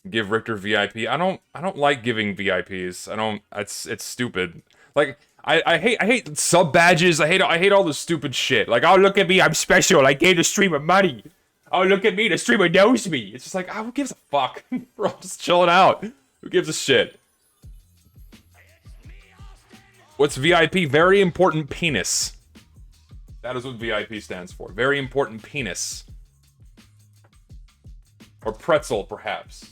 Give Richter VIP. I don't like giving VIPs. I don't. It's stupid. Like I hate sub badges. I hate all this stupid shit. Like, oh, look at me, I'm special. I gave the streamer money. Oh, look at me, the streamer knows me. It's just like, oh, who gives a fuck? We're all just chilling out. Who gives a shit? What's VIP? Very important penis. That is what VIP stands for. Very important penis. Or pretzel, perhaps.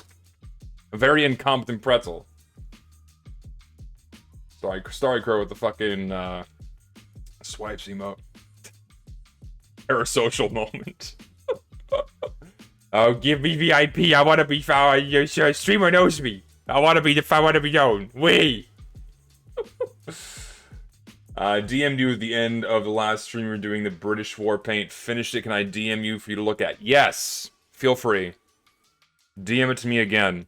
A very incompetent pretzel. Starry Crow with the fucking swipes emote. Parasocial moment. Oh, give me VIP. I want to be found. Your streamer knows me. I want to be known. Wait. DM'd you at the end of the last stream. You're doing the British War Paint. Finished it. Can I DM you for you to look at? Yes. Feel free. DM it to me again.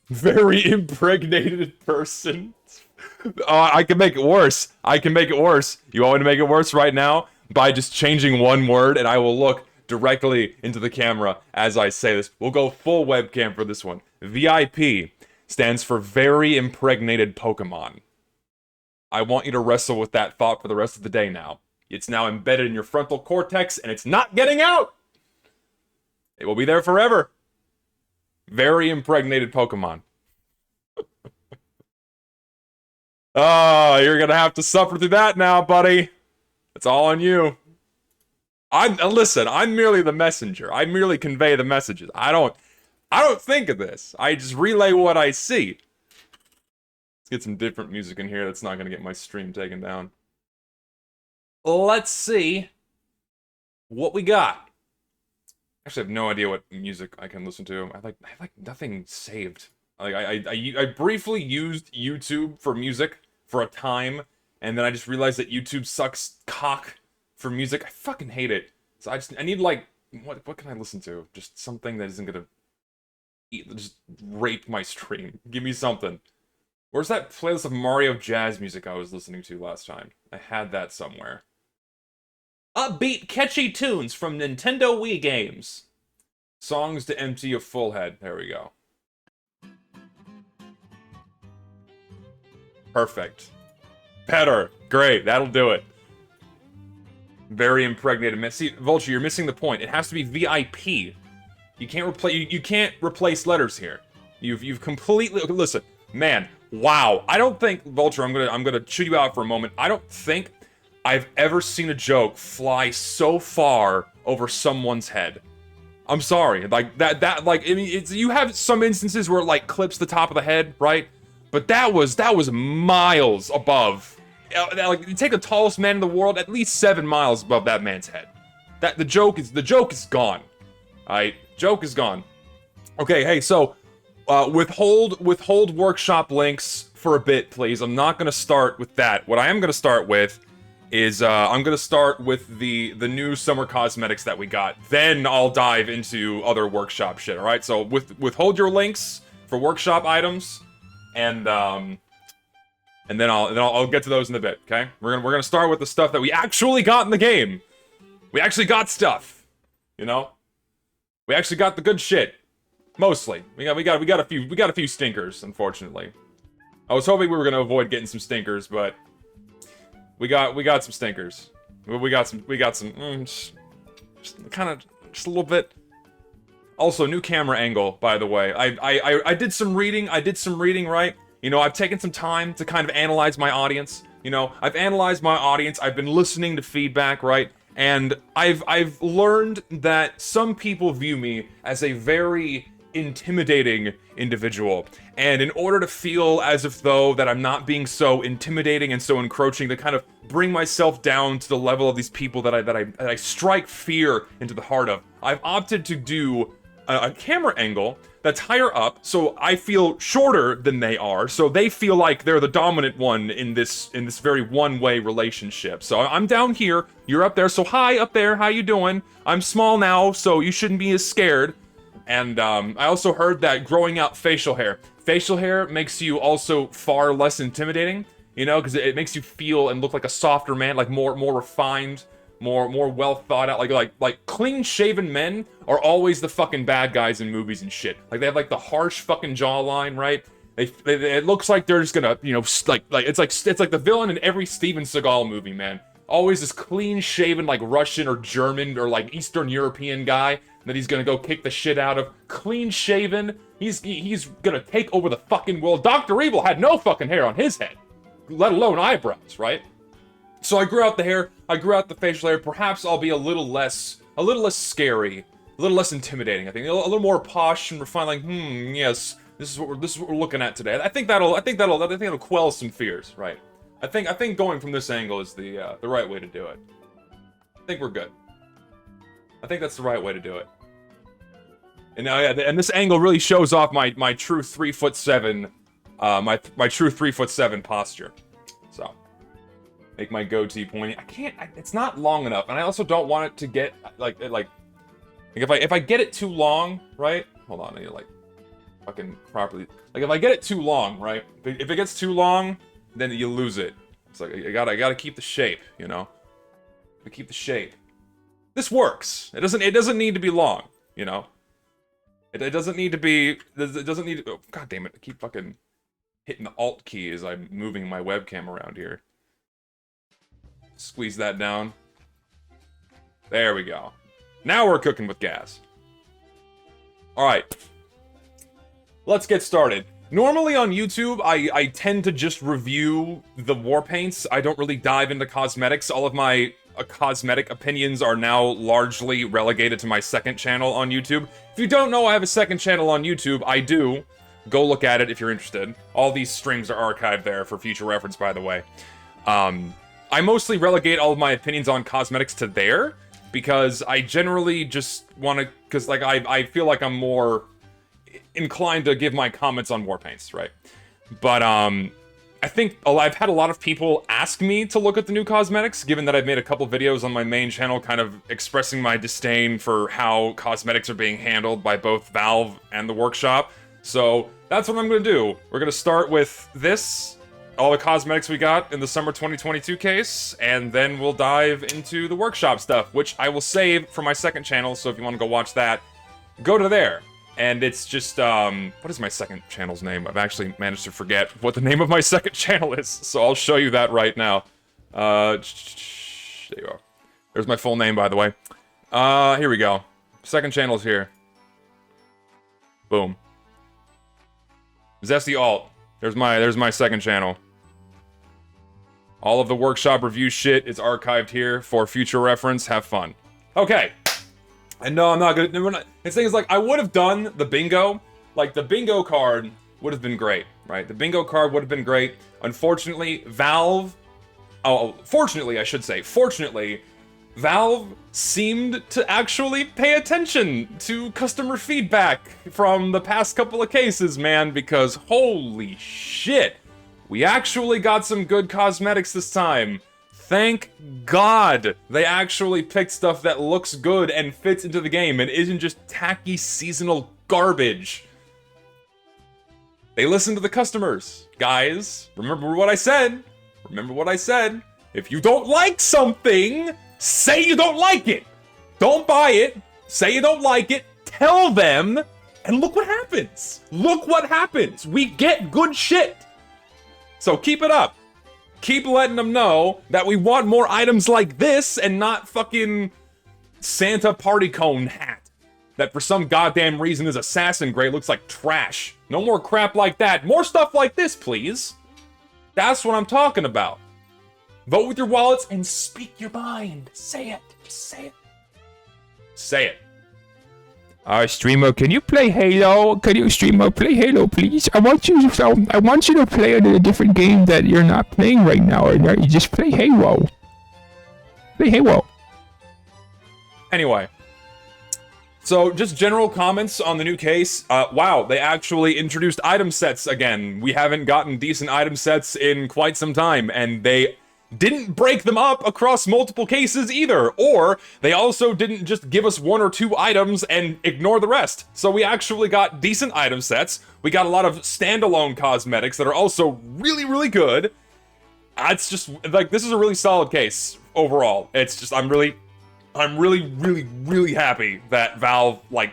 Very impregnated person. I can make it worse. I can make it worse. You want me to make it worse right now? By just changing one word, and I will look directly into the camera as I say this. We'll go full webcam for this one. VIP stands for Very Impregnated Pokemon. I want you to wrestle with that thought for the rest of the day now. It's now embedded in your frontal cortex, and it's not getting out! It will be there forever. Very impregnated Pokemon. Oh, you're gonna have to suffer through that now, buddy. It's all on you. Listen, I'm merely the messenger. I merely convey the messages. I don't think of this. I just relay what I see. Let's get some different music in here that's not gonna get my stream taken down. Let's see what we got. Actually, I have no idea what music I can listen to. I have like nothing saved. Like I briefly used YouTube for music for a time, and then I just realized that YouTube sucks cock for music. I fucking hate it. So I need like what can I listen to? Just something that isn't gonna just rape my stream. Give me something. Where's that playlist of Mario Jazz music I was listening to last time? I had that somewhere. Upbeat, catchy tunes from Nintendo Wii games. Songs to empty a full head. There we go. Perfect. Better. Great. That'll do it. Very impregnated. See, Vulture, you're missing the point. It has to be VIP. You can't replace. You can't replace letters here. You've completely. Okay, listen, man. Wow. I don't think Vulture. I'm gonna shoot you out for a moment. I don't think I've ever seen a joke fly so far over someone's head. I'm sorry. Like that. Like, I mean, you have some instances where it like clips the top of the head, right? But that was miles above. Like, you take the tallest man in the world, at least 7 miles above that man's head. The joke is gone. Alright, joke is gone. Okay, hey, so withhold workshop links for a bit, please. I'm not gonna start with that. What I am gonna start with is I'm gonna start with the new summer cosmetics that we got. Then I'll dive into other workshop shit. All right, so withhold your links for workshop items. And then I'll get to those in a bit, okay? We're gonna start with the stuff that we actually got in the game. We actually got stuff, you know. We actually got the good shit, mostly. We got a few stinkers, unfortunately. I was hoping we were gonna avoid getting some stinkers, but we got some stinkers. We got some just a little bit. Also, new camera angle, by the way. I did some reading. Right? You know, I've taken some time to kind of analyze my audience. You know, I've analyzed my audience. I've been listening to feedback, right? And I've learned that some people view me as a very intimidating individual. And in order to feel as if though that I'm not being so intimidating and so encroaching, to kind of bring myself down to the level of these people that I strike fear into the heart of, I've opted to do a camera angle that's higher up, so I feel shorter than they are, so they feel like they're the dominant one in this very one-way relationship. So I'm down here, you're up there, so hi up there, how you doing? I'm small now, so you shouldn't be as scared. And I also heard that growing out facial hair makes you also far less intimidating, you know, because it makes you feel and look like a softer man, like more refined, more well thought out. Like clean-shaven men are always the fucking bad guys in movies and shit. Like, they have, like, the harsh fucking jawline, right? It looks like they're just gonna, you know, it's like the villain in every Steven Seagal movie, man. Always this clean-shaven, like, Russian or German or, like, Eastern European guy that he's gonna go kick the shit out of. Clean-shaven. He's gonna take over the fucking world. Dr. Evil had no fucking hair on his head, let alone eyebrows, right? So I grew out the hair, I grew out the facial hair. Perhaps I'll be a little less scary, a little less intimidating. I think a little more posh and refined. Like, yes, this is what we're looking at today. I think that'll quell some fears, right? I think going from this angle is the right way to do it. I think we're good. I think that's the right way to do it. And now, yeah, and this angle really shows off my true 3'7", my true 3'7" posture. So, make my goatee pointy. It's not long enough, and I also don't want it to get like if I get it too long, right? Hold on, I need to, like, fucking properly. Like, if I get it too long, right? If it gets too long, then you lose it. It's like I gotta keep the shape, you know. I keep the shape. This works. It doesn't need to be long, you know. It doesn't need to be. It doesn't need to. Oh, God damn it! I keep fucking hitting the Alt key as I'm moving my webcam around here. Squeeze that down. There we go. Now we're cooking with gas. Alright. Let's get started. Normally on YouTube, I tend to just review the war paints. I don't really dive into cosmetics. All of my cosmetic opinions are now largely relegated to my second channel on YouTube. If you don't know, I have a second channel on YouTube. I do. Go look at it if you're interested. All these streams are archived there for future reference, by the way. I mostly relegate all of my opinions on cosmetics to there, because I generally just want to, because, like, I feel like I'm more inclined to give my comments on war paints, right? But, I think I've had a lot of people ask me to look at the new cosmetics, given that I've made a couple videos on my main channel kind of expressing my disdain for how cosmetics are being handled by both Valve and the workshop. So, that's what I'm going to do. We're going to start with this, all the cosmetics we got in the summer 2022 case, and then we'll dive into the workshop stuff, which I will save for my second channel, so if you want to go watch that, go to there. And it's just, what is my second channel's name? I've actually managed to forget what the name of my second channel is, so I'll show you that right now. There you are. There's my full name, by the way. Here we go. Second channel's here. Boom. Zesty Alt. There's my second channel. All of the workshop review shit is archived here for future reference. Have fun. Okay. And no, I'm not gonna. This thing is, like, I would have done the bingo. Like, the bingo card would have been great, right? The bingo card would have been great. Unfortunately, Valve. Oh, fortunately, I should say. Fortunately, Valve seemed to actually pay attention to customer feedback from the past couple of cases, man, because holy shit, we actually got some good cosmetics this time. Thank God they actually picked stuff that looks good and fits into the game and isn't just tacky seasonal garbage. They listened to the customers. Guys, remember what I said. Remember what I said. If you don't like something, say you don't like it. Don't buy it. Say you don't like it. Tell them. And look what happens. Look what happens. We get good shit. So keep it up. Keep letting them know that we want more items like this and not fucking Santa party cone hat that for some goddamn reason is assassin gray, looks like trash. No more crap like that. More stuff like this, please. That's what I'm talking about. Vote with your wallets and speak your mind. Say it. Just say it. Say it. Streamer, can you play Halo? Can you, streamer, play Halo, please? I want you to play a different game that you're not playing right now. Or you just play Halo. Play Halo. Anyway. So, just general comments on the new case. Wow, they actually introduced item sets again. We haven't gotten decent item sets in quite some time, and they didn't break them up across multiple cases either, or they also didn't just give us one or two items and ignore the rest. So we actually got decent item sets. We got a lot of standalone cosmetics that are also really, really good. It's just, like, this is a really solid case overall. It's just, I'm really I'm really, really, really happy that Valve, like,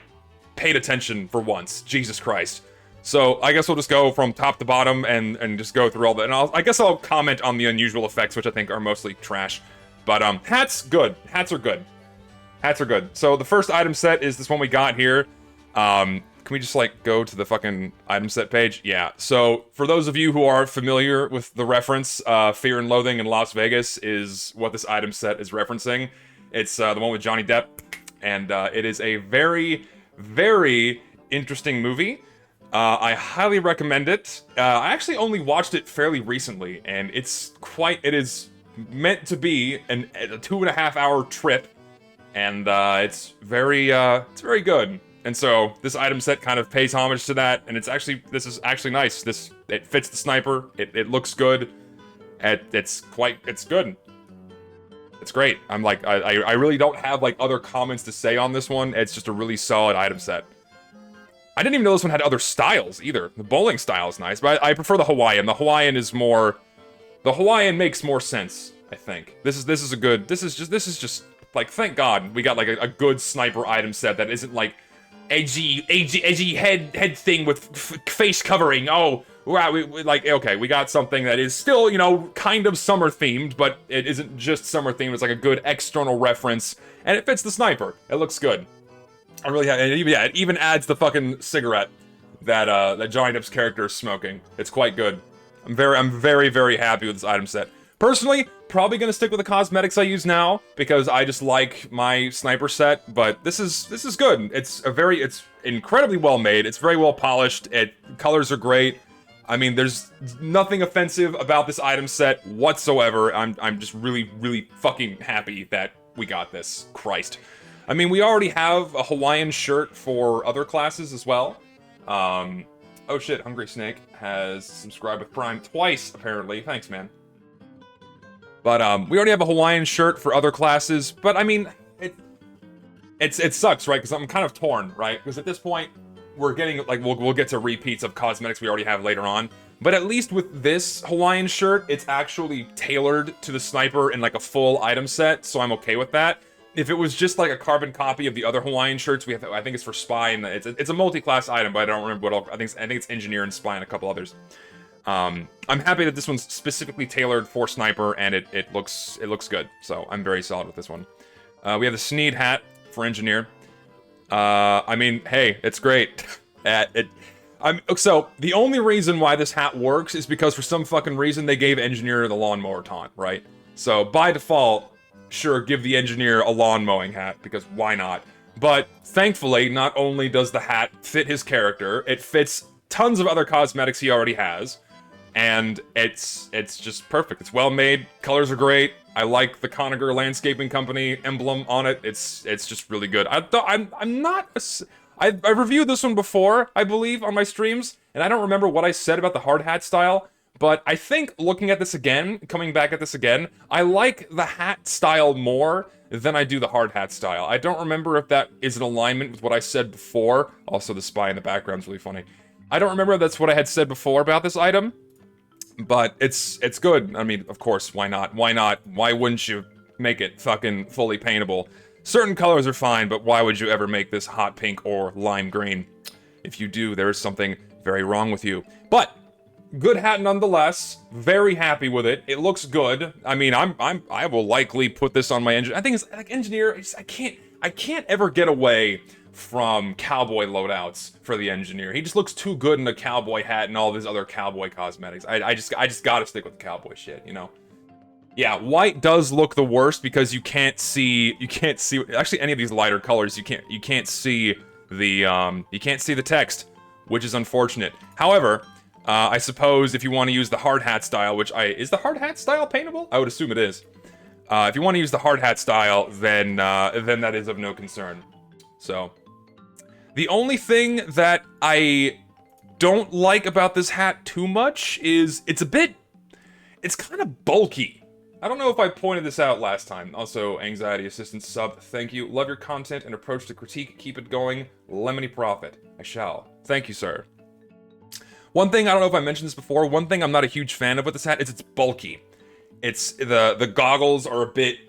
paid attention for once. Jesus Christ. So, I guess we'll just go from top to bottom and just go through all that. And I guess I'll comment on the unusual effects, which I think are mostly trash. But, hats, good. Hats are good. Hats are good. So, the first item set is this one we got here. Can we just, like, go to the fucking item set page? Yeah. So, for those of you who are familiar with the reference, Fear and Loathing in Las Vegas is what this item set is referencing. It's the one with Johnny Depp, and it is a very, very interesting movie. I highly recommend it. I actually only watched it fairly recently, and it is meant to be a 2.5 hour trip, and it's very good. And so this item set kind of pays homage to that, and this is actually nice. It fits the sniper. It looks good. It's good. It's great. I'm like, I really don't have like other comments to say on this one. It's just a really solid item set. I didn't even know this one had other styles either. The bowling style is nice, but I prefer the Hawaiian. The Hawaiian makes more sense, I think. This is just like, thank God we got like a good sniper item set that isn't like edgy head thing with face covering. Oh, okay, we got something that is still, you know, kind of summer themed, but it isn't just summer themed. It's like a good external reference, and it fits the sniper. It looks good. I really have, and it even adds the fucking cigarette that Johnny Depp's character is smoking. It's quite good. I'm very, very happy with this item set. Personally, probably gonna stick with the cosmetics I use now because I just like my sniper set. But this is good. It's incredibly well made. It's very well polished. Colors are great. I mean, there's nothing offensive about this item set whatsoever. I'm just really, really fucking happy that we got this. Christ. I mean, we already have a Hawaiian shirt for other classes as well. Oh shit, Hungry Snake has subscribed with Prime twice, apparently. Thanks, man. But, we already have a Hawaiian shirt for other classes, but I mean, it sucks, right? Because I'm kind of torn, right? Because at this point, we're getting, like, we'll get to repeats of cosmetics we already have later on. But at least with this Hawaiian shirt, it's actually tailored to the sniper in, like, a full item set, so I'm okay with that. If it was just, like, a carbon copy of the other Hawaiian shirts, I think it's for Spy, and it's a multi-class item, but I don't remember what else. I think it's Engineer and Spy and a couple others. I'm happy that this one's specifically tailored for Sniper, and it looks good, so I'm very solid with this one. We have the Sneed hat for Engineer. I mean, hey, it's great. So, the only reason why this hat works is because for some fucking reason they gave Engineer the lawnmower taunt, right? So, by default, sure, give the Engineer a lawn mowing hat, because why not? But, thankfully, not only does the hat fit his character, it fits tons of other cosmetics he already has, and it's just perfect. It's well made, colors are great, I like the Conager Landscaping Company emblem on it, it's just really good. I reviewed this one before, I believe, on my streams, and I don't remember what I said about the hard hat style, but I think looking at this again, coming back at this again, I like the hat style more than I do the hard hat style. I don't remember if that is in alignment with what I said before. Also, the spy in the background's really funny. I don't remember if that's what I had said before about this item, but it's good. I mean, of course, why not? Why not? Why wouldn't you make it fucking fully paintable? Certain colors are fine, but why would you ever make this hot pink or lime green? If you do, there is something very wrong with you. But good hat nonetheless. Very happy with it. It looks good. I mean, I will likely put this on my engine. I think it's like Engineer. I can't ever get away from cowboy loadouts for the Engineer. He just looks too good in a cowboy hat and all of his other cowboy cosmetics. I just gotta stick with the cowboy shit, you know? Yeah, white does look the worst because you can't see actually any of these lighter colors. You can't see the text, which is unfortunate. However, I suppose if you want to use the hard hat style, is the hard hat style paintable? I would assume it is. If you want to use the hard hat style, then that is of no concern. So, the only thing that I don't like about this hat too much is it's kind of bulky. I don't know if I pointed this out last time. Also, Anxiety Assistance sub, thank you. Love your content and approach to critique. Keep it going. Lemony Profit. I shall. Thank you, sir. One thing, I don't know if I mentioned this before, one thing I'm not a huge fan of with this hat is it's bulky. It's, the goggles are a bit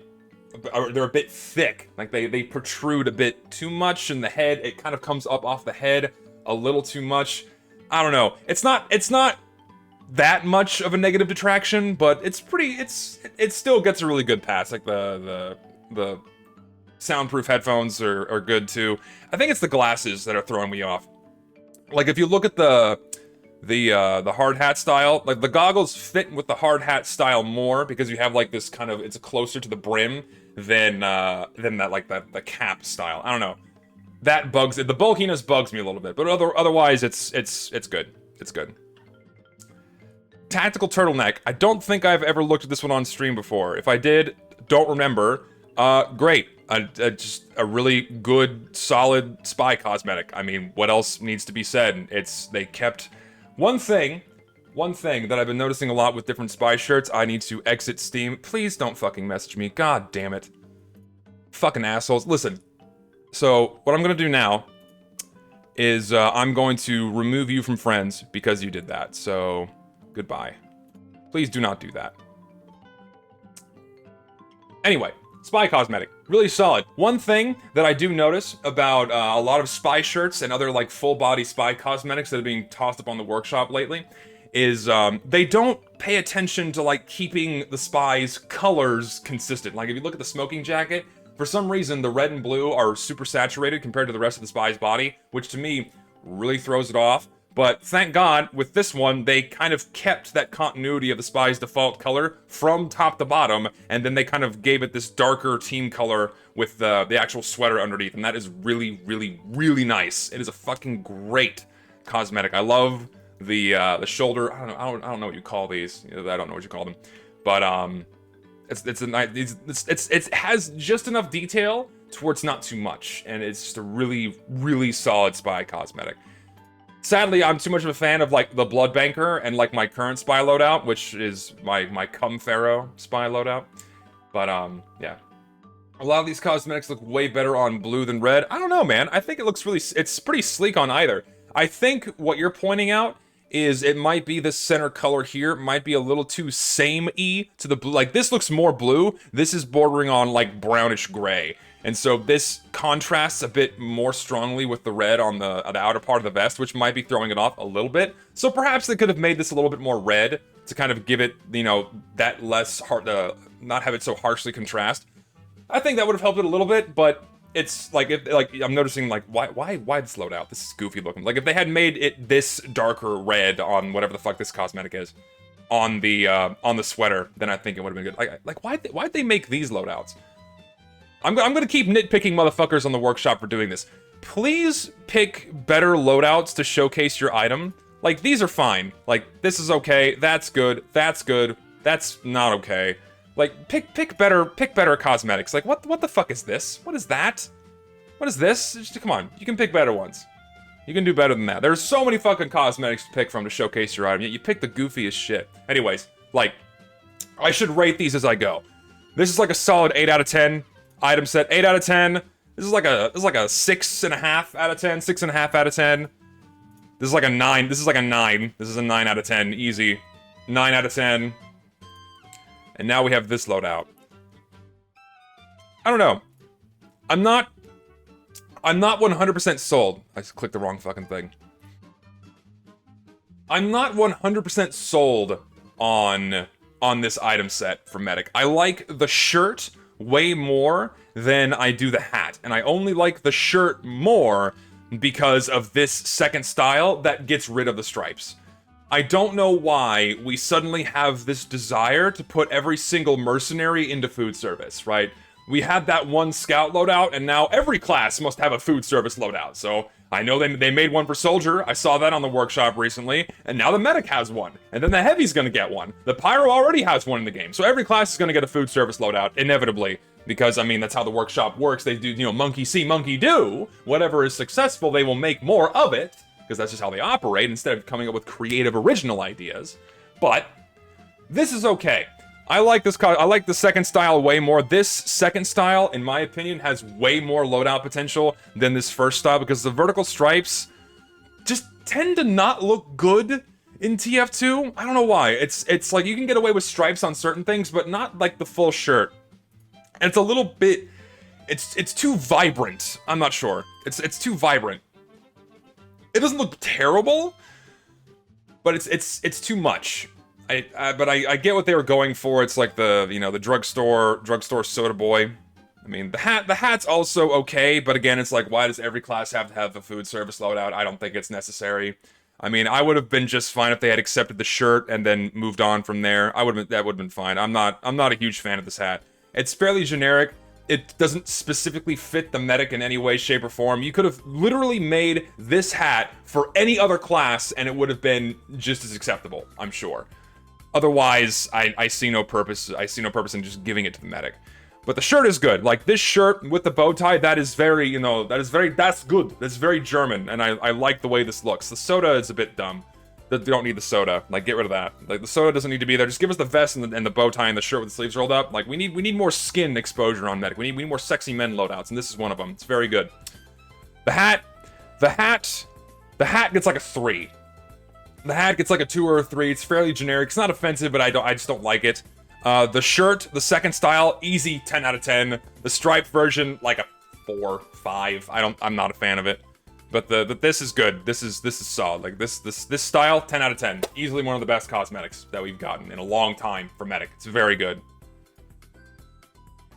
they're a bit thick. Like they protrude a bit too much in the head. It kind of comes up off the head a little too much. I don't know. It's not that much of a negative detraction, but it still gets a really good pass. Like the soundproof headphones are good too. I think it's the glasses that are throwing me off. Like if you look at the hard hat style, like the goggles fit with the hard hat style more because you have like this kind of, it's closer to the brim than that like the cap style. I don't know. That bugs it. The bulkiness bugs me a little bit, but otherwise it's good. It's good. Tactical turtleneck. I don't think I've ever looked at this one on stream before. If I did, don't remember. Great. Just a really good, solid spy cosmetic. I mean, what else needs to be said? They kept one thing that I've been noticing a lot with different spy shirts. I need to exit Steam. Please don't fucking message me. God damn it. Fucking assholes. Listen. So, what I'm gonna do now is I'm going to remove you from friends because you did that. So, goodbye. Please do not do that. Anyway, spy cosmetic. Really solid. One thing that I do notice about a lot of spy shirts and other like full body spy cosmetics that are being tossed up on the workshop lately is they don't pay attention to like keeping the spy's colors consistent. Like if you look at the smoking jacket, for some reason the red and blue are super saturated compared to the rest of the spy's body, which to me really throws it off. But thank God, with this one, they kind of kept that continuity of the spy's default color from top to bottom, and then they kind of gave it this darker team color with the actual sweater underneath, and that is really, really, really nice. It is a fucking great cosmetic. I love the shoulder. I don't know what you call these. I don't know what you call them, but it has just enough detail to where it's not too much, and it's just a really, really solid spy cosmetic. Sadly, I'm too much of a fan of, like, the Blood Banker and, like, my current spy loadout, which is my Cum Pharaoh spy loadout. But, yeah. A lot of these cosmetics look way better on blue than red. I don't know, man. I think it looks it's pretty sleek on either. I think what you're pointing out is it might be this center color here might be a little too samey to the blue. Like, this looks more blue. This is bordering on, like, brownish gray. And so this contrasts a bit more strongly with the red on the outer part of the vest, which might be throwing it off a little bit. So perhaps they could have made this a little bit more red to kind of give it, you know, that less hard, not have it so harshly contrast. I think that would have helped it a little bit, but it's like, I'm noticing like, why this loadout? This is goofy looking. Like if they had made it this darker red on whatever the fuck this cosmetic is, on the sweater, then I think it would have been good. Like why'd they make these loadouts? I'm gonna keep nitpicking motherfuckers on the workshop for doing this. Please pick better loadouts to showcase your item. Like, these are fine. Like, this is okay, that's good, that's not okay. Like, pick better cosmetics. Like, what the fuck is this? What is that? What is this? Just, come on, you can pick better ones. You can do better than that. There's so many fucking cosmetics to pick from to showcase your item, yet you pick the goofiest shit. Anyways, like, I should rate these as I go. This is like a solid 8 out of 10. Item set, 8 out of 10. This is like a 6.5 out of 10, 6.5 out of 10. This is like a 9. This is like a 9. This is a 9 out of 10, easy. 9 out of 10. And now we have this loadout. I don't know. I'm not 100% sold. I just clicked the wrong fucking thing. I'm not 100% sold on this item set for Medic. I like the shirt way more than I do the hat. And I only like the shirt more because of this second style that gets rid of the stripes. I don't know why we suddenly have this desire to put every single mercenary into food service, right? We had that one scout loadout, and now every class must have a food service loadout. So I know they made one for soldier. I saw that on the workshop recently, and now the medic has one, and then the heavy's gonna get one. The pyro already has one in the game, so every class is gonna get a food service loadout inevitably, because I mean that's how the workshop works. They do, you know, monkey see, monkey do. Whatever is successful, they will make more of it, because that's just how they operate instead of coming up with creative, original ideas. But this is okay. I like this. I like the second style way more. This second style, in my opinion, has way more loadout potential than this first style because the vertical stripes just tend to not look good in TF2. I don't know why. It's like you can get away with stripes on certain things, but not like the full shirt. And it's a little bit... It's too vibrant. I'm not sure. It's too vibrant. It doesn't look terrible, but it's too much. But I get what they were going for. It's like the, you know, the drugstore soda boy. I mean, the hat's also okay, but again, it's like, why does every class have to have a food service loadout? I don't think it's necessary. I mean, I would have been just fine if they had accepted the shirt and then moved on from there. That would have been fine. I'm not a huge fan of this hat. It's fairly generic. It doesn't specifically fit the medic in any way, shape, or form. You could have literally made this hat for any other class, and it would have been just as acceptable, I'm sure. Otherwise, I see no purpose. I see no purpose in just giving it to the medic. But the shirt is good. Like, this shirt with the bow tie, that is very, you know, that's good. That's very German, and I like the way this looks. The soda is a bit dumb. You don't need the soda. Like, get rid of that. Like, the soda doesn't need to be there. Just give us the vest and the bow tie and the shirt with the sleeves rolled up. Like, we need more skin exposure on medic. We need more sexy men loadouts, and this is one of them. It's very good. The hat gets like a 3. The hat gets like a 2 or a 3. It's fairly generic. It's not offensive, but I just don't like it. The shirt, the second style, easy 10 out of 10. The striped version, like a 4, 5. I'm not a fan of it. But this is good. This is solid. Like this style, 10 out of 10. Easily one of the best cosmetics that we've gotten in a long time for medic. It's very good.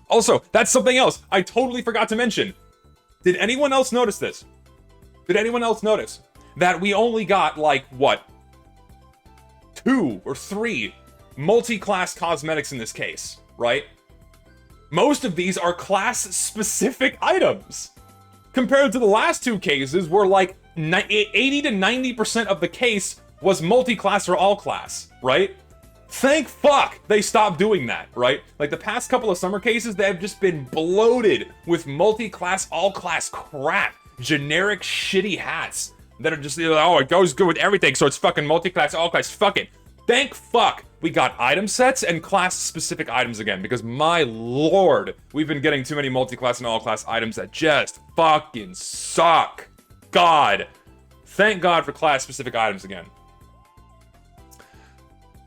Also, that's something else I totally forgot to mention. Did anyone else notice this? Did anyone else notice that we only got, like, what, 2 or 3 multi-class cosmetics in this case, right? Most of these are class-specific items. Compared to the last 2 cases, where like 80 to 90% of the case was multi-class or all-class, right? Thank fuck they stopped doing that, right? Like the past couple of summer cases, they have just been bloated with multi-class, all-class crap. Generic, shitty hats that are just, oh, it goes good with everything, so it's fucking multi-class, all-class, fuck it. Thank fuck we got item sets and class-specific items again, because my lord, we've been getting too many multi-class and all-class items that just fucking suck. God. Thank God for class-specific items again.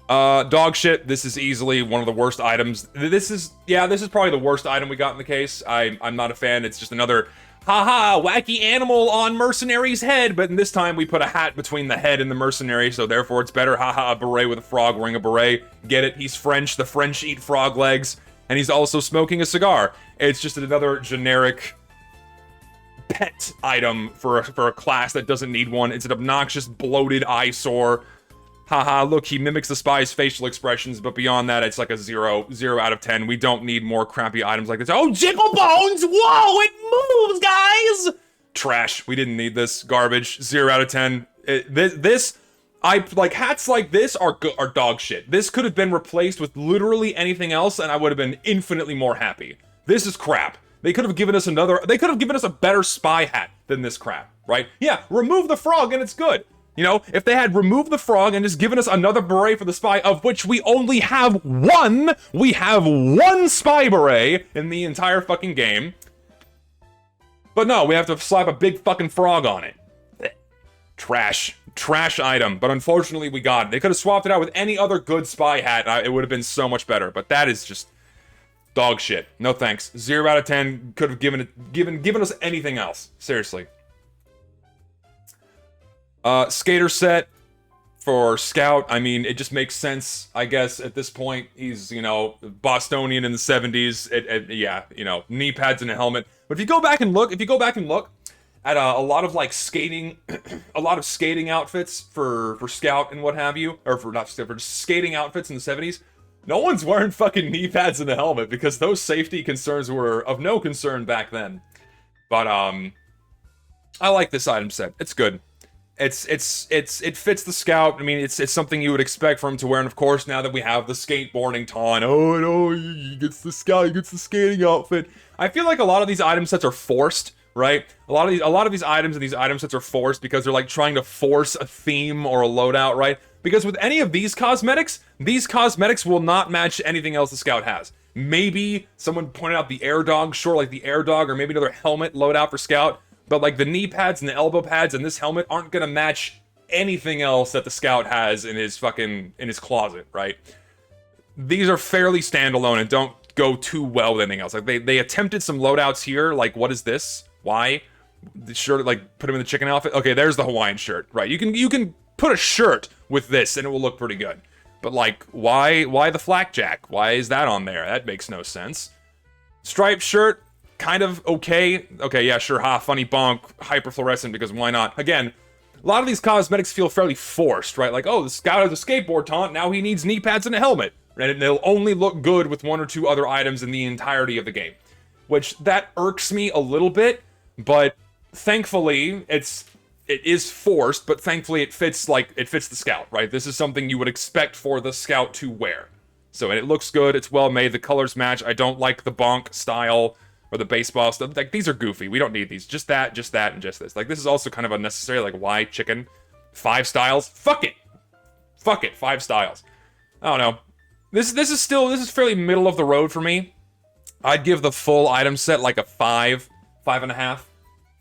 Dog shit, this is easily one of the worst items. This is probably the worst item we got in the case. I'm not a fan. It's just another haha, wacky animal on mercenary's head, but this time we put a hat between the head and the mercenary, so therefore it's better. Haha, a beret with a frog wearing a beret. Get it? He's French. The French eat frog legs, and he's also smoking a cigar. It's just another generic pet item for a class that doesn't need one. It's an obnoxious, bloated eyesore. Haha, look, he mimics the spy's facial expressions, but beyond that, it's like a 0 out of 10. We don't need more crappy items like this. Oh, Jiggle Bones! Whoa, it moves, guys! Trash. We didn't need this. Garbage. 0 out of 10. Hats like this are dog shit. This could have been replaced with literally anything else, and I would have been infinitely more happy. This is crap. They could have given us a better spy hat than this crap, right? Yeah, remove the frog and it's good. You know, if they had removed the frog and just given us another beret for the spy, of which we only have one, we have one spy beret in the entire fucking game. But no, we have to slap a big fucking frog on it. Trash. Trash item. But unfortunately, we got it. They could have swapped it out with any other good spy hat, and it would have been so much better. But that is just dog shit. No thanks. 0 out of 10. Could have given us anything else. Seriously. Skater set for Scout. I mean, it just makes sense, I guess, at this point. He's, you know, Bostonian in the 70s. Yeah, you know, knee pads and a helmet. But if you go back and look at a lot of, like, skating, a lot of skating outfits for Scout and what have you, or for just skating outfits in the 70s, no one's wearing fucking knee pads and a helmet, because those safety concerns were of no concern back then. But, I like this item set. It's good. It fits the Scout. I mean, it's something you would expect for him to wear, and of course, now that we have the skateboarding taunt, oh no, he gets the Scout, he gets the skating outfit. I feel like a lot of these item sets are forced, right? A lot of these items and these item sets are forced because they're like trying to force a theme or a loadout, right? Because with any of these cosmetics will not match anything else the Scout has. Maybe someone pointed out the Air Dog, sure, like the Air Dog, or maybe another helmet loadout for Scout. But, like, the knee pads and the elbow pads and this helmet aren't gonna match anything else that the Scout has in his closet, right? These are fairly standalone, and don't go too well with anything else. Like they attempted some loadouts here. Like, what is this? Why? The shirt, like, put him in the chicken outfit. Okay, there's the Hawaiian shirt. Right, you can put a shirt with this and it will look pretty good. But like, why the flakjack? Why is that on there? That makes no sense. Striped shirt, kind of okay. Okay, yeah, sure, funny bonk, hyper fluorescent, because why not? Again, a lot of these cosmetics feel fairly forced, right? Like, oh, the scout has a skateboard taunt, now he needs knee pads and a helmet. And they'll only look good with 1 or 2 other items in the entirety of the game. Which, that irks me a little bit, but thankfully, it is forced, but thankfully it fits the scout, right? This is something you would expect for the scout to wear. So, and it looks good, it's well made, the colors match. I don't like the bonk style or the baseball stuff. Like, these are goofy. We don't need these. Just that, and just this. Like, this is also kind of unnecessary. Like, why chicken? 5 styles? Fuck it! Fuck it, 5 styles. I don't know. This is fairly middle of the road for me. I'd give the full item set like a 5, 5.5.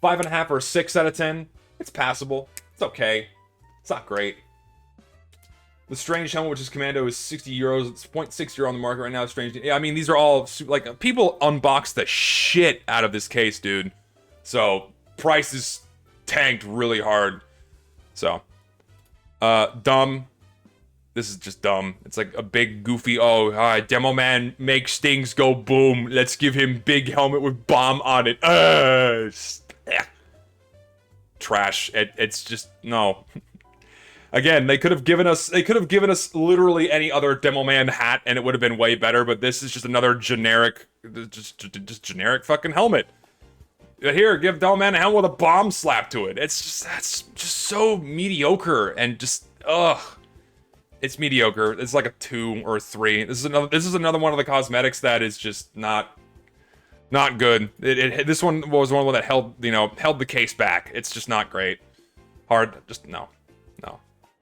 5.5 or a 6 out of 10. It's passable. It's okay. It's not great. The Strange helmet, which is Commando, is 60 euros. It's 0.6 euro on the market right now. Strange. Yeah, I mean, these are all, like, people unbox the shit out of this case, dude. So, price is tanked really hard. So, dumb. This is just dumb. It's like a big, goofy, oh, hi, Demoman makes things go boom. Let's give him big helmet with bomb on it. Trash. It's just, no. Again, they could have given us literally any other Demoman hat and it would have been way better, but this is just another generic, just generic fucking helmet. Here, give Demoman a helmet with a bomb slapped to it. That's just so mediocre and just, ugh. It's mediocre. It's like a 2 or a 3. This is another one of the cosmetics that is just not good. This one was one that held the case back. It's just not great. Hard. Just no.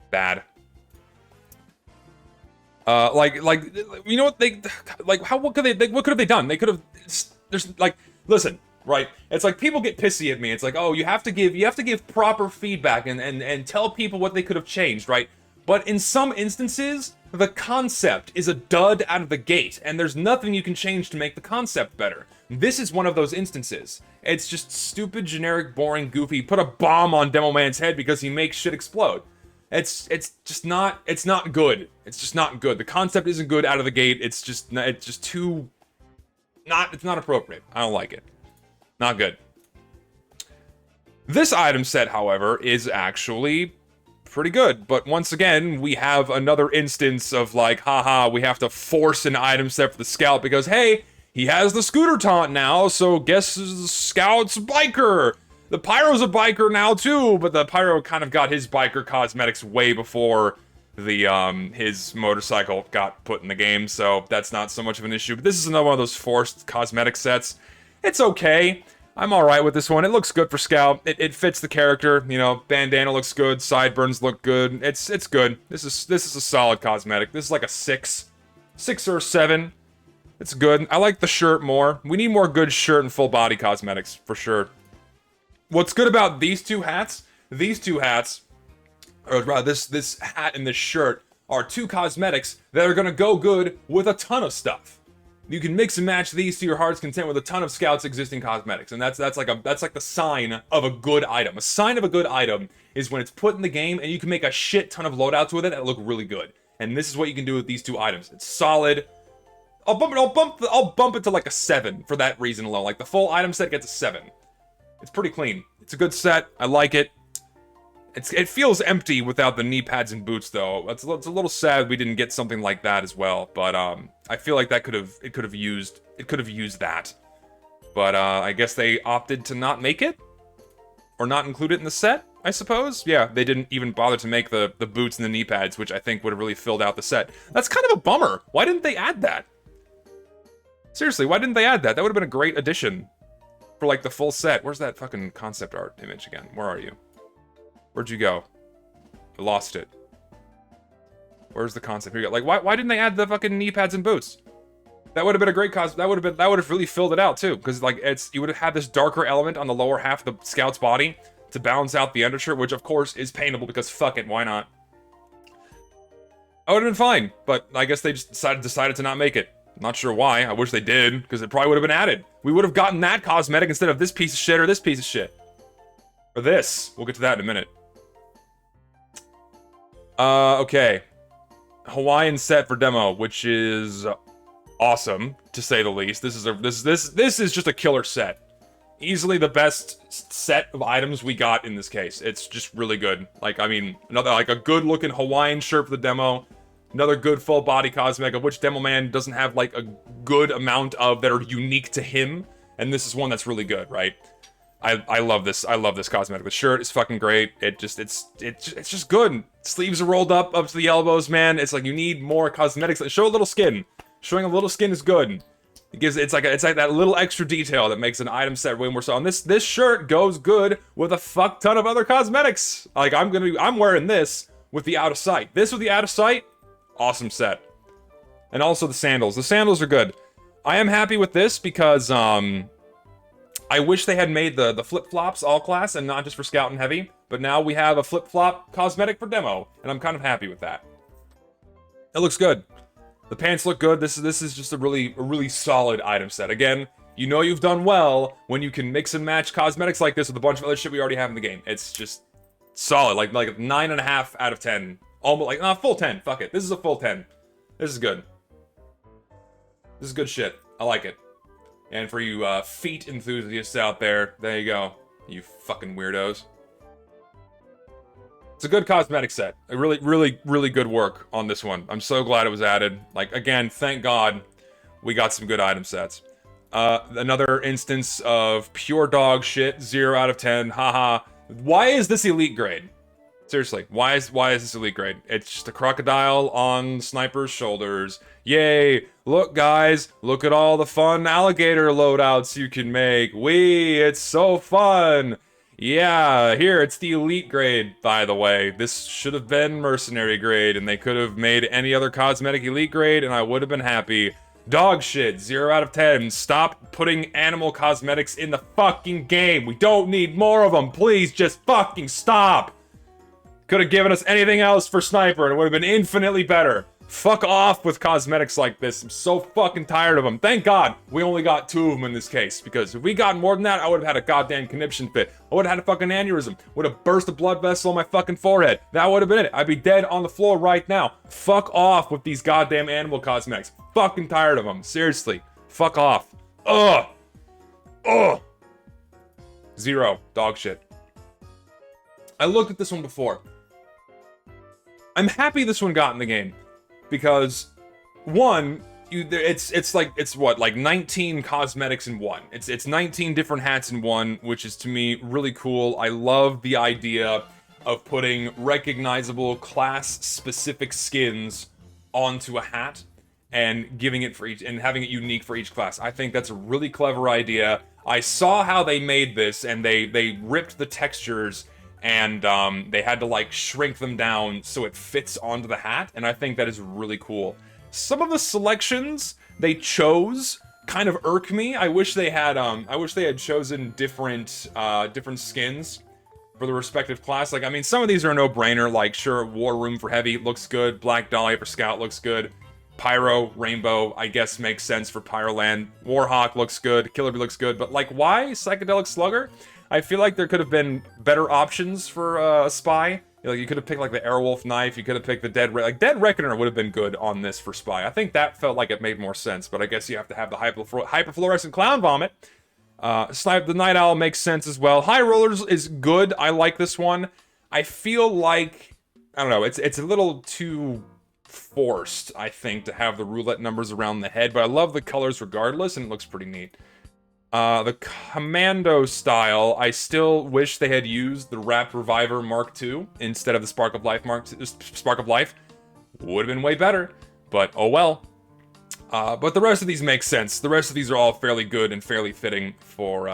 Bad. Like you know what what could have they done? They could have. There's like, listen, right? It's like people get pissy at me. It's like, oh, you have to give proper feedback and tell people what they could have changed, right? But in some instances, the concept is a dud out of the gate, and there's nothing you can change to make the concept better. This is one of those instances. It's just stupid, generic, boring, goofy. Put a bomb on Demoman's head because he makes shit explode. It's not good. It's just not good. The concept isn't good out of the gate. It's not appropriate. I don't like it. Not good. This item set, however, is actually pretty good, but once again, we have another instance of like, haha, we have to force an item set for the scout because, hey, he has the scooter taunt now, so guess the scout's biker. The pyro's a biker now too, but the pyro kind of got his biker cosmetics way before the his motorcycle got put in the game, so that's not so much of an issue. But this is another one of those forced cosmetic sets. It's okay. I'm alright with this one. It looks good for Scout. It fits the character. You know, bandana looks good. Sideburns look good. It's good. This is a solid cosmetic. This is like a 6 or 7. It's good. I like the shirt more. We need more good shirt and full body cosmetics for sure. What's good about these two hats? Or rather, this hat and this shirt are 2 cosmetics that are gonna go good with a ton of stuff. You can mix and match these to your heart's content with a ton of Scout's existing cosmetics, and that's like the sign of a good item. A sign of a good item is when it's put in the game and you can make a shit ton of loadouts with it that look really good. And this is what you can do with these 2 items. It's solid. I'll bump it to like a 7 for that reason alone. Like the full item set gets a 7. It's pretty clean. It's a good set. I like it. It feels empty without the knee pads and boots, though. It's a little sad we didn't get something like that as well. But I feel like it could have used that. But I guess they opted to not make it, or not include it in the set, I suppose. Yeah, they didn't even bother to make the boots and the knee pads, which I think would have really filled out the set. That's kind of a bummer. Why didn't they add that? Seriously, why didn't they add that? That would have been a great addition for like the full set. Where's that fucking concept art image again? Where are you? Where'd you go? I lost it. Where's the concept? Here you go. Like, why didn't they add the fucking knee pads and boots? That would have been a great cos. That would have really filled it out too, because like you would have had this darker element on the lower half of the scout's body to balance out the undershirt, which of course is paintable because fuck it, why not? I would have been fine, but I guess they just decided to not make it. Not sure why. I wish they did, because it probably would have been added. We would have gotten that cosmetic instead of this piece of shit or this piece of shit. Or this. We'll get to that in a minute. Okay. Hawaiian set for demo, which is awesome, to say the least. This is just a killer set. Easily the best set of items we got in this case. It's just really good. Like, I mean, another, like, a good-looking Hawaiian shirt for the demo. Another good full-body cosmetic, of which Demoman doesn't have, like, a good amount of that are unique to him. And this is one that's really good, right? I love this. I love this cosmetic. The shirt is fucking great. It's just good. Sleeves are rolled up to the elbows, man. It's like you need more cosmetics. Show a little skin. Showing a little skin is good. It's like that little extra detail that makes an item set way more so. And this shirt goes good with a fuck ton of other cosmetics. Like I'm wearing this with the out of sight. This with the out of sight, awesome set. And also the sandals. The sandals are good. I am happy with this because I wish they had made the flip-flops all class and not just for Scout and Heavy. But now we have a flip-flop cosmetic for demo, and I'm kind of happy with that. It looks good. The pants look good. This is just a really solid item set. Again, you know you've done well when you can mix and match cosmetics like this with a bunch of other shit we already have in the game. It's just solid, like 9.5 out of 10. Almost like full 10. Fuck it. This is a full 10. This is good. This is good shit. I like it. And for you feet enthusiasts out there you go. You fucking weirdos. It's a good cosmetic set. A really good work on this one. I'm so glad it was added. Like, again, thank God we got some good item sets. Another instance of pure dog shit. 0 out of 10. Haha. Why is this elite grade? Seriously, why is this elite grade? It's just a crocodile on Sniper's shoulders. Yay! Look, guys, look at all the fun alligator loadouts you can make. Wee, it's so fun! Yeah, here, it's the elite grade, by the way. This should have been mercenary grade, and they could have made any other cosmetic elite grade, and I would have been happy. Dog shit, 0 out of 10. Stop putting animal cosmetics in the fucking game. We don't need more of them. Please, just fucking stop! Could have given us anything else for Sniper, and it would have been infinitely better. Fuck off with cosmetics like this. I'm so fucking tired of them. Thank God we only got 2 of them in this case, because if we got more than that, I would have had a goddamn conniption fit. I would have had a fucking aneurysm. Would have burst a blood vessel on my fucking forehead. That would have been it. I'd be dead on the floor right now. Fuck off with these goddamn animal cosmetics. Fucking tired of them. Seriously. Fuck off. Ugh. Ugh. 0. Dog shit. I looked at this one before. I'm happy this one got in the game. Because, one, it's what, like 19 cosmetics in one. It's 19 different hats in one, which is to me really cool. I love the idea of putting recognizable class-specific skins onto a hat and giving it for each and having it unique for each class. I think that's a really clever idea. I saw how they made this, and they ripped the textures and they had to like shrink them down so it fits onto the hat, and I think that is really cool. Some of the selections they chose kind of irk me. I wish they had chosen different skins for the respective class. Like, I mean, some of these are a no-brainer. Like, sure, War Room for Heavy looks good. Black Dahlia for Scout looks good. Pyro, Rainbow, I guess makes sense for Pyroland. Warhawk looks good. Killer Bee looks good. But, like, why Psychedelic Slugger? I feel like there could have been better options for a spy. Like, you could have picked, like, the Airwolf Knife. You could have picked the Dead Reckoner would have been good on this for spy. I think that felt like it made more sense. But I guess you have to have the Hyperfluorescent Clown Vomit. Snipe the Night Owl makes sense as well. High Rollers is good. I like this one. I feel like, I don't know, it's a little too forced, I think, to have the roulette numbers around the head, but I love the colors regardless, and it looks pretty neat. The Commando style, I still wish they had used the Wrapped Reviver Mark II instead of the Spark of Life Spark of Life. Would have been way better, but oh well. But the rest of these make sense. The rest of these are all fairly good and fairly fitting for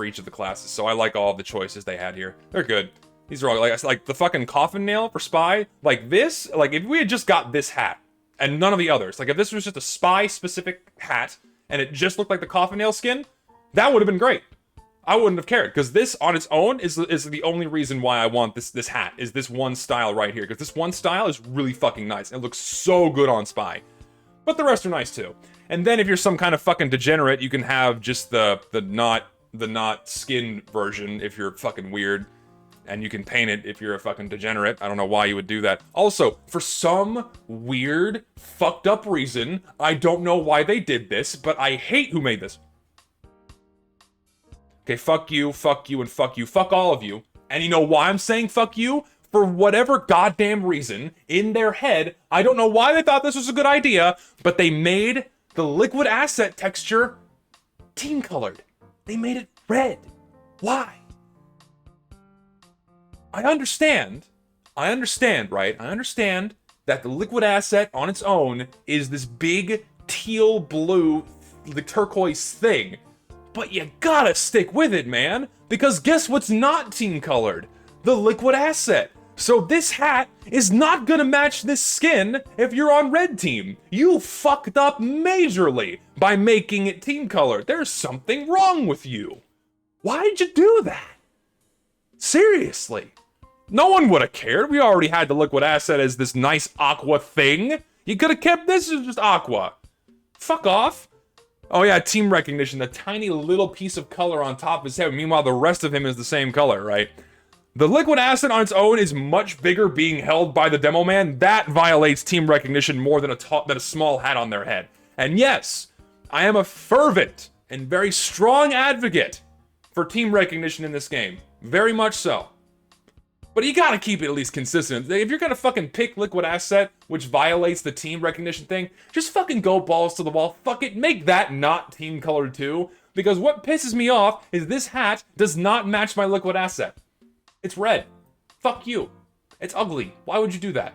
each of the classes, so I like all of the choices they had here. They're good. These are all, like the fucking Coffin Nail for Spy. Like this, like if we had just got this hat and none of the others, like if this was just a Spy-specific hat and it just looked like the Coffin Nail skin, that would have been great. I wouldn't have cared, because this on its own is the only reason why I want this hat, is this one style right here, because this one style is really fucking nice. It looks so good on Spy. But the rest are nice too. And then if you're some kind of fucking degenerate, you can have just the not skin version if you're fucking weird. And you can paint it if you're a fucking degenerate. I don't know why you would do that. Also, for some weird, fucked up reason, I don't know why they did this, but I hate who made this. Okay, fuck you, and fuck you. Fuck all of you. And you know why I'm saying fuck you? For whatever goddamn reason, in their head, I don't know why they thought this was a good idea, but they made the liquid asset texture team colored. They made it red. Why? I understand, right? I understand that the liquid asset on its own is this big teal blue, the turquoise thing. But you gotta stick with it, man. Because guess what's not team colored? The liquid asset. So this hat is not gonna match this skin if you're on red team. You fucked up majorly by making it team colored. There's something wrong with you. Why'd you do that? Seriously. No one would have cared. We already had the liquid asset as this nice aqua thing. You could have kept this as just aqua. Fuck off. Oh yeah, team recognition. The tiny little piece of color on top of his head. Meanwhile, the rest of him is the same color, right? The liquid asset on its own is much bigger being held by the Demoman. That violates team recognition more than a small hat on their head. And yes, I am a fervent and very strong advocate for team recognition in this game. Very much so. But you gotta keep it at least consistent. If you're gonna fucking pick liquid asset, which violates the team recognition thing, just fucking go balls to the wall. Fuck it, make that not team colored too. Because what pisses me off is this hat does not match my liquid asset. It's red. Fuck you. It's ugly. Why would you do that?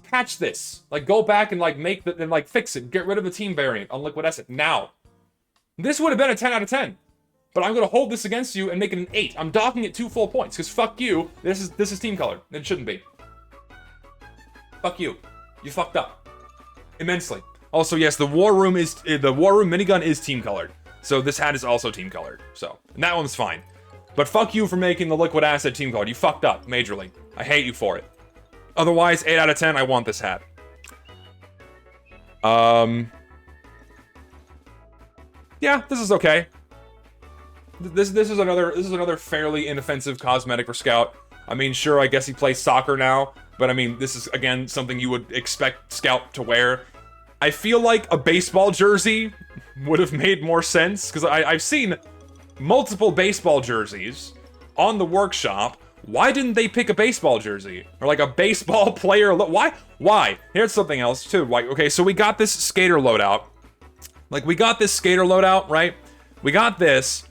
Patch this. Like, go back and like make the, and like fix it. Get rid of the team variant on liquid asset now. This would have been a 10 out of 10. But I'm gonna hold this against you and make it an 8. I'm docking it 2 full points, because fuck you, this is team colored. It shouldn't be. Fuck you. You fucked up. Immensely. Also, yes, the war room minigun is team colored. So this hat is also team colored. So, and that one's fine. But fuck you for making the liquid asset team colored. You fucked up, majorly. I hate you for it. Otherwise, 8 out of 10, I want this hat. Yeah, this is okay. This is another fairly inoffensive cosmetic for Scout. I mean, sure, I guess he plays soccer now, but I mean, this is again something you would expect Scout to wear. I feel like a baseball jersey would have made more sense, because I've seen multiple baseball jerseys on the workshop. Why didn't they pick a baseball jersey? Or like a baseball player Why? Here's something else too. Like, okay, so we got this skater loadout. Like, we got this skater loadout, right? We got this.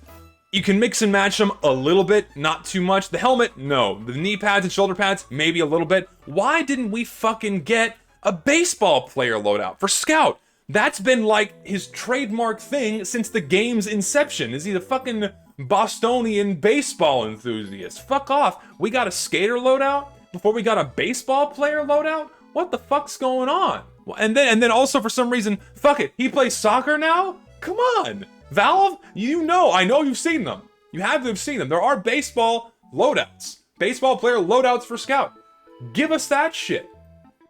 You can mix and match them a little bit, not too much. The helmet, no. The knee pads and shoulder pads, maybe a little bit. Why didn't we fucking get a baseball player loadout for Scout? That's been like his trademark thing since the game's inception. Is he the fucking Bostonian baseball enthusiast? Fuck off. We got a skater loadout before we got a baseball player loadout? What the fuck's going on? And then also for some reason, fuck it, he plays soccer now? Come on. Valve, I know you've seen them. You have to have seen them. There are baseball loadouts. Baseball player loadouts for Scout. Give us that shit.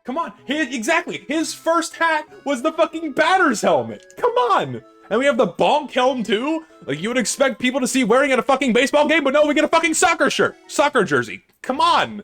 Come on. Exactly. His first hat was the fucking batter's helmet. Come on. And we have the bonk helm too? Like, you would expect people to see wearing at a fucking baseball game, but no, we get a fucking soccer shirt. Soccer jersey. Come on.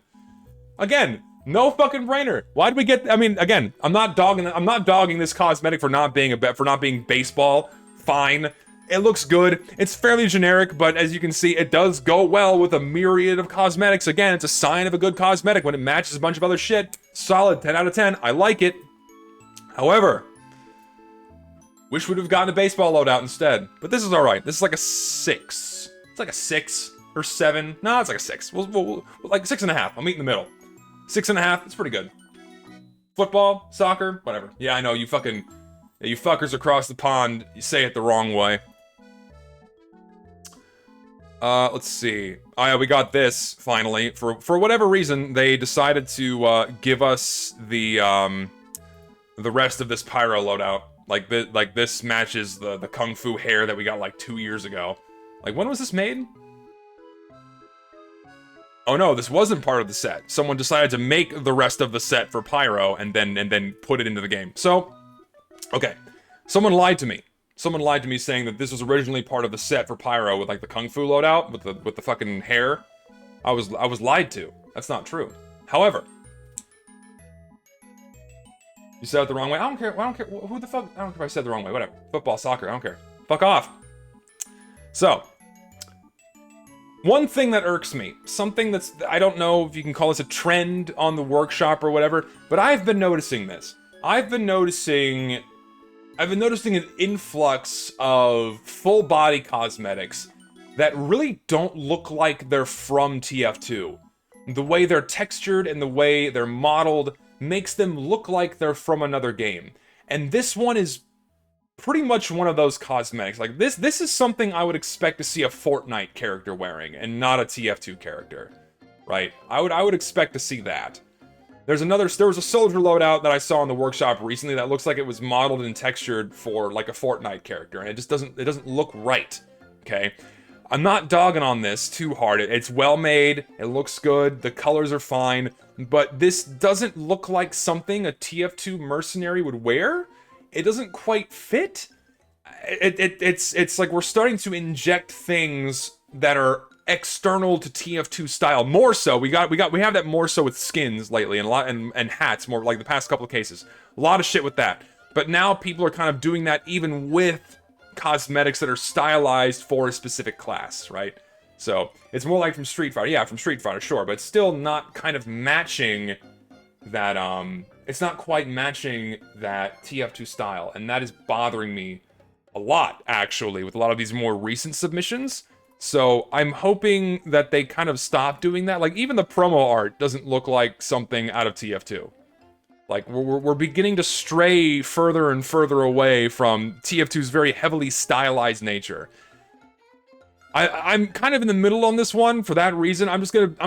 Again, no fucking brainer. Why'd we get, I mean, again, I'm not dogging this cosmetic for not being baseball. Fine. It looks good. It's fairly generic, but as you can see, it does go well with a myriad of cosmetics. Again, it's a sign of a good cosmetic when it matches a bunch of other shit. Solid 10 out of 10. I like it. However, wish we'd have gotten a baseball loadout instead. But this is alright. This is like a 6. It's like a 6 or 7. No, it's like a 6. We'll like 6.5. I'll meet in the middle. 6.5. It's pretty good. Football, soccer, whatever. Yeah, I know, you fuckers across the pond, you say it the wrong way. Let's see. Oh yeah, we got this, finally. For whatever reason, they decided to, give us the rest of this pyro loadout. Like this matches the Kung Fu hair that we got like 2 years ago. Like, when was this made? Oh no, this wasn't part of the set. Someone decided to make the rest of the set for pyro and then put it into the game. So, okay. Someone lied to me. Someone lied to me saying that this was originally part of the set for Pyro with like the Kung Fu loadout with the fucking hair. I was lied to. That's not true. However, you said it the wrong way. I don't care. I don't care. Who the fuck? I don't care if I said it the wrong way. Whatever. Football, soccer. I don't care. Fuck off. So, one thing that irks me, something that's, I don't know if you can call this a trend on the workshop or whatever, but I've been noticing this. I've been noticing an influx of full body cosmetics that really don't look like they're from TF2. The way they're textured and the way they're modeled makes them look like they're from another game. And this one is pretty much one of those cosmetics. Like, this is something I would expect to see a Fortnite character wearing, and not a TF2 character. Right? I would expect to see that. There was a soldier loadout that I saw in the workshop recently that looks like it was modeled and textured for, like, a Fortnite character, and it doesn't look right. Okay? I'm not dogging on this too hard. It's well made, it looks good, the colors are fine, but this doesn't look like something a TF2 mercenary would wear. It doesn't quite fit. It's like we're starting to inject things that are external to TF2 style. More so, we have that more so with skins lately, and hats, more like the past couple of cases. A lot of shit with that. But now people are kind of doing that even with cosmetics that are stylized for a specific class, right? So it's more like from Street Fighter. Yeah, from Street Fighter, sure, but it's still not kind of matching that, it's not quite matching that TF2 style, and that is bothering me a lot, actually, with a lot of these more recent submissions. So I'm hoping that they kind of stop doing that. Like, even the promo art doesn't look like something out of TF2. Like, we're beginning to stray further and further away from TF2's very heavily stylized nature. I'm kind of in the middle on this one for that reason. I'm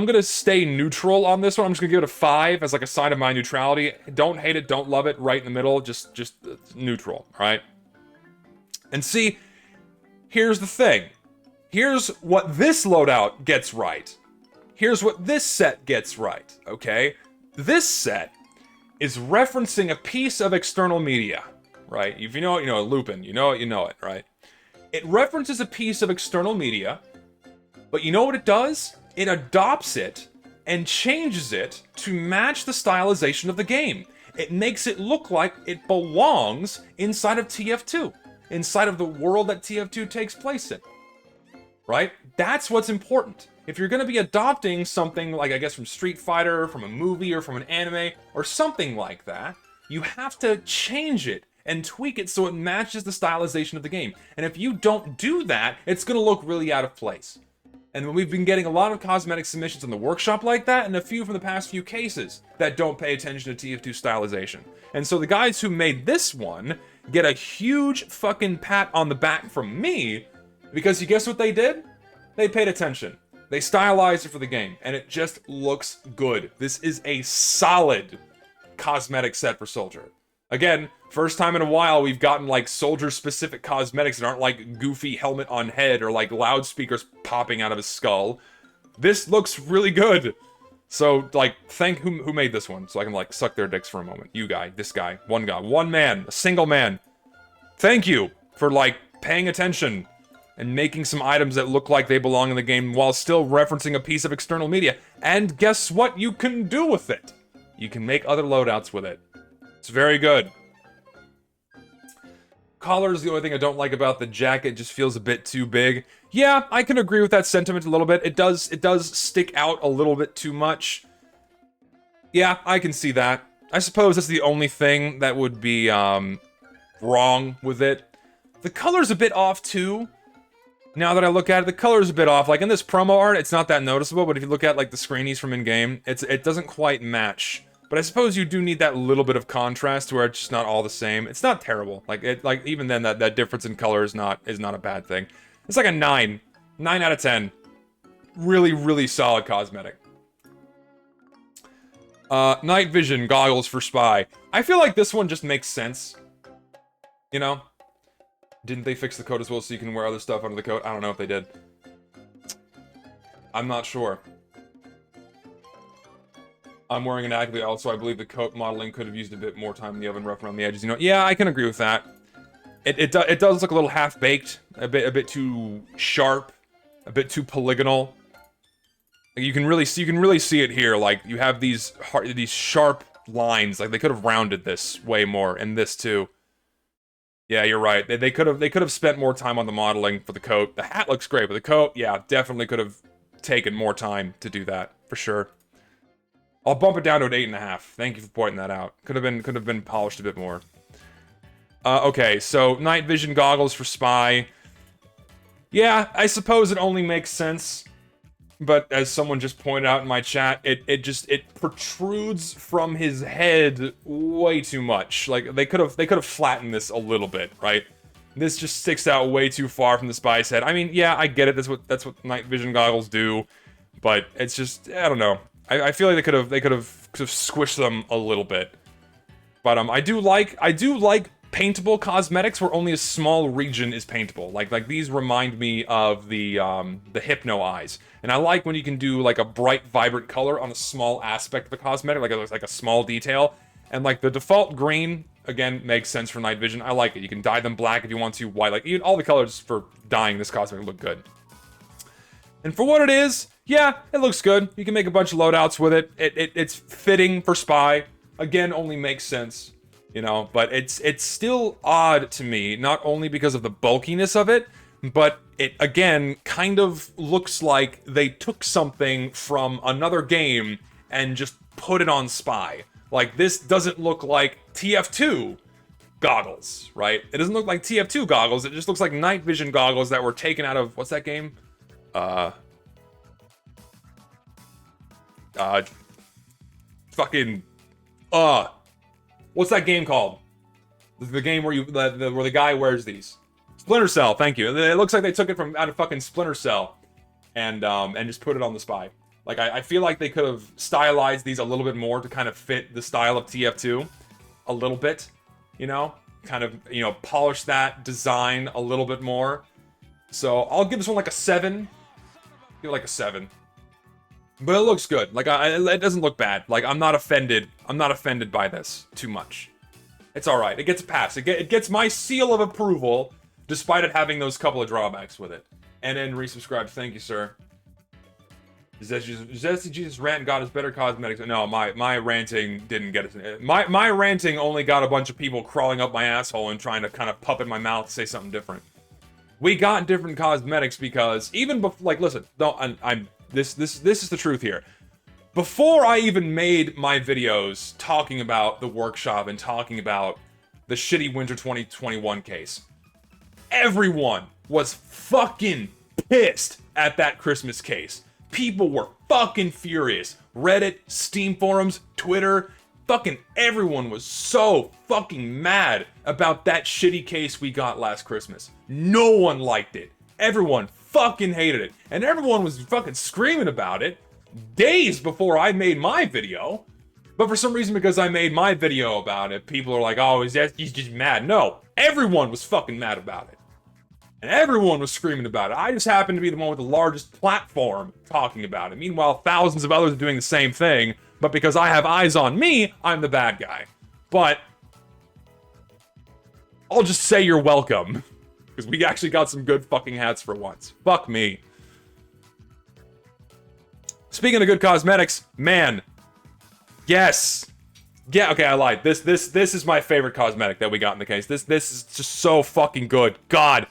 gonna stay neutral on this one. I'm just gonna give it a 5 as like a sign of my neutrality. Don't hate it, don't love it, right in the middle, just neutral, right? And see, here's the thing. Here's what this loadout gets right. Here's what this set gets right, okay? This set is referencing a piece of external media, right? If you know it, you know it. Lupin, you know it, right? It references a piece of external media, but you know what it does? It adopts it and changes it to match the stylization of the game. It makes it look like it belongs inside of TF2, inside of the world that TF2 takes place in, right? That's what's important. If you're going to be adopting something like, I guess, from Street Fighter, from a movie, or from an anime, or something like that, you have to change it and tweak it so it matches the stylization of the game. And if you don't do that, it's going to look really out of place. And we've been getting a lot of cosmetic submissions in the workshop like that, and a few from the past few cases that don't pay attention to TF2 stylization. And so the guys who made this one get a huge fucking pat on the back from me, because you guess what they did? They paid attention. They stylized it for the game, and it just looks good. This is a solid cosmetic set for Soldier. Again, first time in a while we've gotten like Soldier-specific cosmetics that aren't like goofy helmet on head or like loudspeakers popping out of his skull. This looks really good. So, like, thank who made this one, so I can like suck their dicks for a moment. You guy, this guy, one man, a single man. Thank you for like paying attention and making some items that look like they belong in the game while still referencing a piece of external media. And guess what you can do with it? You can make other loadouts with it. It's very good. Collar is the only thing I don't like about the jacket. It just feels a bit too big. Yeah, I can agree with that sentiment a little bit. It does stick out a little bit too much. Yeah, I can see that. I suppose that's the only thing that would be wrong with it. The color's a bit off too. Now that I look at it, the color's a bit off. Like in this promo art, it's not that noticeable, but if you look at like the screenies from in-game, it doesn't quite match. But I suppose you do need that little bit of contrast where it's just not all the same. It's not terrible. Like even then that difference in color is not a bad thing. It's like a 9. 9 out of 10. Really, really solid cosmetic. Night vision goggles for spy. I feel like this one just makes sense. You know? Didn't they fix the coat as well so you can wear other stuff under the coat? I don't know if they did. I'm not sure. I'm wearing an ugly also. I believe the coat modeling could have used a bit more time in the oven rough around the edges. You know, yeah, I can agree with that. It does look a little half-baked, a bit too sharp, a bit too polygonal. Like you can really see it here. Like you have these sharp lines. Like they could have rounded this way more, and this too. Yeah, you're right. They could have spent more time on the modeling for the coat. The hat looks great, but the coat, yeah, definitely could have taken more time to do that for sure. I'll bump it down to an 8.5. Thank you for pointing that out. Could have been polished a bit more. Okay, so night vision goggles for Spy. Yeah, I suppose it only makes sense. But as someone just pointed out in my chat, it protrudes from his head way too much. Like they could have flattened this a little bit, right? This just sticks out way too far from the Spy's head. I mean, yeah, I get it. That's what night vision goggles do, but it's just I don't know. I feel like they could have squished them a little bit. But I do like paintable cosmetics where only a small region is paintable. Like these remind me of the Hypno eyes. And I like when you can do like a bright, vibrant color on a small aspect of a cosmetic, like a small detail. And like the default green, again, makes sense for night vision. I like it. You can dye them black if you want to, white. Like even all the colors for dyeing this cosmetic look good. And for what it is, yeah, it looks good. You can make a bunch of loadouts with it. It's fitting for Spy. Again, only makes sense. You know, but it's still odd to me, not only because of the bulkiness of it, but it, again, kind of looks like they took something from another game and just put it on Spy. Like, this doesn't look like TF2 goggles, right? It doesn't look like TF2 goggles, it just looks like night vision goggles that were taken out of, what's that game? What's that game called? The game where where the guy wears these. Splinter Cell, thank you. It looks like they took it from out of fucking Splinter Cell and just put it on the Spy. Like I feel like they could have stylized these a little bit more to kind of fit the style of TF2 a little bit, you know? Kind of, you know, polish that design a little bit more. So I'll give this one like a 7. Give it like a 7. But it looks good. Like it doesn't look bad. Like I'm not offended. I'm not offended by this too much. It's all right. It gets a pass. It gets my seal of approval, despite it having those couple of drawbacks with it. And then resubscribe. Thank you, sir. Zesty Jesus rant got us better cosmetics. No, my ranting didn't get it. My ranting only got a bunch of people crawling up my asshole and trying to kind of puppet my mouth to say something different. We got different cosmetics because even before, like, listen, no, this is the truth here. Before I even made my videos talking about the workshop and talking about the shitty Winter 2021 case, everyone was fucking pissed at that Christmas case. People were fucking furious. Reddit, Steam forums, Twitter, fucking everyone was so fucking mad about that shitty case we got last Christmas. No one liked it. Everyone fucking hated it. And everyone was fucking screaming about it days before I made my video. But for some reason, because I made my video about it, people are like, oh, he's just mad. No, everyone was fucking mad about it. And everyone was screaming about it. I just happened to be the one with the largest platform talking about it. Meanwhile, thousands of others are doing the same thing. But because I have eyes on me, I'm the bad guy. But I'll just say you're welcome. Because we actually got some good fucking hats for once. Fuck me. Speaking of good cosmetics, man. Yes. Yeah, okay, I lied. This is my favorite cosmetic that we got in the case. This is just so fucking good. God.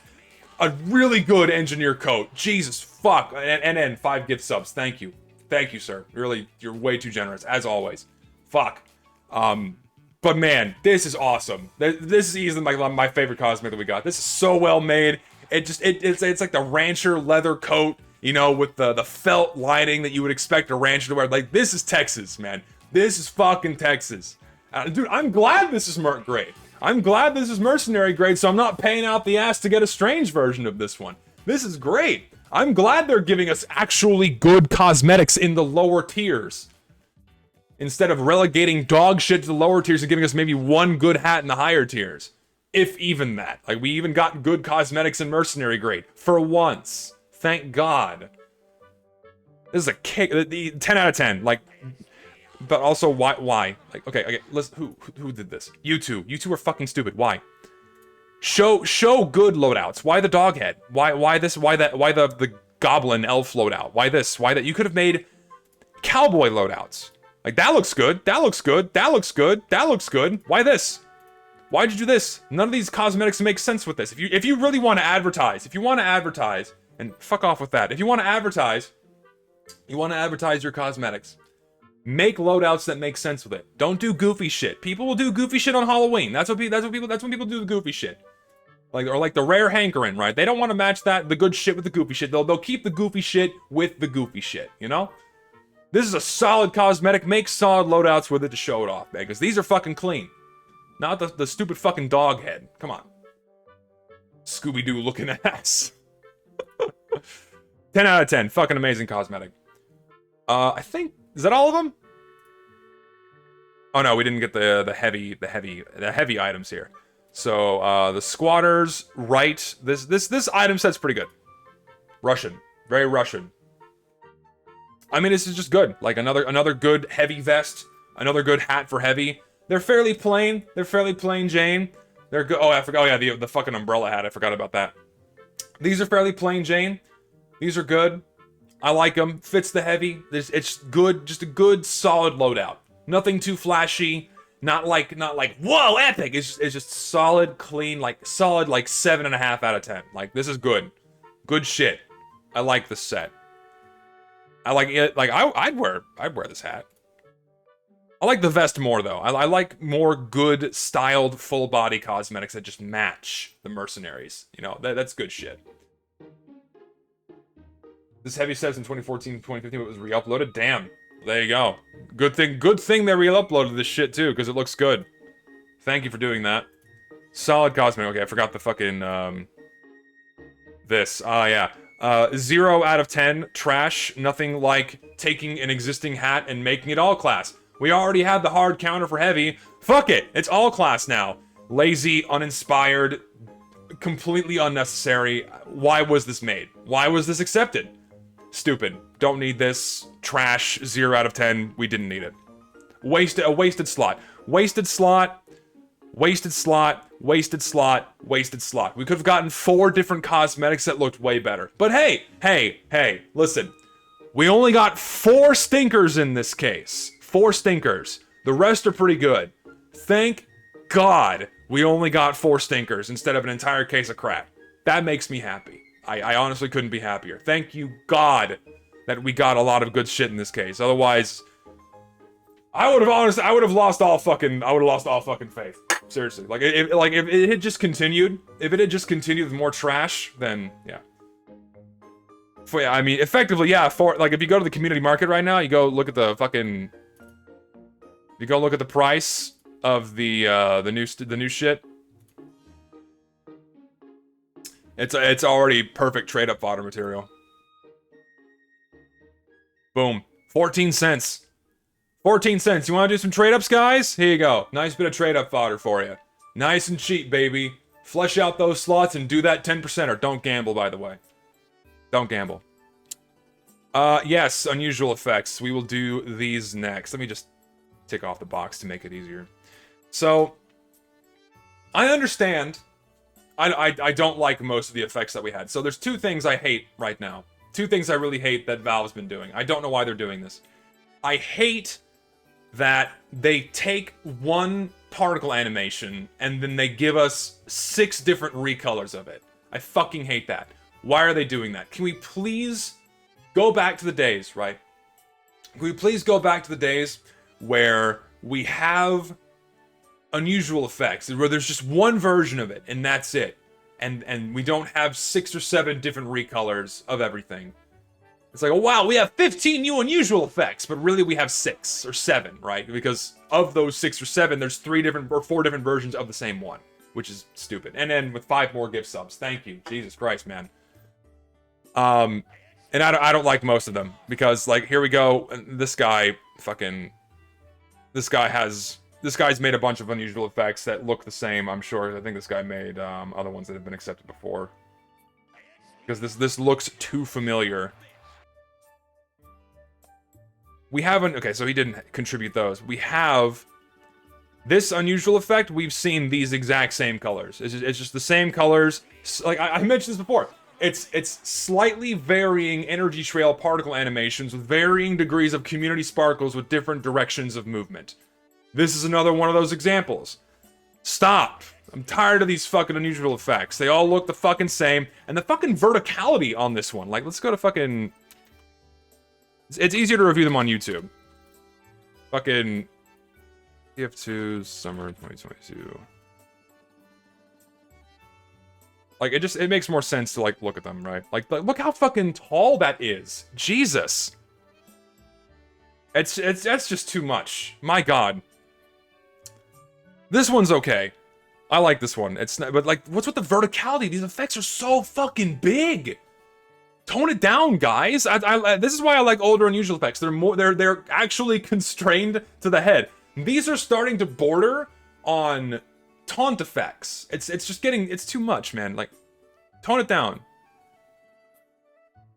A really good engineer coat. Jesus fuck. And 5 gift subs. Thank you. Thank you, sir. Really, you're way too generous, as always. Fuck. But man, this is awesome. This is easily my favorite cosmetic that we got. This is so well made. It's like the rancher leather coat, you know, with the felt lining that you would expect a rancher to wear. Like, this is Texas, man. This is fucking Texas. Dude, I'm glad this is Merc grade. I'm glad this is mercenary grade, so I'm not paying out the ass to get a strange version of this one. This is great. I'm glad they're giving us actually good cosmetics in the lower tiers, instead of relegating dog shit to the lower tiers and giving us maybe one good hat in the higher tiers. If even that. Like, we even got good cosmetics in mercenary grade. For once. Thank God. This is a kick. 10 out of 10. Like, but also, why? Like, okay, listen, who did this? You two. You two are fucking stupid. Why? Show good loadouts. Why the dog head? Why this? Why that? Why the goblin elf loadout? Why this? Why that? You could have made cowboy loadouts. Like, that looks good. That looks good. That looks good. That looks good. Why this? Why'd you do this? None of these cosmetics make sense with this. If you really want to advertise, and fuck off with that. If you want to advertise your cosmetics, make loadouts that make sense with it. Don't do goofy shit. People will do goofy shit on Halloween. That's when people do the goofy shit. Like the rare hankering, right? They don't want to match the good shit with the goofy shit. They'll keep the goofy shit with the goofy shit, you know? This is a solid cosmetic. Make solid loadouts with it to show it off, man. Because these are fucking clean. Not the stupid fucking dog head. Come on. Scooby-Doo looking ass. 10 out of 10. Fucking amazing cosmetic. I think... Is that all of them? Oh no, we didn't get the heavy items here. So, the squatters, right. This item set's pretty good. Russian. Very Russian. I mean, this is just good. Like, another good heavy vest. Another good hat for heavy. They're fairly plain. They're fairly plain Jane. They're good. Oh, I forgot. Oh, yeah, the fucking umbrella hat. I forgot about that. These are fairly plain Jane. These are good. I like them. Fits the heavy. It's good. Just a good, solid loadout. Nothing too flashy. Not like, whoa, epic. It's just solid, clean, solid, 7.5 out of 10. Like, this is good. Good shit. I like this set. I like it. Like, I'd wear this hat. I like the vest more, though. I like more good, styled, full-body cosmetics that just match the mercenaries. You know, that's good shit. This heavy set's in 2014, 2015, it was re-uploaded. Damn. There you go. Good thing they re-uploaded this shit, too, because it looks good. Thank you for doing that. Solid cosmetic. Okay, I forgot the fucking, this. Yeah. 0 out of 10. Trash. Nothing like taking an existing hat and making it all class. We already had the hard counter for heavy. Fuck it. It's all class now. Lazy, uninspired, completely unnecessary. Why was this made? Why was this accepted? Stupid. Don't need this. Trash. 0 out of 10. We didn't need it. A wasted slot. Wasted slot. Wasted slot. Wasted slot. Wasted slot. We could have gotten 4 different cosmetics that looked way better. But hey, listen. We only got 4 stinkers in this case. 4 stinkers. The rest are pretty good. Thank God we only got 4 stinkers instead of an entire case of crap. That makes me happy. I honestly couldn't be happier. Thank you, God, that we got a lot of good shit in this case. Otherwise, I would have lost all fucking faith. Seriously. Like, if it had just continued, with more trash, then, yeah. Yeah, I mean, effectively, yeah, if you go to the community market right now, you go look at the fucking... You go look at the price of the new shit. It's already perfect trade up fodder material. Boom. 14 cents. 14 cents. You want to do some trade ups, guys? Here you go. Nice bit of trade up fodder for you. Nice and cheap, baby. Flesh out those slots and do that 10%er. Don't gamble, by the way. Don't gamble. Yes, unusual effects. We will do these next. Let me just tick off the box to make it easier. So, I understand. I don't like most of the effects that we had. So there's 2 things I hate right now. 2 things I really hate that Valve's been doing. I don't know why they're doing this. I hate that they take one particle animation and then they give us 6 different recolors of it. I fucking hate that. Why are they doing that? Can we please go back to the days, right? Can we please go back to the days where we have unusual effects, where there's just one version of it, and that's it. And we don't have 6 or 7 different recolors of everything. It's like, oh wow, we have 15 new unusual effects, but really we have 6 or 7, right? Because of those 6 or 7, there's 3 different or 4 different versions of the same one, which is stupid. And then with 5 more gift subs, thank you, Jesus Christ, man. And I don't like most of them because, like, here we go. This guy's made a bunch of unusual effects that look the same, I'm sure. I think this guy made other ones that have been accepted before. Because this looks too familiar. We haven't... Okay, so he didn't contribute those. We have This unusual effect, we've seen these exact same colors. It's just the same colors. Like, I mentioned this before. It's slightly varying energy trail particle animations with varying degrees of community sparkles with different directions of movement. This is another one of those examples. Stop. I'm tired of these fucking unusual effects. They all look the fucking same. And the fucking verticality on this one. Like, let's go to fucking... It's easier to review them on YouTube. Fucking... TF2 Summer 2022. Like, it makes more sense to, like, look at them, right? Like, look how fucking tall that is. Jesus. That's just too much. My God. This one's okay. I like this one. It's not, but like, what's with the verticality? These effects are so fucking big. Tone it down, guys. This is why I like older unusual effects. They're actually constrained to the head. These are starting to border on taunt effects. It's just getting, it's too much, man. Like, tone it down.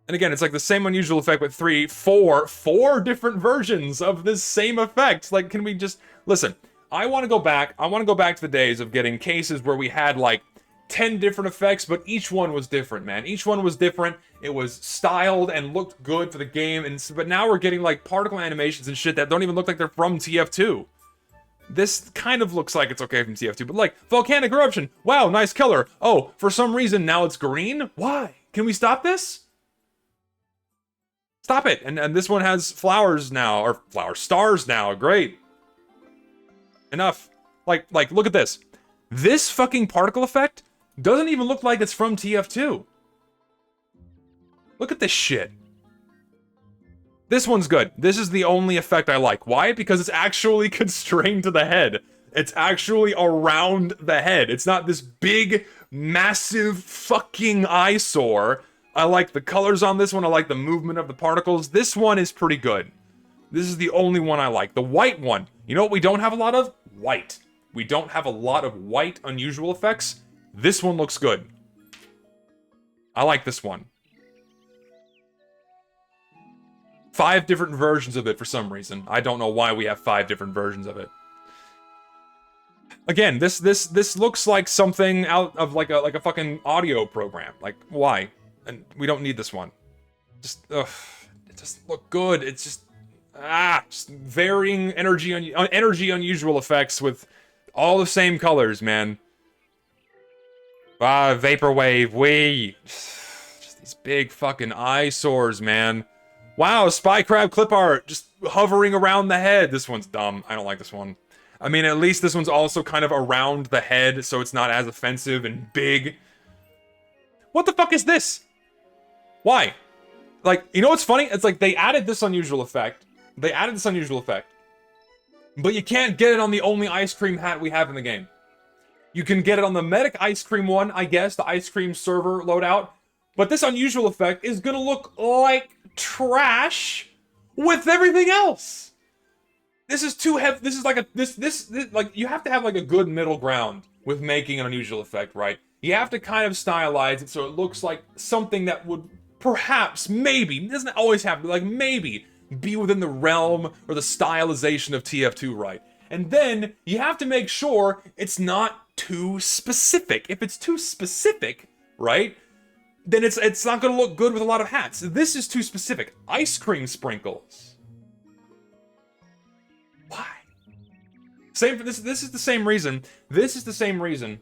And again, it's like the same unusual effect, but four different versions of this same effect. Like, can we just listen? I want to go back to the days of getting cases where we had like 10 different effects, but each one was different, man. Each one was different. It was styled and looked good for the game, but now we're getting like particle animations and shit that don't even look like they're from TF2. This kind of looks like it's okay from TF2, but like, volcanic eruption. Wow, nice color. Oh, for some reason now it's green? Why? Can we stop this? Stop it. And this one has flowers now, or stars now. Great. Enough. Like, look at this. This fucking particle effect doesn't even look like it's from TF2. Look at this shit. This one's good. This is the only effect I like. Why? Because it's actually constrained to the head. It's actually around the head. It's not this big, massive fucking eyesore. I like the colors on this one. I like the movement of the particles. This one is pretty good. This is the only one I like. The white one. You know what we don't have a lot of? White. We don't have a lot of white unusual effects. This one looks good. I like this one. 5 different versions of it for some reason. I don't know why we have 5 different versions of it. Again, this looks like something out of like a fucking audio program. Like, why? And we don't need this one. Just, ugh. It doesn't look good. It's just... just varying energy unusual effects with all the same colors, man. Vaporwave, just these big fucking eyesores, man. Wow, Spy Crab clip art, just hovering around the head. This one's dumb. I don't like this one. I mean, at least this one's also kind of around the head, so it's not as offensive and big. What the fuck is this? Why? Like, you know what's funny? It's like they added this unusual effect. But you can't get it on the only ice cream hat we have in the game. You can get it on the Medic ice cream one, I guess, the ice cream server loadout. But this unusual effect is gonna look like trash with everything else. This is too heavy. This is like this like, you have to have like a good middle ground with making an unusual effect, right? You have to kind of stylize it so it looks like something that would perhaps, maybe, it doesn't always have to, like maybe, be within the realm or the stylization of TF2, right? And then you have to make sure it's not too specific. If it's too specific, right, then it's not going to look good with a lot of hats. This is too specific. Ice cream sprinkles. Why? Same for this. This is the same reason. This is the same reason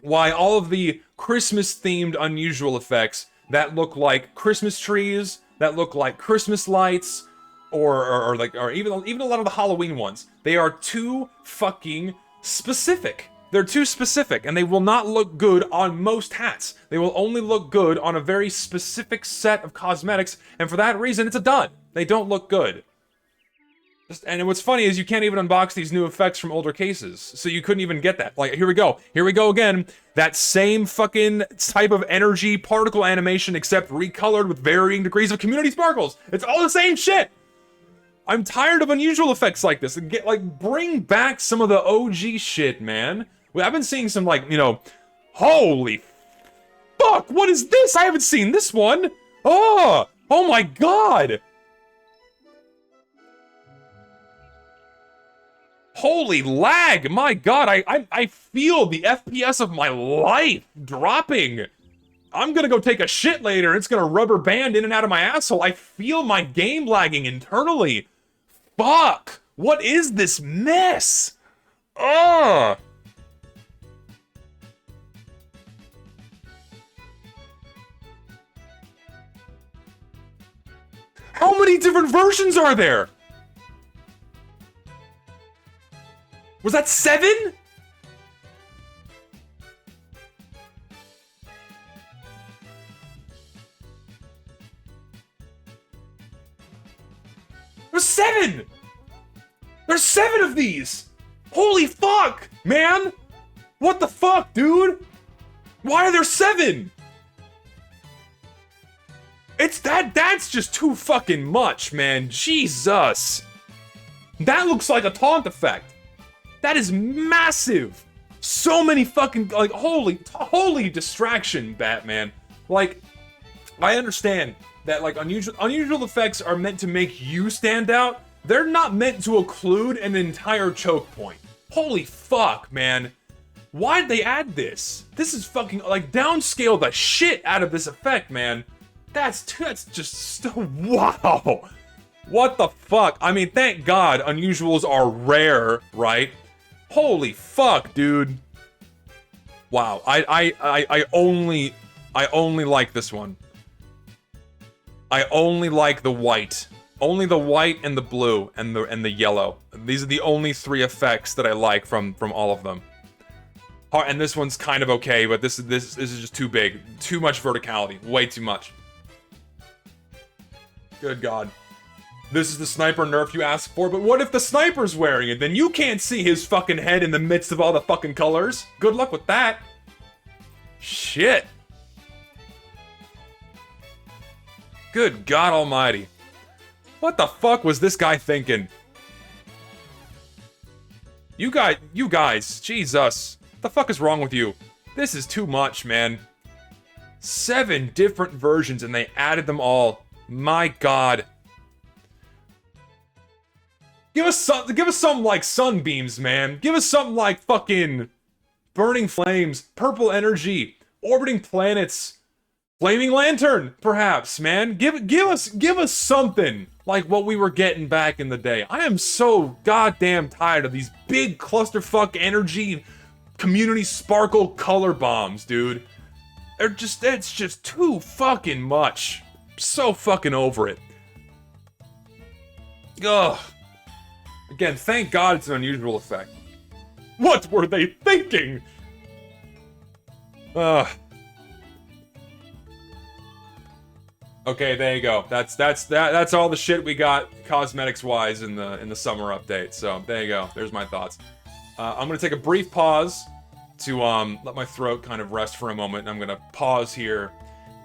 why all of the Christmas-themed unusual effects that look like Christmas trees, that look like Christmas lights, or even a lot of the Halloween ones, they are too fucking specific. They're too specific, and they will not look good on most hats. They will only look good on a very specific set of cosmetics, and for that reason, it's a dud. They don't look good. And what's funny is you can't even unbox these new effects from older cases, so you couldn't even get that. Like, here we go again. That same fucking type of energy particle animation, except recolored with varying degrees of community sparkles. It's all the same shit. I'm tired of unusual effects like this. Bring back some of the OG shit, man. I've been seeing some, like, you know, holy fuck, what is this? I haven't seen this one. Oh my god. Holy lag! My god, I feel the FPS of my life dropping. I'm gonna go take a shit later. It's gonna rubber band in and out of my asshole. I feel my game lagging internally. Fuck! What is this mess? Ugh! How many different versions are there? Was that 7? There's 7! There's 7 of these! Holy fuck, man! What the fuck, dude? Why are there 7? That's just too fucking much, man. Jesus. That looks like a taunt effect. That is massive. So many fucking, like, holy distraction, Batman. Like, I understand that, like, unusual effects are meant to make you stand out. They're not meant to occlude an entire choke point. Holy fuck, man. Why did they add this? This is fucking, like, downscale the shit out of this effect, man. That's just so, wow. What the fuck? I mean, thank God unusuals are rare, right? Holy fuck, dude. Wow, I only like this one. I only like the white. Only the white and the blue and the yellow. These are the only 3 effects that I like from all of them. And this one's kind of okay, but this is just too big. Too much verticality. Way too much. Good God. This is the sniper nerf you asked for, but what if the sniper's wearing it? Then you can't see his fucking head in the midst of all the fucking colors. Good luck with that. Shit. Good God almighty. What the fuck was this guy thinking? You guys, Jesus. What the fuck is wrong with you? This is too much, man. 7 different versions and they added them all. My God. Give us some like sunbeams, man. Give us something like fucking burning flames, purple energy, orbiting planets, flaming lantern, perhaps, man. Give us something like what we were getting back in the day. I am so goddamn tired of these big clusterfuck energy community sparkle color bombs, dude. It's just too fucking much. So fucking over it. Ugh. Again, thank God it's an unusual effect. What were they thinking? Ugh. Okay, there you go. That's all the shit we got cosmetics wise in the summer update. So there you go. There's my thoughts. I'm gonna take a brief pause to let my throat kind of rest for a moment, and I'm gonna pause here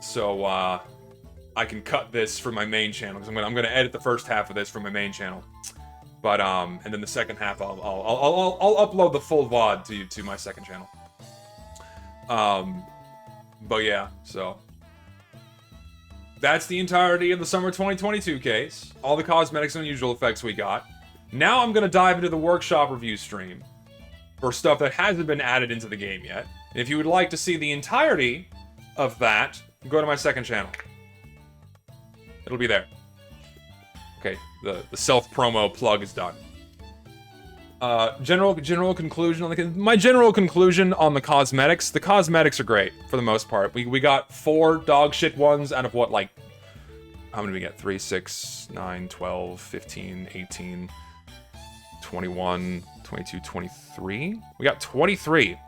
so I can cut this for my main channel. Because I'm gonna edit the first half of this for my main channel. But and then the second half I'll upload the full VOD to my second channel. But yeah, so that's the entirety of the summer 2022 case. All the cosmetics and unusual effects we got. Now I'm gonna dive into the workshop review stream for stuff that hasn't been added into the game yet. And if you would like to see the entirety of that, go to my second channel. It'll be there. Okay, the self-promo plug is done. General conclusion on my general conclusion on the cosmetics. The cosmetics are great for the most part. We got 4 dog shit ones out of what, like, how many did we get? 3, 6, 9, 12, 15, 18, 21, 22, 23. We got 23.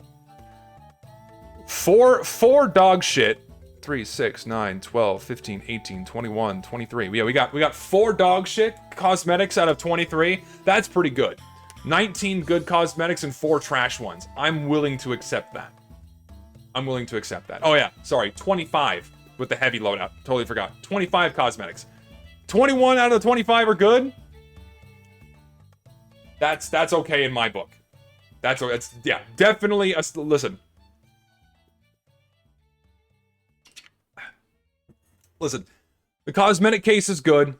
Four dog shit. 3, 6, 9, 12, 15, 18, 21, 23. Yeah, we got 4 dog shit cosmetics out of 23. That's pretty good. 19 good cosmetics and 4 trash ones. I'm willing to accept that. Oh yeah, sorry, 25 with the heavy loadout. Totally forgot. 25 cosmetics. 21 out of the 25 are good. That's okay in my book. That's yeah, definitely a listen. Listen, the cosmetic case is good.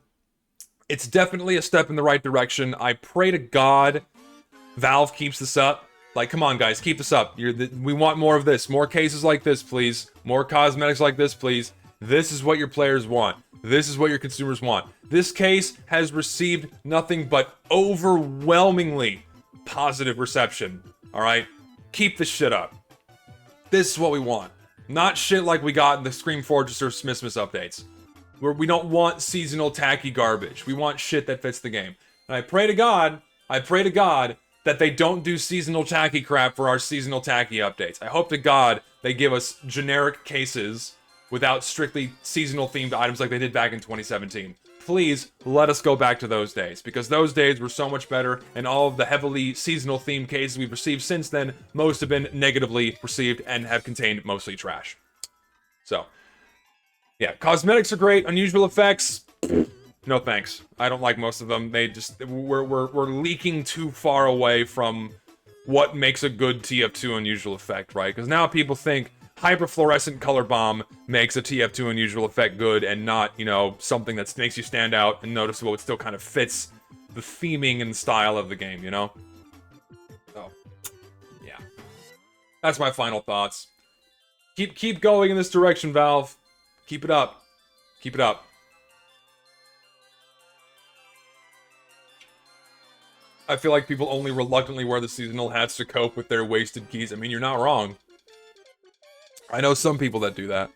It's definitely a step in the right direction. I pray to God Valve keeps this up. Like, come on, guys, keep this up. We want more of this. More cases like this, please. More cosmetics like this, please. This is what your players want. This is what your consumers want. This case has received nothing but overwhelmingly positive reception. Alright? Keep this shit up. This is what we want. Not shit like we got in the Scream Fortress or Smithmas updates. Where we don't want seasonal tacky garbage. We want shit that fits the game. And I pray to God that they don't do seasonal tacky crap for our seasonal tacky updates. I hope to God they give us generic cases without strictly seasonal themed items like they did back in 2017. Please let us go back to those days, because those days were so much better, and all of the heavily seasonal themed cases we've received since then, most have been negatively received and have contained mostly trash. So, yeah, cosmetics are great, unusual effects, no thanks. I don't like most of them. They just, we're leaking too far away from what makes a good TF2 unusual effect, right? Because now people think hyperfluorescent color bomb makes a TF2 unusual effect good, and not, you know, something that makes you stand out and noticeable. It still kind of fits the theming and style of the game, you know? So, yeah. That's my final thoughts. Keep going in this direction, Valve. Keep it up. Keep it up. I feel like people only reluctantly wear the seasonal hats to cope with their wasted keys. I mean, you're not wrong. I know some people that do that.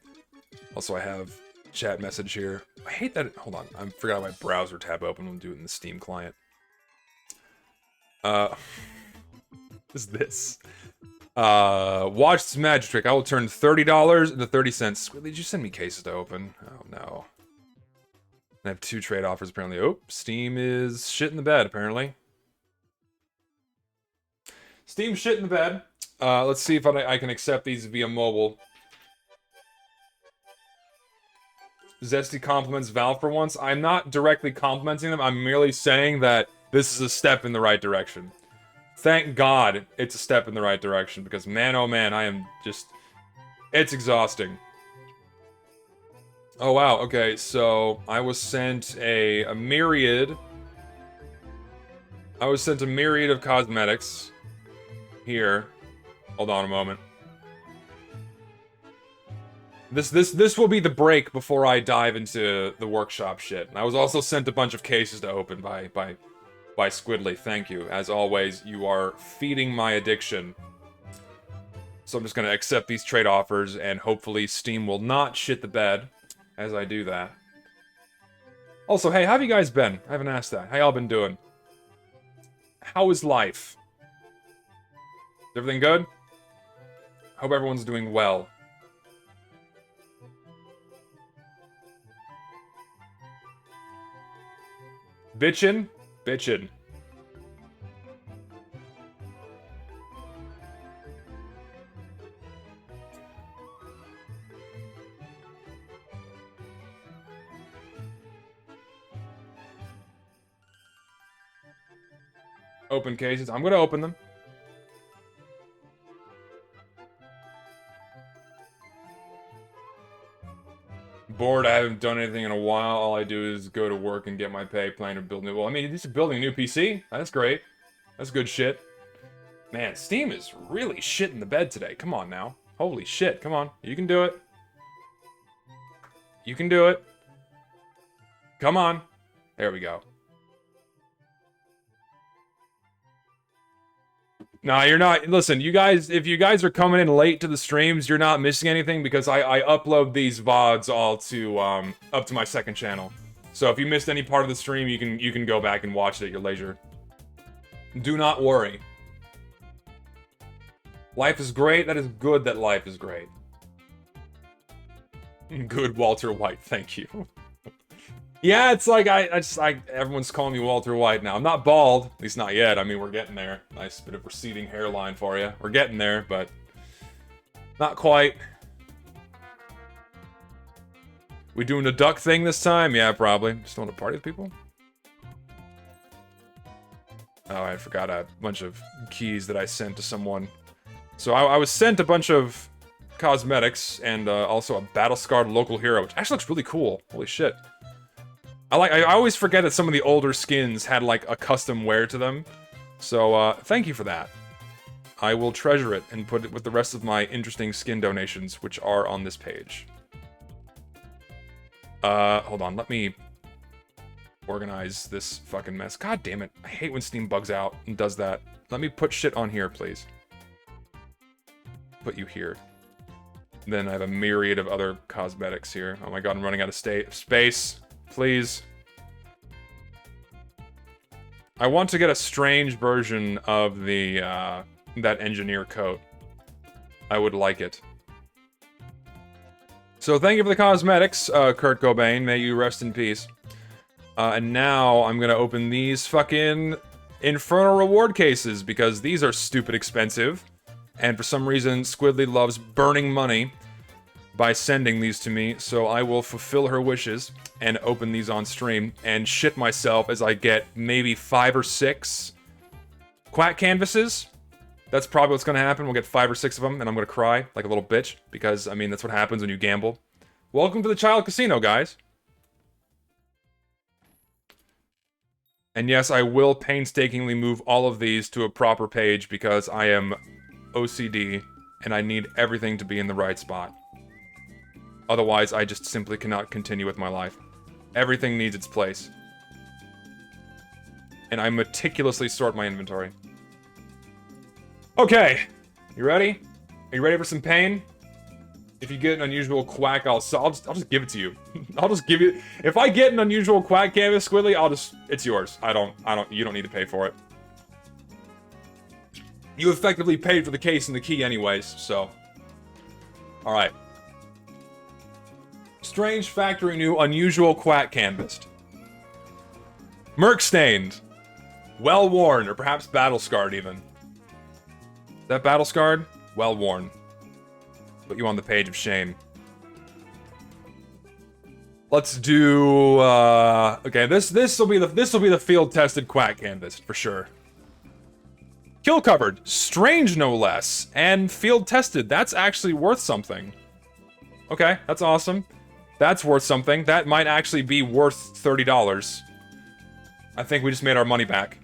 Also, I have a chat message here. I hate that. Hold on. I forgot my browser tab open. I'll do it in the Steam client. What is this? Watch this magic trick. I will turn $30 into 30 cents. Did you send me cases to open? Oh, no. I have 2 trade offers, apparently. Oh, Steam is shit in the bed, apparently. Steam shit in the bed. Let's see if I can accept these via mobile. Zesty compliments Valve for once. I'm not directly complimenting them. I'm merely saying that this is a step in the right direction. Thank God it's a step in the right direction, because man, oh man, I am just... It's exhausting. Oh wow, okay, so I was sent a myriad... I was sent a myriad of cosmetics. Here. Hold on a moment. This will be the break before I dive into the workshop shit. I was also sent a bunch of cases to open by Squidly. Thank you. As always, you are feeding my addiction. So I'm just gonna accept these trade offers, and hopefully Steam will not shit the bed as I do that. Also, hey, how have you guys been? I haven't asked that. How y'all been doing? How is life? Is everything good? Hope everyone's doing well. Bitchin'? Bitchin'. Open cases. I'm gonna open them. Bored, I haven't done anything in a while. All I do is go to work and get my pay, plan to build new... Well, I mean, this is building a new PC. That's great. That's good shit. Man, Steam is really shit in the bed today. Come on now. Holy shit, come on. You can do it. You can do it. Come on. There we go. Nah, you're not. Listen, you guys, if you guys are coming in late to the streams, you're not missing anything, because I upload these VODs all to up to my second channel. So if you missed any part of the stream, you can go back and watch it at your leisure. Do not worry. Life is great. That is good that life is great. Good Walter White, thank you. Yeah, it's like, everyone's calling me Walter White now. I'm not bald, at least not yet. I mean, we're getting there. Nice bit of receding hairline for you. We're getting there, but not quite. We doing the duck thing this time? Yeah, probably. Just want to party with people? Oh, I forgot a bunch of keys that I sent to someone. So I was sent a bunch of cosmetics and also a battle-scarred local hero, which actually looks really cool. Holy shit. I always forget that some of the older skins had like a custom wear to them. So, thank you for that. I will treasure it and put it with the rest of my interesting skin donations, which are on this page. Hold on, let me organize this fucking mess. God damn it, I hate when Steam bugs out and does that. Let me put shit on here, please. Put you here. Then I have a myriad of other cosmetics here. Oh my god, I'm running out of space. Please. I want to get a strange version of the, that engineer coat. I would like it. So thank you for the cosmetics, Kurt Cobain. May you rest in peace. And now I'm gonna open these fucking Infernal reward cases, because these are stupid expensive. And for some reason, Squidly loves burning money by sending these to me, so I will fulfill her wishes and open these on stream and shit myself as I get maybe 5 or 6 quack canvases. That's probably what's gonna happen. We'll get 5 or 6 of them, and I'm gonna cry like a little bitch, because, I mean, that's what happens when you gamble. Welcome to the Child Casino, guys. And yes, I will painstakingly move all of these to a proper page, because I am OCD, and I need everything to be in the right spot. Otherwise, I just simply cannot continue with my life. Everything needs its place. And I meticulously sort my inventory. Okay, you ready? Are you ready for some pain? If you get an unusual quack, I'll just give it to you. I'll just give you. If I get an unusual quack canvas, Squidly, it's yours. You don't need to pay for it. You effectively paid for the case and the key anyways, so. Alright. Strange factory new unusual quack canvas. Merc stained. Well worn, or perhaps battle scarred even. That battle scarred? Well worn. Put you on the page of shame. Let's do okay, this will be the field tested quack canvas for sure. Kill covered, strange no less, and field tested. That's actually worth something. Okay, that's awesome. That's worth something. That might actually be worth $30. I think we just made our money back.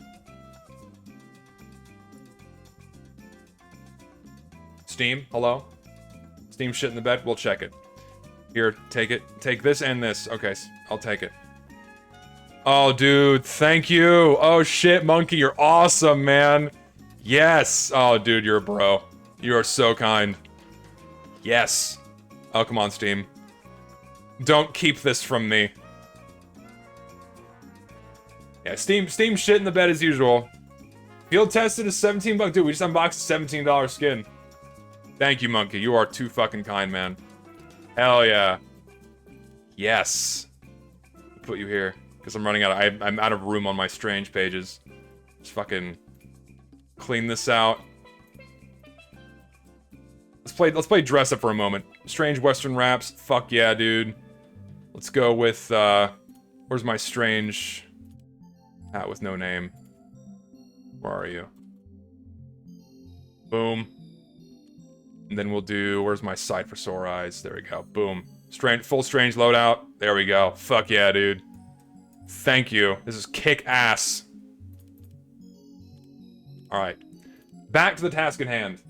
Steam, hello? Steam shit in the bed? We'll check it. Here, take it. Take this and this. Okay, I'll take it. Oh, dude, thank you. Oh, shit, Monkey, you're awesome, man. Yes. Oh, dude, you're a bro. You are so kind. Yes. Oh, come on, Steam. Don't keep this from me. Yeah, Steam shit in the bed as usual. Field tested is 17 bucks. Dude, we just unboxed a $17 skin. Thank you, Monkey. You are too fucking kind, man. Hell yeah. Yes. Put you here. Because I'm running out of... I'm out of room on my strange pages. Just fucking... clean this out. Let's play dress up for a moment. Strange Western raps. Fuck yeah, dude. Let's go with, where's my strange... hat with no name? Where are you? Boom. And then we'll do... where's my sight for sore eyes? There we go. Boom. Full strange loadout. There we go. Fuck yeah, dude. Thank you. This is kick-ass. Alright. Back to the task at hand.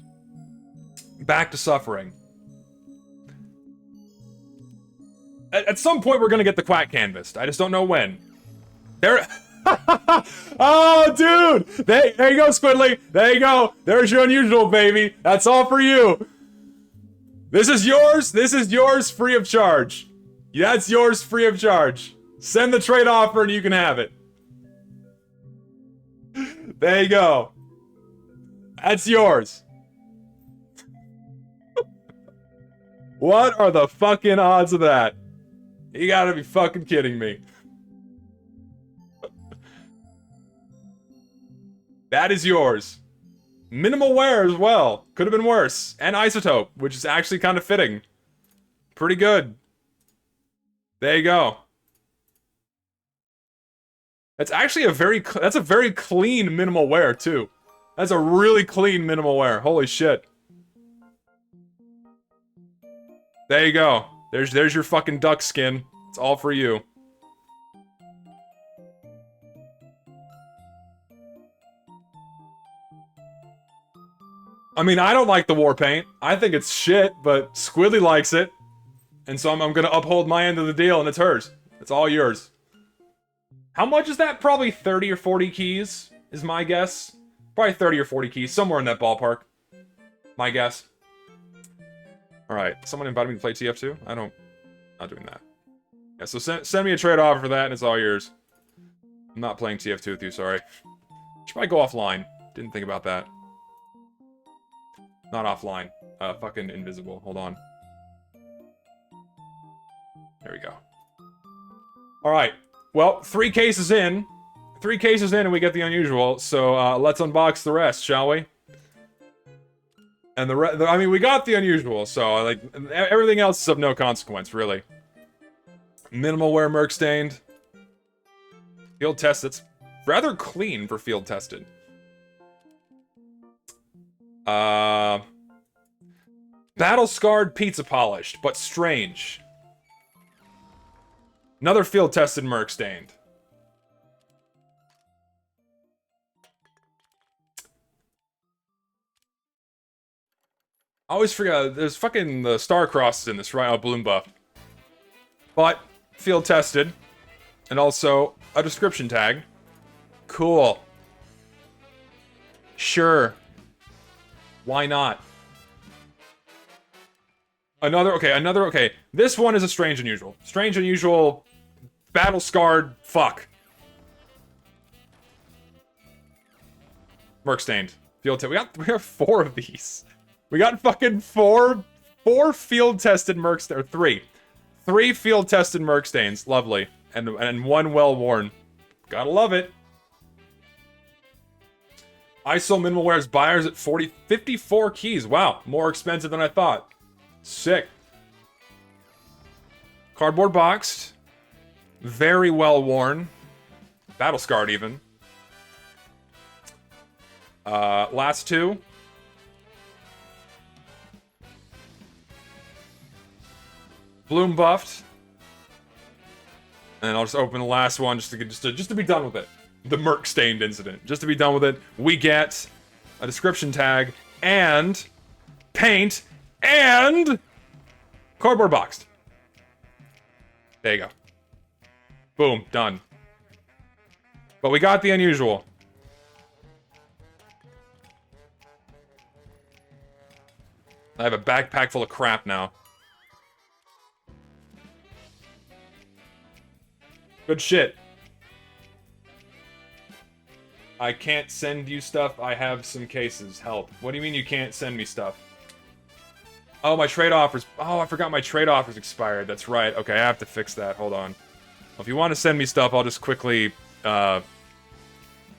Back to suffering. At some point, we're gonna get the quack canvassed. I just don't know when. There... oh, dude! There you go, Squidly! There you go! There's your unusual, baby! That's all for you! This is yours! This is yours free of charge. That's yours free of charge. Send the trade offer and you can have it. There you go. That's yours. What are the fucking odds of that? You gotta be fucking kidding me. That is yours. Minimal wear as well. Could have been worse. And isotope, which is actually kind of fitting. Pretty good. There you go. That's actually a very clean minimal wear too. That's a really clean minimal wear. Holy shit. There you go. There's your fucking duck skin. It's all for you. I mean, I don't like the war paint. I think it's shit, but Squidly likes it. And so I'm gonna uphold my end of the deal, and it's hers. It's all yours. How much is that? Probably 30 or 40 keys, is my guess. Probably 30 or 40 keys, somewhere in that ballpark. My guess. Alright, someone invited me to play TF2? Not doing that. Yeah, so send me a trade offer for that, and it's all yours. I'm not playing TF2 with you, sorry. Should probably go offline. Didn't think about that. Not offline. Fucking invisible. Hold on. There we go. Alright. Well, 3 cases in. 3 cases in and we get the unusual, so let's unbox the rest, shall we? And I mean, we got the unusual, so, like, everything else is of no consequence, really. Minimal wear Merc stained. Field test, it's rather clean for field tested. Battle scarred pizza polished, but strange. Another field tested Merc stained. I always forget, there's fucking the star crosses in this, right? Oh, bloom buff. But, field tested. And also, a description tag. Cool. Sure. Why not? Okay. This one is a strange unusual. Strange unusual, battle scarred, fuck. Merc stained. Field test. We have 4 of these. We got fucking 4 field tested Merc stains, or 3. 3 field tested Merc stains. Lovely. And 1 well worn. Gotta love it. ISO minimal wears buyers at 54 keys. Wow, more expensive than I thought. Sick. Cardboard boxed. Very well worn. Battle scarred even. Last 2. Bloom buffed. And I'll just open the last one just to be done with it. The Merc stained incident. Just to be done with it, we get a description tag and paint and cardboard boxed. There you go. Boom, done. But we got the unusual. I have a backpack full of crap now. Good shit. I can't send you stuff. I have some cases. Help. What do you mean you can't send me stuff? Oh, my trade offers. Oh, I forgot my trade offers expired. That's right. Okay, I have to fix that. Hold on. Well, if you want to send me stuff, I'll just quickly, I'll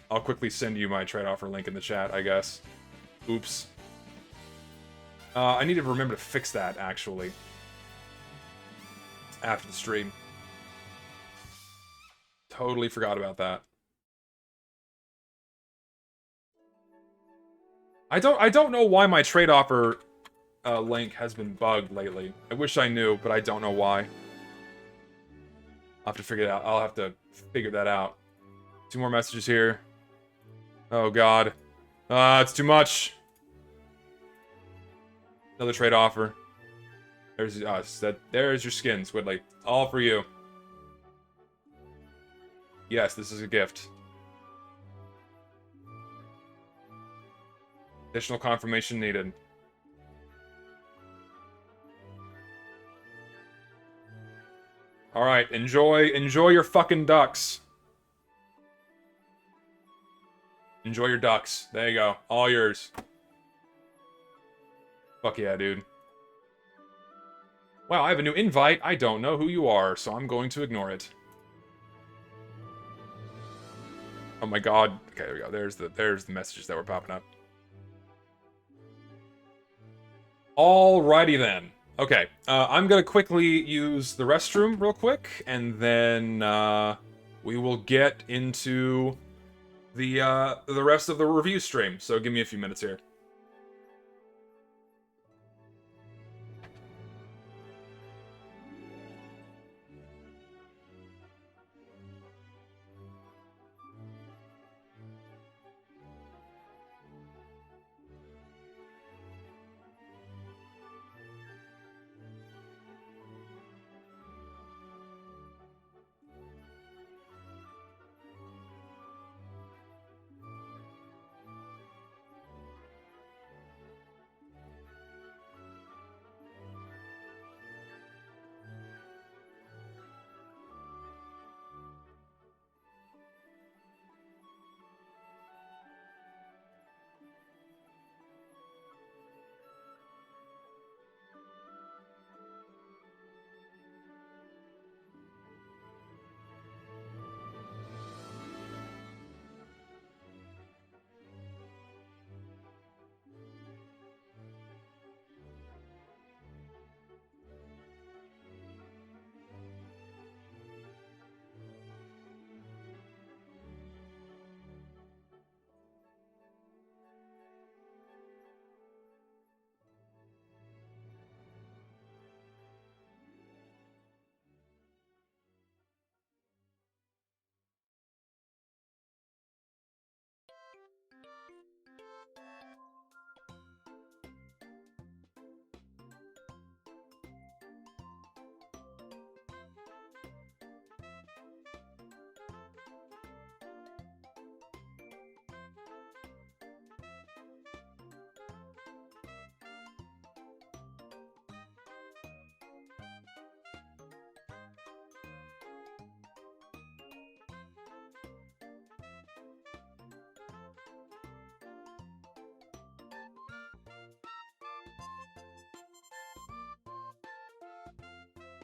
quickly send you my trade offer link in the chat, I guess. Oops. I need to remember to fix that, actually. After the stream. Totally forgot about that. I don't know why my trade offer link has been bugged lately. I wish I knew, but I don't know why. I'll have to figure it out. I'll have to figure that out. 2 more messages here. Oh god. It's too much. Another trade offer. There's there's your skin, Squidly. All for you. Yes, this is a gift. Additional confirmation needed. Alright, enjoy your fucking ducks. Enjoy your ducks. There you go. All yours. Fuck yeah, dude. Wow, I have a new invite. I don't know who you are, so I'm going to ignore it. Oh my god. Okay, there we go. There's the messages that were popping up. Alrighty then. Okay, I'm gonna quickly use the restroom real quick, and then we will get into the rest of the review stream. So give me a few minutes here.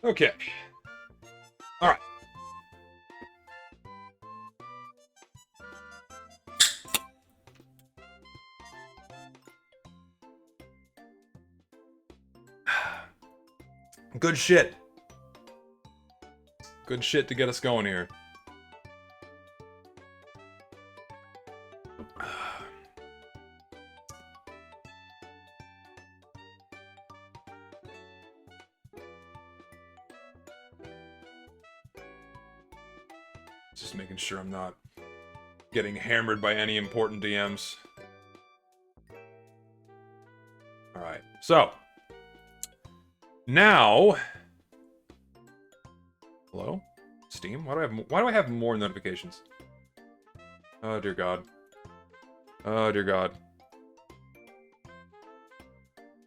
Okay. Alright. Good shit. Good shit to get us going here. Just making sure I'm not getting hammered by any important DMs. Alright, so. Now. Hello? Steam? Why do I have more notifications? Oh dear God. Oh dear God.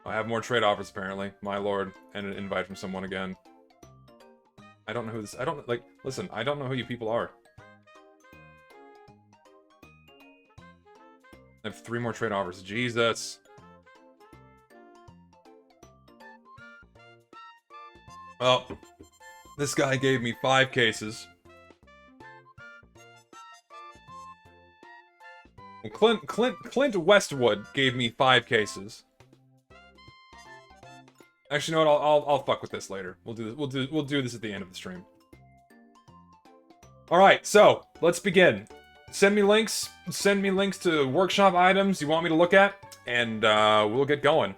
I have more trade offers apparently. My lord. And an invite from someone again. I don't know who this... I don't... Like, listen, I don't know who you people are. I have 3 more trade offers. Jesus. Oh. This guy gave me 5 cases. Well, Clint Westwood gave me 5 cases. Actually, you know what? I'll fuck with this later. We'll do this at the end of the stream. All right, so let's begin. Send me links. Send me links to workshop items you want me to look at, and we'll get going.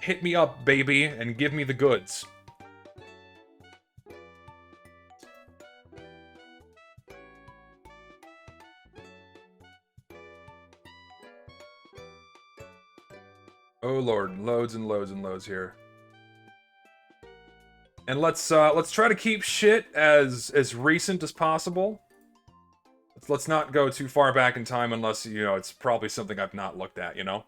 Hit me up, baby, and give me the goods. Oh lord, loads and loads and loads here. And let's try to keep shit as recent as possible. Let's not go too far back in time unless, you know, it's probably something I've not looked at, you know?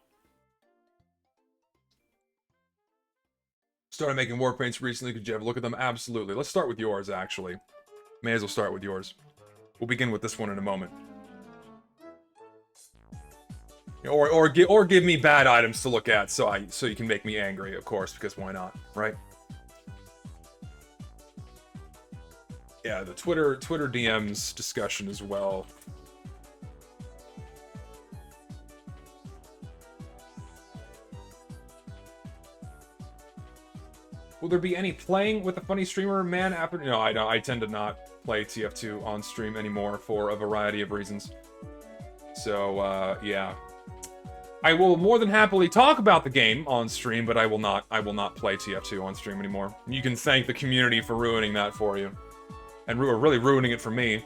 Started making warpaints recently. Could you have a look at them? Absolutely. Let's start with yours, actually. May as well start with yours. We'll begin with this one in a moment. Or give me bad items to look at so you can make me angry, of course, because why not, right? Yeah, the Twitter DMs discussion as well. Will there be any playing with a funny streamer, man? After no, I tend to not play TF2 on stream anymore for a variety of reasons. So yeah. I will more than happily talk about the game on stream, but I will not play TF2 on stream anymore. You can thank the community for ruining that for you. And really ruining it for me.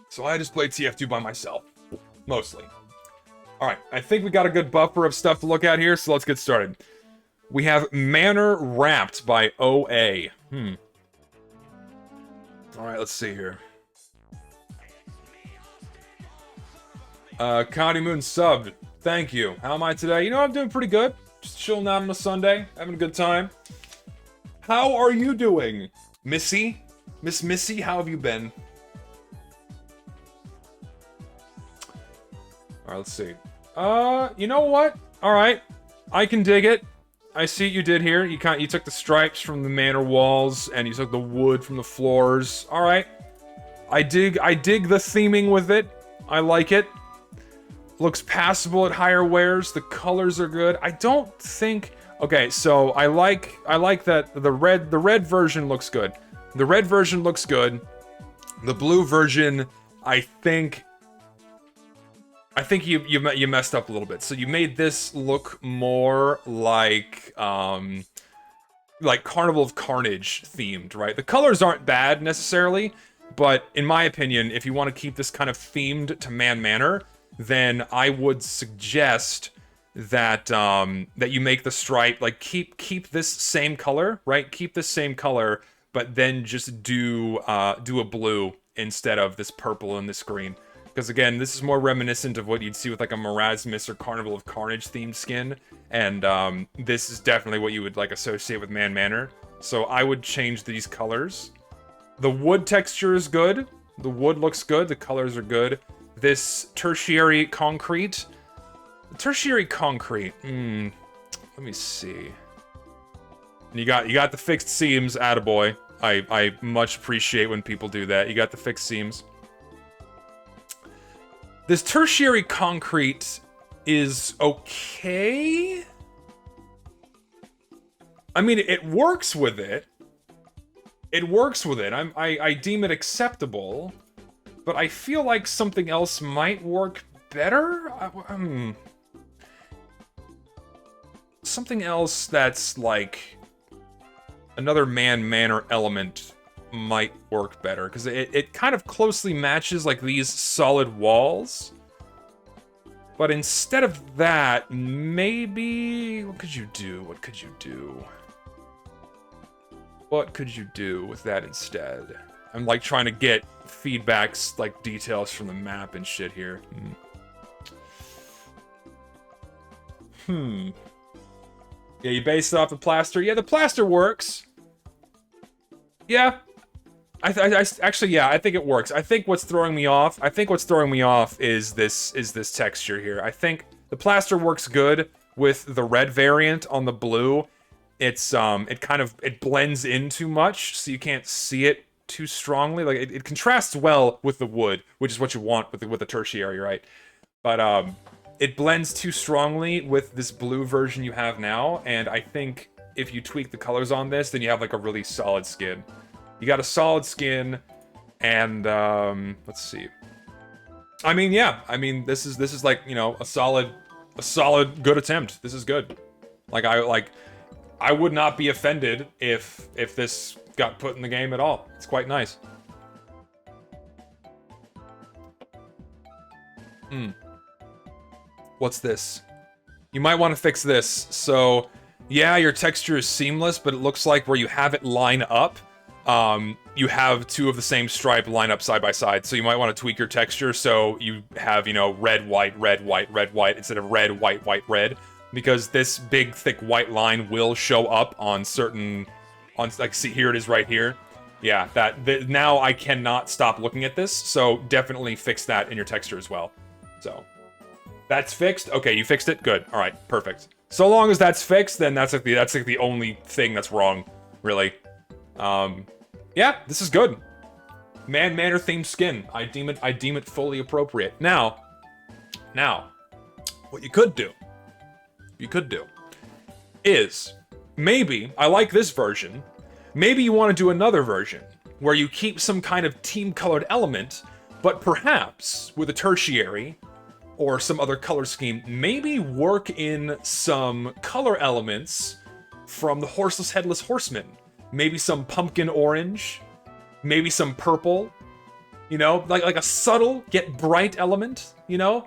So I just play TF2 by myself. Mostly. Alright, I think we got a good buffer of stuff to look at here, so let's get started. We have Manor Wrapped by OA. Alright, let's see here. Connie Moon subbed. Thank you. How am I today? You know, I'm doing pretty good. Just chilling out on a Sunday. Having a good time. How are you doing? Missy? Miss Missy, how have you been? Alright, let's see. You know what? Alright. I can dig it. I see what you did here. You took the stripes from the manor walls, and you took the wood from the floors. Alright. I dig the theming with it. I like it. Looks passable at higher wares. The colors are good. I don't think... Okay, so I like that the red version looks good. The red version looks good. The blue version, I think you messed up a little bit. So you made this look more like Carnival of Carnage themed, right? The colors aren't bad necessarily, but in my opinion, if you want to keep this kind of themed to Man Manor, then I would suggest that that you make the stripe, like, keep this same color, right? Keep this same color, but then just do a blue instead of this purple and this green. Because again, this is more reminiscent of what you'd see with like a Marasmus or Carnival of Carnage themed skin, and this is definitely what you would like associate with Man Manor. So I would change these colors. The wood texture is good. The wood looks good. The colors are good. This tertiary concrete, Tertiary concrete. Let me see. You got the fixed seams, attaboy. I much appreciate when people do that. You got the fixed seams. This tertiary concrete is okay. I mean, it works with it. It works with it. I deem it acceptable, but I feel like something else might work better. Something else that's like another manner element might work better, because it kind of closely matches like these solid walls. But instead of that, maybe what could you do? What could you do? What could you do with that instead? I'm like trying to get feedbacks, like details from the map and shit here. Yeah, you base it off the plaster. Yeah, the plaster works. Yeah. Actually, yeah, I think it works. I think what's throwing me off is this texture here. I think the plaster works good with the red variant on the blue. It's it blends in too much, so you can't see it too strongly. Like it contrasts well with the wood, which is what you want with the tertiary, right? But it blends too strongly with this blue version you have now, and I think if you tweak the colors on this, then you have like a really solid skin. You got a solid skin, and let's see. I mean, yeah. I mean, this is like, you know, a solid good attempt. This is good. I would not be offended if this got put in the game at all. It's quite nice. What's this? You might want to fix this. So, yeah, your texture is seamless, but it looks like where you have it line up, you have two of the same stripe line up side by side. So you might want to tweak your texture so you have, you know, red, white, red, white, red, white, instead of red, white, white, red. Because this big, thick white line will show up on certain, like, see, here it is right here. Yeah, now I cannot stop looking at this, so definitely fix that in your texture as well. So, that's fixed? Okay, you fixed it? Good. Alright, perfect. So long as that's fixed, then that's like the only thing that's wrong, really. Yeah, this is good. Manner themed skin. I deem it fully appropriate. Now, what you could do is, maybe, I like this version, maybe you want to do another version, where you keep some kind of team-colored element, but perhaps, with a tertiary, or some other color scheme, maybe work in some color elements from the Horseless Headless Horseman. Maybe some pumpkin orange, maybe some purple, you know, like a subtle, yet bright element, you know?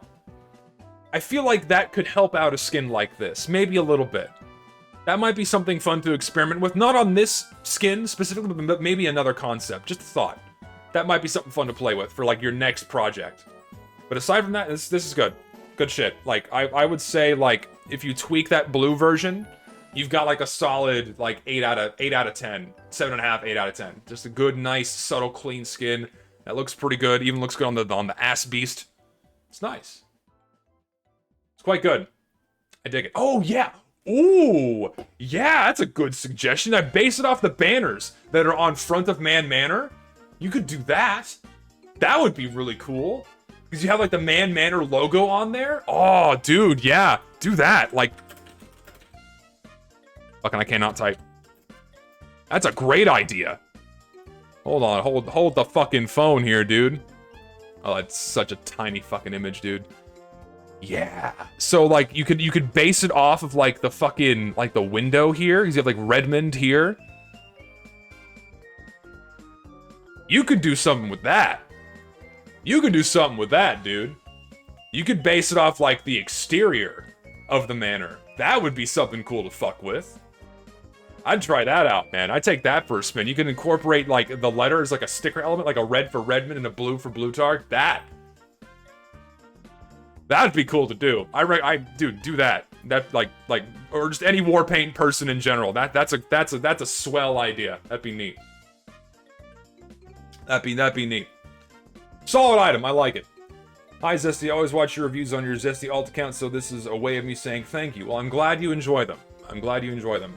I feel like that could help out a skin like this, maybe a little bit. That might be something fun to experiment with, not on this skin specifically, but maybe another concept, just a thought. That might be something fun to play with for like your next project. But aside from that, this is good. Good shit. Like, I would say, like, if you tweak that blue version, you've got like a solid, like, 8 out of 10. 7.5, 8 out of 10. Just a good, nice, subtle, clean skin. That looks pretty good. Even looks good on the ass beast. It's nice. It's quite good. I dig it. Oh, yeah! Ooh! Yeah, that's a good suggestion. I base it off the banners that are on front of Man Manor. You could do that. That would be really cool. Because you have, like, the Man Manor logo on there. Oh, dude, yeah. Do that. Like... Fucking, I cannot type. That's a great idea. Hold on, hold the fucking phone here, dude. Oh, it's such a tiny fucking image, dude. Yeah. So, like, you could base it off of, like, the fucking, like, the window here. Because you have, like, Redmond here. You could do something with that. You could do something with that, dude. You could base it off, like, the exterior of the manor. That would be something cool to fuck with. I'd try that out, man. I'd take that for a spin. You can incorporate, like, the letters, like a sticker element, like a red for Redmond and a blue for Blutarg. That'd be cool to do. Dude, do that. That, like, or just any war paint person in general. That's a swell idea. That'd be neat. That'd be neat. Solid item. I like it. Hi, Zesty. I always watch your reviews on your Zesty alt account, so this is a way of me saying thank you. Well, I'm glad you enjoy them. I'm glad you enjoy them.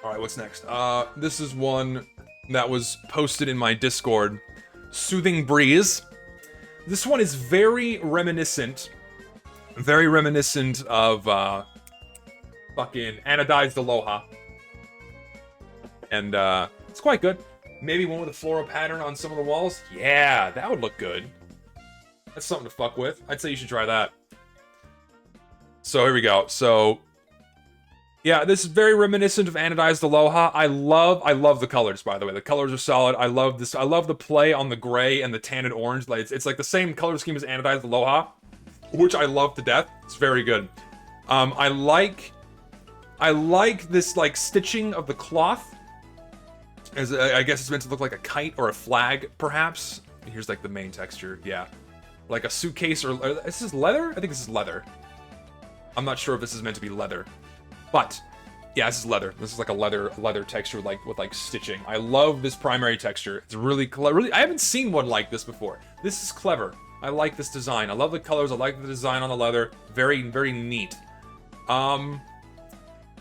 Alright, what's next? This is one that was posted in my Discord. Soothing Breeze. This one is very reminiscent of, fucking Anodized Aloha. And, it's quite good. Maybe one with a floral pattern on some of the walls? Yeah, that would look good. That's something to fuck with. I'd say you should try that. So, here we go. So, yeah, this is very reminiscent of Anodized Aloha. I love the colors, by the way. The colors are solid. I love this. I love the play on the gray and the tan and orange. Like, it's like the same color scheme as Anodized Aloha, which I love to death. It's very good. I like this, like, stitching of the cloth. As I guess it's meant to look like a kite or a flag, perhaps. Here's, like, the main texture. Yeah. Like a suitcase or is this leather? I think this is leather. I'm not sure if this is meant to be leather. But, yeah, this is leather. This is like a leather texture, like with like stitching. I love this primary texture. It's really clever. I haven't seen one like this before. This is clever. I like this design. I love the colors. I like the design on the leather. Very, very neat.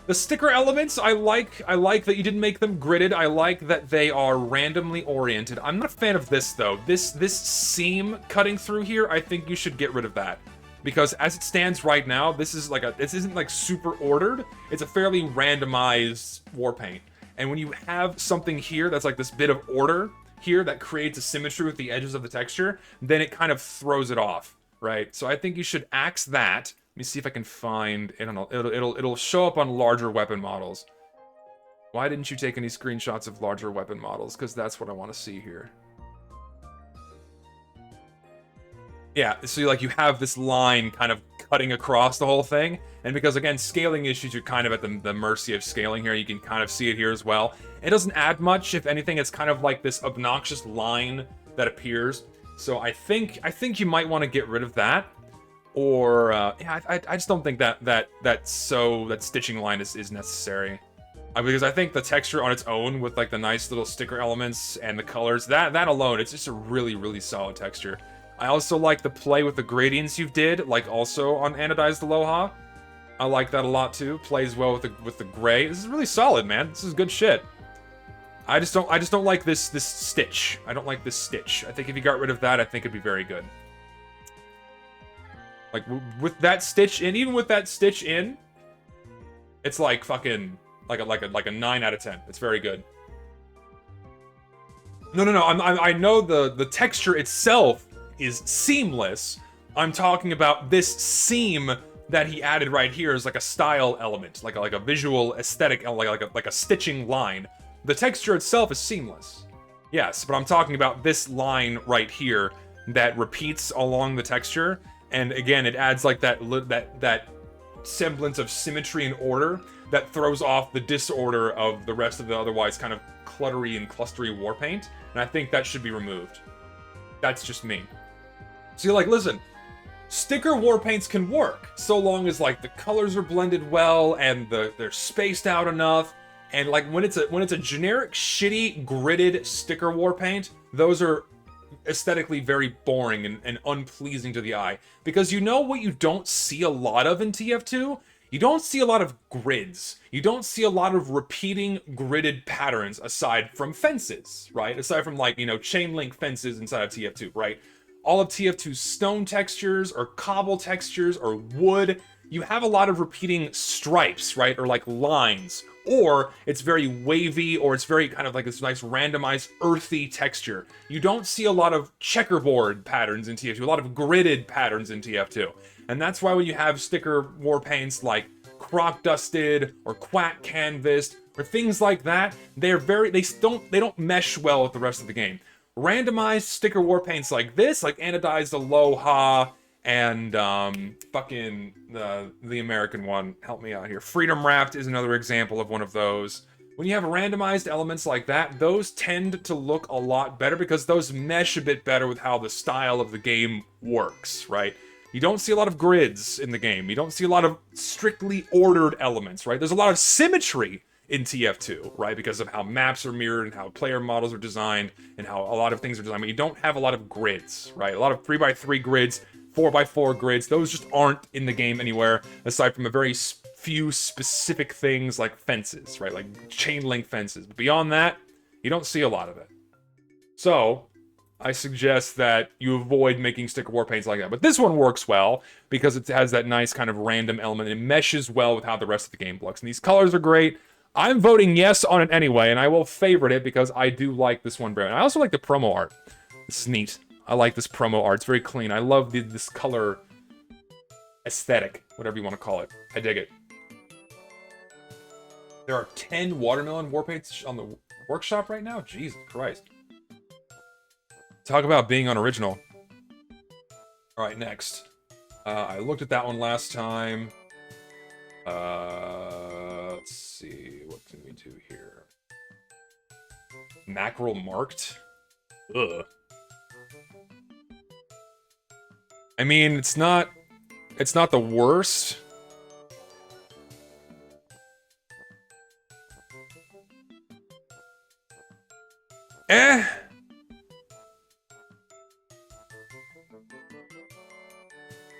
The sticker elements, I like that you didn't make them gridded. I like that they are randomly oriented. I'm not a fan of this though. This seam cutting through here, I think you should get rid of that. Because as it stands right now, this isn't like super ordered. It's a fairly randomized war paint. And when you have something here that's like this bit of order here that creates a symmetry with the edges of the texture, then it kind of throws it off, right? So I think you should axe that. Let me see if I can find, I don't know, it'll show up on larger weapon models. Why didn't you take any screenshots of larger weapon models? Because that's what I want to see here. Yeah, so like you have this line kind of cutting across the whole thing, and because again, scaling issues, you're kind of at the mercy of scaling here. You can kind of see it here as well. It doesn't add much. If anything, it's kind of like this obnoxious line that appears. So I think you might want to get rid of that, or yeah, I just don't think that stitching line is necessary. Because I think the texture on its own with like the nice little sticker elements and the colors, that alone, it's just a really, really solid texture. I also like the play with the gradients you did, like also on Anodized Aloha. I like that a lot too. Plays well with the gray. This is really solid, man. This is good shit. I just don't like this stitch. I don't like this stitch. I think if you got rid of that, I think it'd be very good. Like with that stitch in, even with that stitch in, it's like fucking like a 9 out of 10. It's very good. No. I know the texture itself is seamless. I'm talking about this seam that he added right here is like a style element, like a visual aesthetic, like a stitching line. The texture itself is seamless. Yes, but I'm talking about this line right here that repeats along the texture, and again, it adds like that semblance of symmetry and order that throws off the disorder of the rest of the otherwise kind of cluttery and clustery war paint, and I think that should be removed. That's just me. See, like, listen, sticker war paints can work so long as like the colors are blended well and they're spaced out enough. And like when it's a generic shitty gridded sticker war paint, those are aesthetically very boring and unpleasing to the eye. Because you know what you don't see a lot of in TF2? You don't see a lot of grids. You don't see a lot of repeating gridded patterns aside from fences, right? Aside from like, you know, chain link fences inside of TF2, right? All of TF2's stone textures or cobble textures or wood, you have a lot of repeating stripes, right? Or like lines, or it's very wavy, or it's very kind of like this nice randomized earthy texture. You don't see a lot of checkerboard patterns in TF2, a lot of gridded patterns in TF2. And that's why when you have sticker war paints like croc dusted or quack canvassed or things like that, they don't mesh well with the rest of the game. Randomized sticker war paints like this, like Anodized Aloha and fucking the American one, help me out here. Freedom Wrapped is another example of one of those. When you have randomized elements like that, those tend to look a lot better because those mesh a bit better with how the style of the game works, right? You don't see a lot of grids in the game. You don't see a lot of strictly ordered elements, right? There's a lot of symmetry in TF2, right? Because of how maps are mirrored and how player models are designed and how a lot of things are designed. I mean, you don't have a lot of grids, right? A lot of 3x3 grids, 4x4 grids, those just aren't in the game anywhere, aside from a very few specific things like fences, right? Like chain link fences. But beyond that, you don't see a lot of it. So, I suggest that you avoid making sticker war paints like that. But this one works well because it has that nice kind of random element. And it meshes well with how the rest of the game looks. And these colors are great. I'm voting yes on it anyway, and I will favorite it because I do like this one very much. I also like the promo art. This is neat. I like this promo art. It's very clean. I love this color aesthetic, whatever you want to call it. I dig it. There are 10 watermelon war paints on the workshop right now? Jesus Christ. Talk about being unoriginal. Alright, next. I looked at that one last time. Let's see. What can we do here? Mackerel marked? Ugh. I mean, it's not the worst.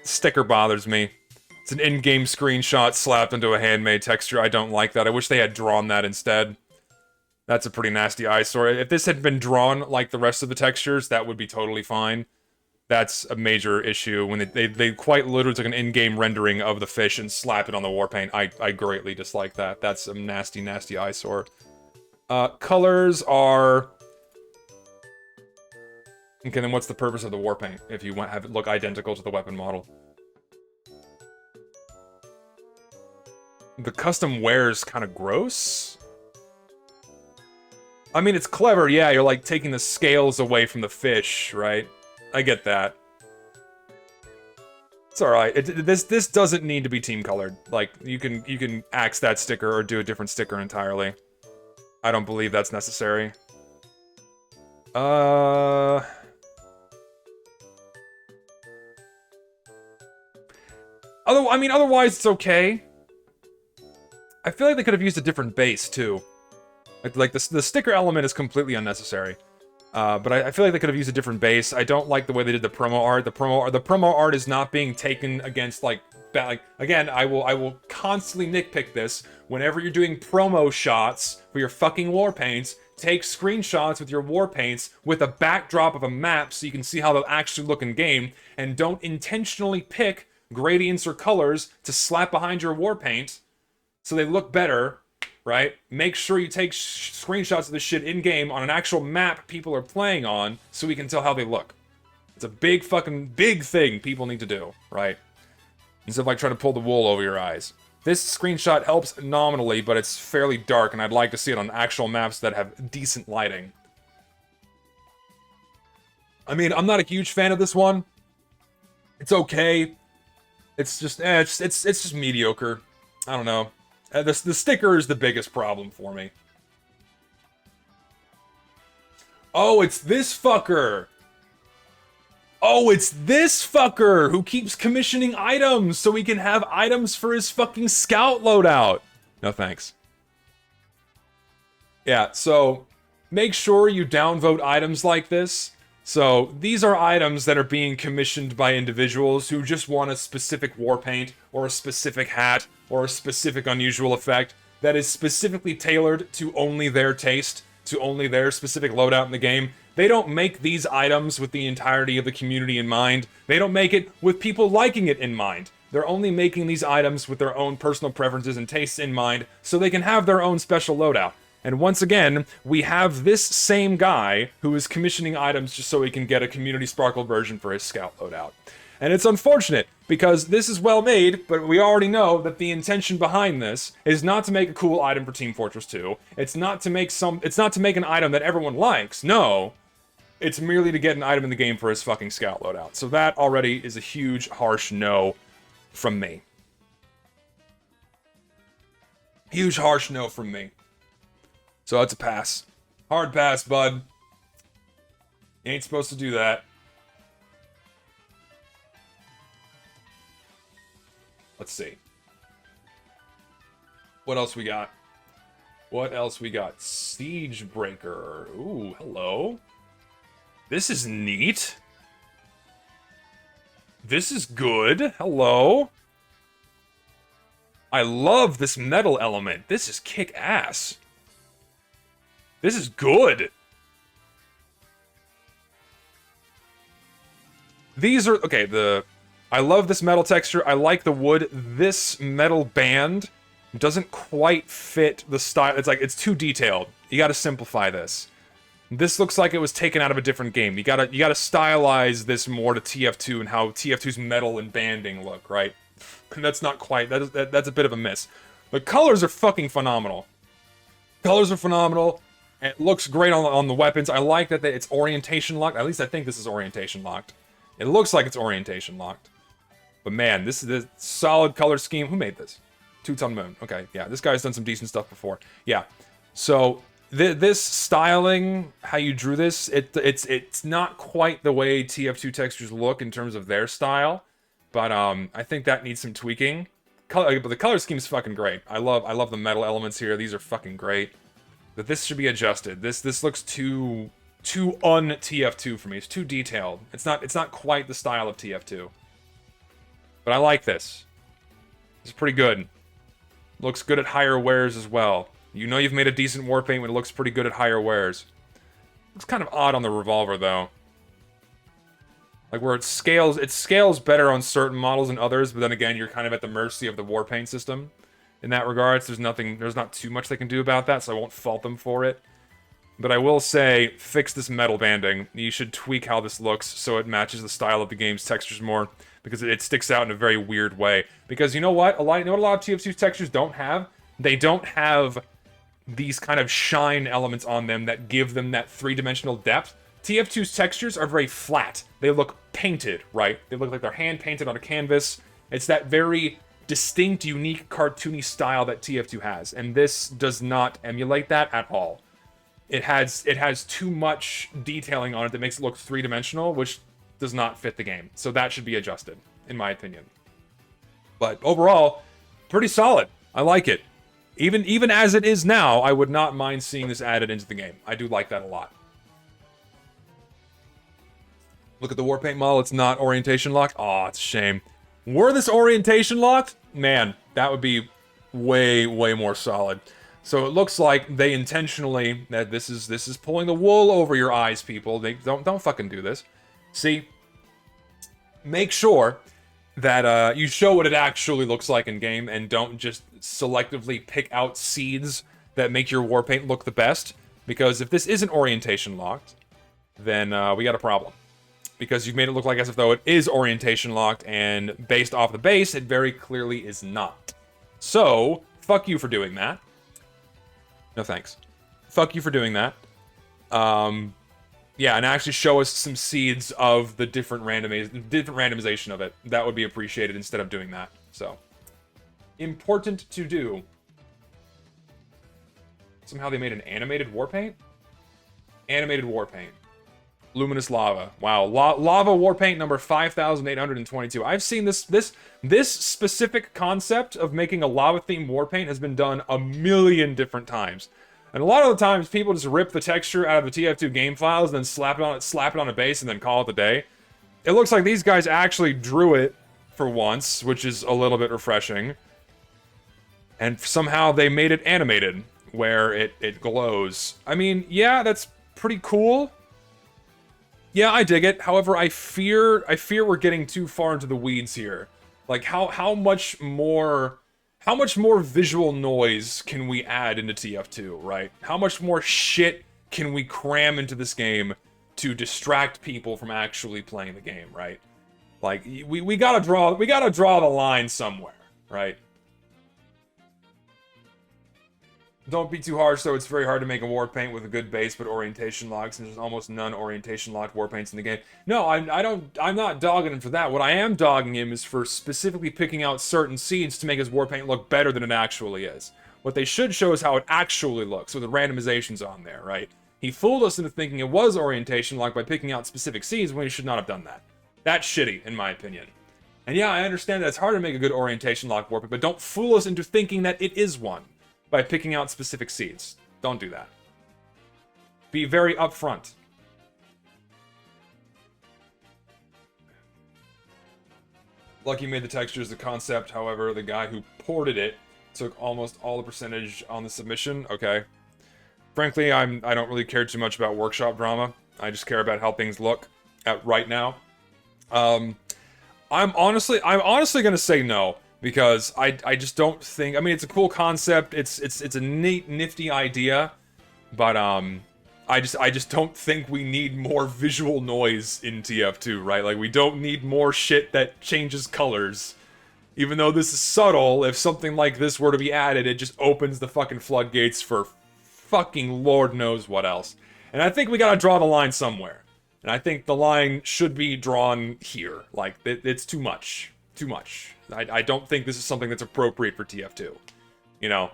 Sticker bothers me. It's an in-game screenshot slapped into a handmade texture. I don't like that. I wish they had drawn that instead. That's a pretty nasty eyesore. If this had been drawn like the rest of the textures, that would be totally fine. That's a major issue when they quite literally took an in-game rendering of the fish and slapped it on the war paint. I greatly dislike that. That's a nasty, nasty eyesore. Colors are... Okay, then what's the purpose of the war paint if you want to have it look identical to the weapon model? The custom wear's kind of gross. I mean, it's clever, yeah, you're like taking the scales away from the fish, right? I get that. It's alright. This doesn't need to be team colored. Like, you can axe that sticker or do a different sticker entirely. I don't believe that's necessary. Otherwise, it's okay. I feel like they could have used a different base, too. Like the sticker element is completely unnecessary. But I feel like they could have used a different base. I don't like the way they did the promo art. The promo art is not being taken against, like, again, I will constantly nitpick this. Whenever you're doing promo shots for your fucking war paints, take screenshots with your war paints with a backdrop of a map so you can see how they'll actually look in game, and don't intentionally pick gradients or colors to slap behind your war paint so they look better, right? Make sure you take screenshots of this shit in-game on an actual map people are playing on so we can tell how they look. It's a big thing people need to do, right? Instead of like trying to pull the wool over your eyes. This screenshot helps nominally, but it's fairly dark, and I'd like to see it on actual maps that have decent lighting. I mean, I'm not a huge fan of this one. It's okay. It's just, it's just mediocre. I don't know. The sticker is the biggest problem for me. Oh, it's this fucker! Oh, it's this fucker who keeps commissioning items so he can have items for his fucking scout loadout. No thanks. Yeah, so make sure you downvote items like this. So these are items that are being commissioned by individuals who just want a specific war paint or a specific hat or a specific unusual effect that is specifically tailored to only their taste, to only their specific loadout in the game. They don't make these items with the entirety of the community in mind. They don't make it with people liking it in mind. They're only making these items with their own personal preferences and tastes in mind so they can have their own special loadout. And once again, we have this same guy who is commissioning items just so he can get a Community Sparkle version for his scout loadout. And it's unfortunate, because this is well made, but we already know that the intention behind this is not to make a cool item for Team Fortress 2. It's not to make an item that everyone likes. No. It's merely to get an item in the game for his fucking scout loadout. So that already is a huge, harsh no from me. Huge, harsh no from me. So that's a pass. Hard pass, bud. You ain't supposed to do that. Let's see. What else we got? What else we got? Siegebreaker. Ooh, hello. This is neat. This is good. Hello. I love this metal element. This is kick-ass. This is good. These are... Okay, I love this metal texture. I like the wood. This metal band doesn't quite fit the style. It's like, it's too detailed. You gotta simplify this. This looks like it was taken out of a different game. You gotta stylize this more to TF2 and how TF2's metal and banding look, right? And that's not quite, that's a bit of a miss. The colors are fucking phenomenal. Colors are phenomenal. It looks great on the weapons. I like that it's orientation locked. At least I think this is orientation locked. It looks like it's orientation locked. But man, this is a solid color scheme. Who made this? Two-Ton Moon. Okay, yeah, this guy's done some decent stuff before. Yeah, so this styling, how you drew this, it's not quite the way TF2 textures look in terms of their style, but I think that needs some tweaking. But the color scheme's fucking great. I love the metal elements here. These are fucking great. But this should be adjusted. This looks too un-TF2 for me. It's too detailed. It's not quite the style of TF2. But I like this. It's pretty good. Looks good at higher wears as well. You know you've made a decent warpaint when it looks pretty good at higher wears. Looks kind of odd on the revolver though. Like where it scales better on certain models than others, but then again you're kind of at the mercy of the warpaint system. In that regards, there's not too much they can do about that, so I won't fault them for it. But I will say, fix this metal banding. You should tweak how this looks so it matches the style of the game's textures more, because it sticks out in a very weird way. Because you know what? You know what a lot of TF2 textures don't have? They don't have these kind of shine elements on them that give them that three-dimensional depth. TF2's textures are very flat. They look painted, right? They look like they're hand-painted on a canvas. It's that very distinct, unique, cartoony style that TF2 has, and this does not emulate that at all. It has too much detailing on it that makes it look three-dimensional, which does not fit the game. So that should be adjusted, in my opinion. But overall, pretty solid. I like it. Even as it is now, I would not mind seeing this added into the game. I do like that a lot. Look at the Warpaint model. It's not orientation locked. Aw, it's a shame. Were this orientation locked? Man, that would be way, way more solid. So it looks like they intentionally, that this is pulling the wool over your eyes, people. They don't fucking do this. See, make sure that you show what it actually looks like in game, and don't just selectively pick out seeds that make your warpaint look the best. Because if this isn't orientation locked, then we got a problem. Because you've made it look like as if though it is orientation locked, and based off the base, it very clearly is not. So, fuck you for doing that. No thanks. Fuck you for doing that. Yeah, and actually show us some seeds of the different randomization of it. That would be appreciated instead of doing that. So, important to do. Somehow they made an animated warpaint? Animated warpaint. Luminous Lava. Wow. Lava Warpaint number 5,822. I've seen this specific concept of making a lava-themed warpaint has been done a million different times. And a lot of the times, people just rip the texture out of the TF2 game files, and then slap it on a base, and then call it a day. It looks like these guys actually drew it for once, which is a little bit refreshing. And somehow they made it animated, where it glows. I mean, yeah, that's pretty cool. Yeah, I dig it. However, I fear we're getting too far into the weeds here. Like, how much more visual noise can we add into TF2, right? How much more shit can we cram into this game to distract people from actually playing the game, right? Like, we gotta draw the line somewhere, right? Don't be too harsh, though. It's very hard to make a warpaint with a good base, but orientation locks, and there's almost none orientation locked warpaints in the game. No, I'm not dogging him for that. What I am dogging him is for specifically picking out certain seeds to make his warpaint look better than it actually is. What they should show is how it actually looks, with the randomizations on there, right? He fooled us into thinking it was orientation locked by picking out specific seeds when he should not have done that. That's shitty, in my opinion. And yeah, I understand that it's hard to make a good orientation locked warpaint, but don't fool us into thinking that it is one. by picking out specific seeds. Don't do that. Be very upfront. Lucky made the textures the concept, however, the guy who ported it took almost all the percentage on the submission. Okay. Frankly, I don't really care too much about workshop drama. I just care about how things look at right now. I'm honestly gonna say no, because I just don't think, I mean, it's a cool concept, it's a neat, nifty idea, but I just don't think we need more visual noise in TF2, right? Like, we don't need more shit that changes colors. Even though this is subtle, if something like this were to be added, it just opens the fucking floodgates for fucking Lord knows what else. And I think we gotta draw the line somewhere. And I think the line should be drawn here. Like, it's too much. Too much. I don't think this is something that's appropriate for TF2. You know?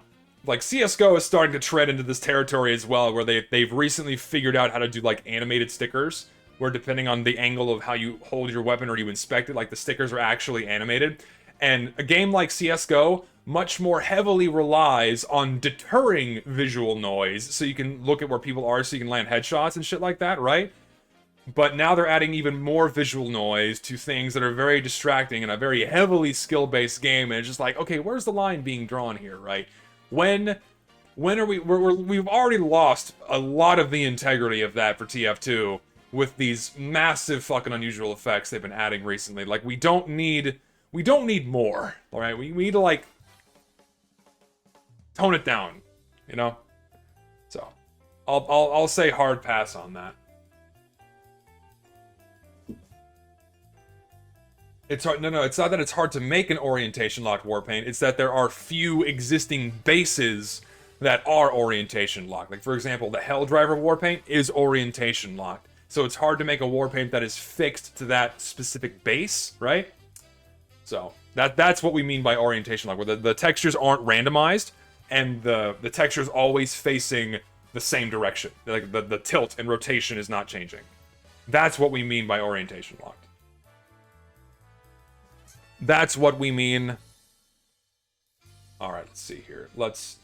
Like, CSGO is starting to tread into this territory as well, where they've recently figured out how to do, like, animated stickers, where depending on the angle of how you hold your weapon or you inspect it, like, the stickers are actually animated. And a game like CSGO much more heavily relies on deterring visual noise, so you can look at where people are so you can land headshots and shit like that, right? But now they're adding even more visual noise to things that are very distracting in a very heavily skill-based game, and it's just like, okay, where's the line being drawn here, right? When are we've already lost a lot of the integrity of that for TF2 with these massive fucking unusual effects they've been adding recently. Like, we don't need more, alright? We need to, like, tone it down, you know? So, I'll say hard pass on that. It's hard. No, it's not that it's hard to make an orientation locked warpaint. It's that there are few existing bases that are orientation locked. Like, for example, the Helldriver warpaint is orientation locked. So it's hard to make a warpaint that is fixed to that specific base, right? So that's what we mean by orientation lock, where the textures aren't randomized and the texture's always facing the same direction. Like, the tilt and rotation is not changing. That's what we mean by orientation locked. That's what we mean. Alright, let's see here. Let's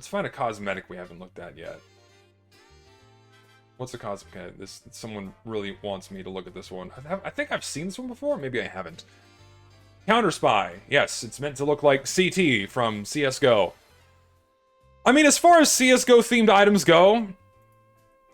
find a cosmetic we haven't looked at yet. What's a cosmetic? Someone really wants me to look at this one. I think I've seen this one before. Maybe I haven't. Counter Spy. Yes, it's meant to look like CT from CSGO. I mean, as far as CSGO themed items go,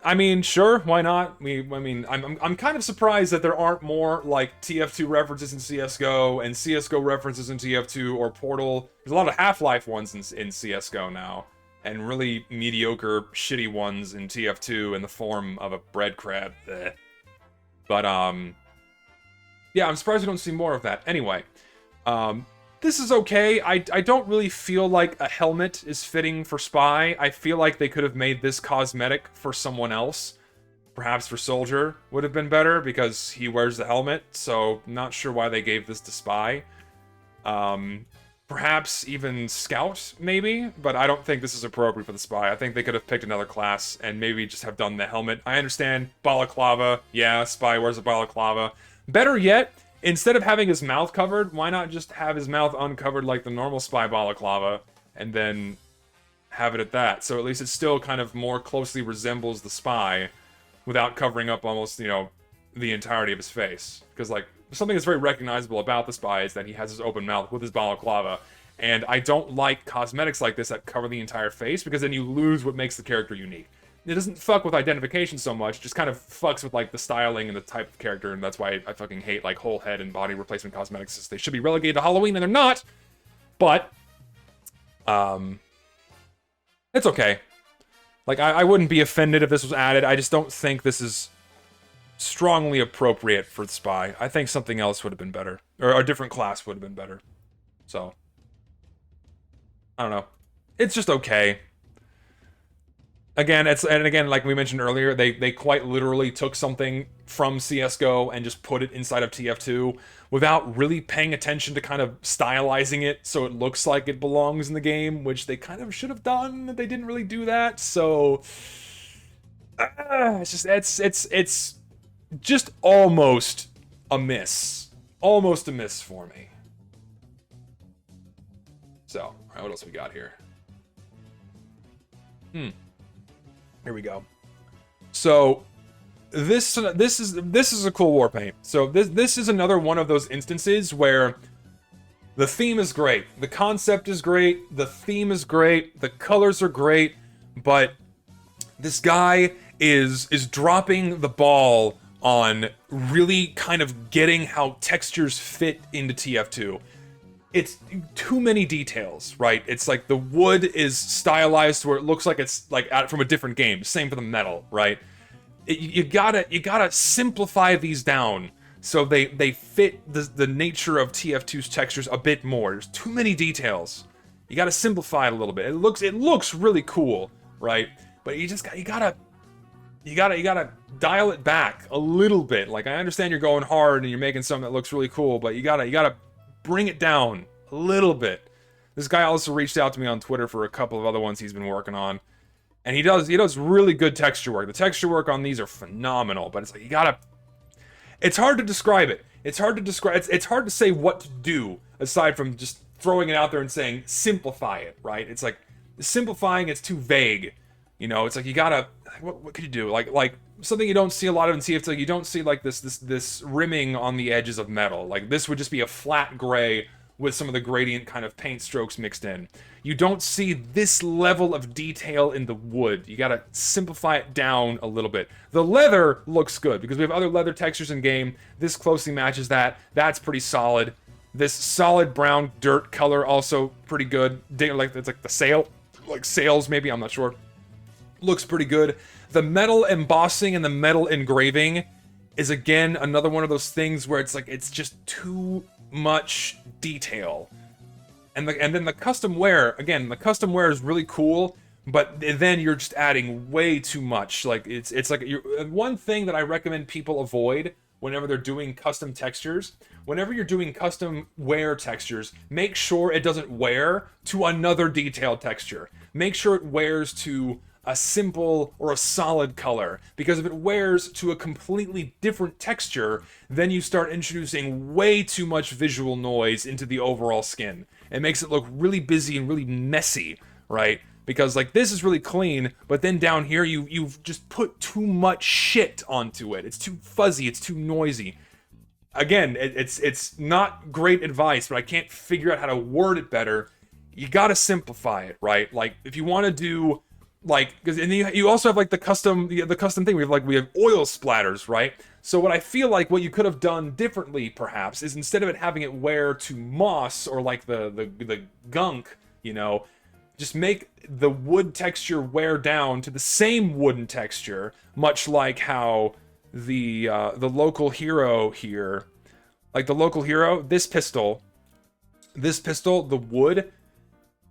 I mean, sure, why not? I'm kind of surprised that there aren't more, like, TF2 references in CSGO, and CSGO references in TF2, or Portal. There's a lot of Half-Life ones in CSGO now, and really mediocre, shitty ones in TF2 in the form of a bread crab. Bleh. But, yeah, I'm surprised we don't see more of that. Anyway, this is okay. I don't really feel like a helmet is fitting for Spy. I feel like they could have made this cosmetic for someone else. Perhaps for Soldier would have been better, because he wears the helmet, so not sure why they gave this to Spy. Perhaps even Scout, maybe? But I don't think this is appropriate for the Spy. I think they could have picked another class and maybe just have done the helmet. I understand, balaclava. Yeah, Spy wears a balaclava. Better yet, instead of having his mouth covered, why not just have his mouth uncovered like the normal Spy balaclava, and then have it at that? So at least it still kind of more closely resembles the Spy, without covering up almost, you know, the entirety of his face. Because, like, something that's very recognizable about the Spy is that he has his open mouth with his balaclava, and I don't like cosmetics like this that cover the entire face, because then you lose what makes the character unique. It doesn't fuck with identification so much, just kind of fucks with, like, the styling and the type of character, and that's why I fucking hate, like, whole head and body replacement cosmetics. They should be relegated to Halloween, and they're not! But, it's okay. Like, I wouldn't be offended if this was added. I just don't think this is strongly appropriate for the Spy. I think something else would have been better. Or a different class would have been better. So, I don't know. It's just okay. Again, again, like we mentioned earlier, they quite literally took something from CSGO and just put it inside of TF2 without really paying attention to kind of stylizing it so it looks like it belongs in the game, which they kind of should have done. They didn't really do that, so it's just almost a miss for me. So, all right, what else we got here? Here we go. So, this is a cool war paint. So this is another one of those instances where the theme is great, the concept is great, the theme is great, the colors are great, but this guy is dropping the ball on really kind of getting how textures fit into TF2. It's too many details, right? It's like the wood is stylized where it looks like it's like from a different game. Same for the metal, right? You gotta simplify these down so they fit the nature of TF2's textures a bit more. There's too many details. You gotta simplify it a little bit. It looks really cool, right? But you gotta dial it back a little bit. Like, I understand you're going hard and you're making something that looks really cool, but you gotta bring it down a little bit. This guy also reached out to me on Twitter for a couple of other ones he's been working on. And he does really good texture work. The texture work on these are phenomenal, but it's like it's hard to describe it. It's hard to say what to do aside from just throwing it out there and saying simplify it, right? It's like simplifying it's too vague. You know, it's like you gotta what could you do? Like something you don't see a lot of in TF2, like you don't see like this rimming on the edges of metal. Like this would just be a flat gray with some of the gradient kind of paint strokes mixed in. You don't see this level of detail in the wood. You gotta simplify it down a little bit. The leather looks good because we have other leather textures in game. This closely matches that. That's pretty solid. This solid brown dirt color also pretty good. Like it's like the sail, like sails maybe, I'm not sure. Looks pretty good. The metal embossing and the metal engraving is again another one of those things where it's like it's just too much detail. And then the custom wear, again, the custom wear is really cool, but then you're just adding way too much. Like it's like one thing that I recommend people avoid whenever they're doing custom textures. Whenever you're doing custom wear textures, make sure it doesn't wear to another detailed texture. Make sure it wears to a simple or a solid color, because if it wears to a completely different texture, then you start introducing way too much visual noise into the overall skin. It makes it look really busy and really messy, right? Because like this is really clean, but then down here you've just put too much shit onto it. It's too fuzzy, it's too noisy. Again, it's not great advice, but I can't figure out how to word it better. You gotta simplify it, right? Like if you want to do like, because and you also have like the custom thing. We have oil splatters, right? So what I feel like what you could have done differently, perhaps, is instead of it having it wear to moss or like the gunk, you know, just make the wood texture wear down to the same wooden texture, much like how the local hero here, like the local hero, this pistol, the wood.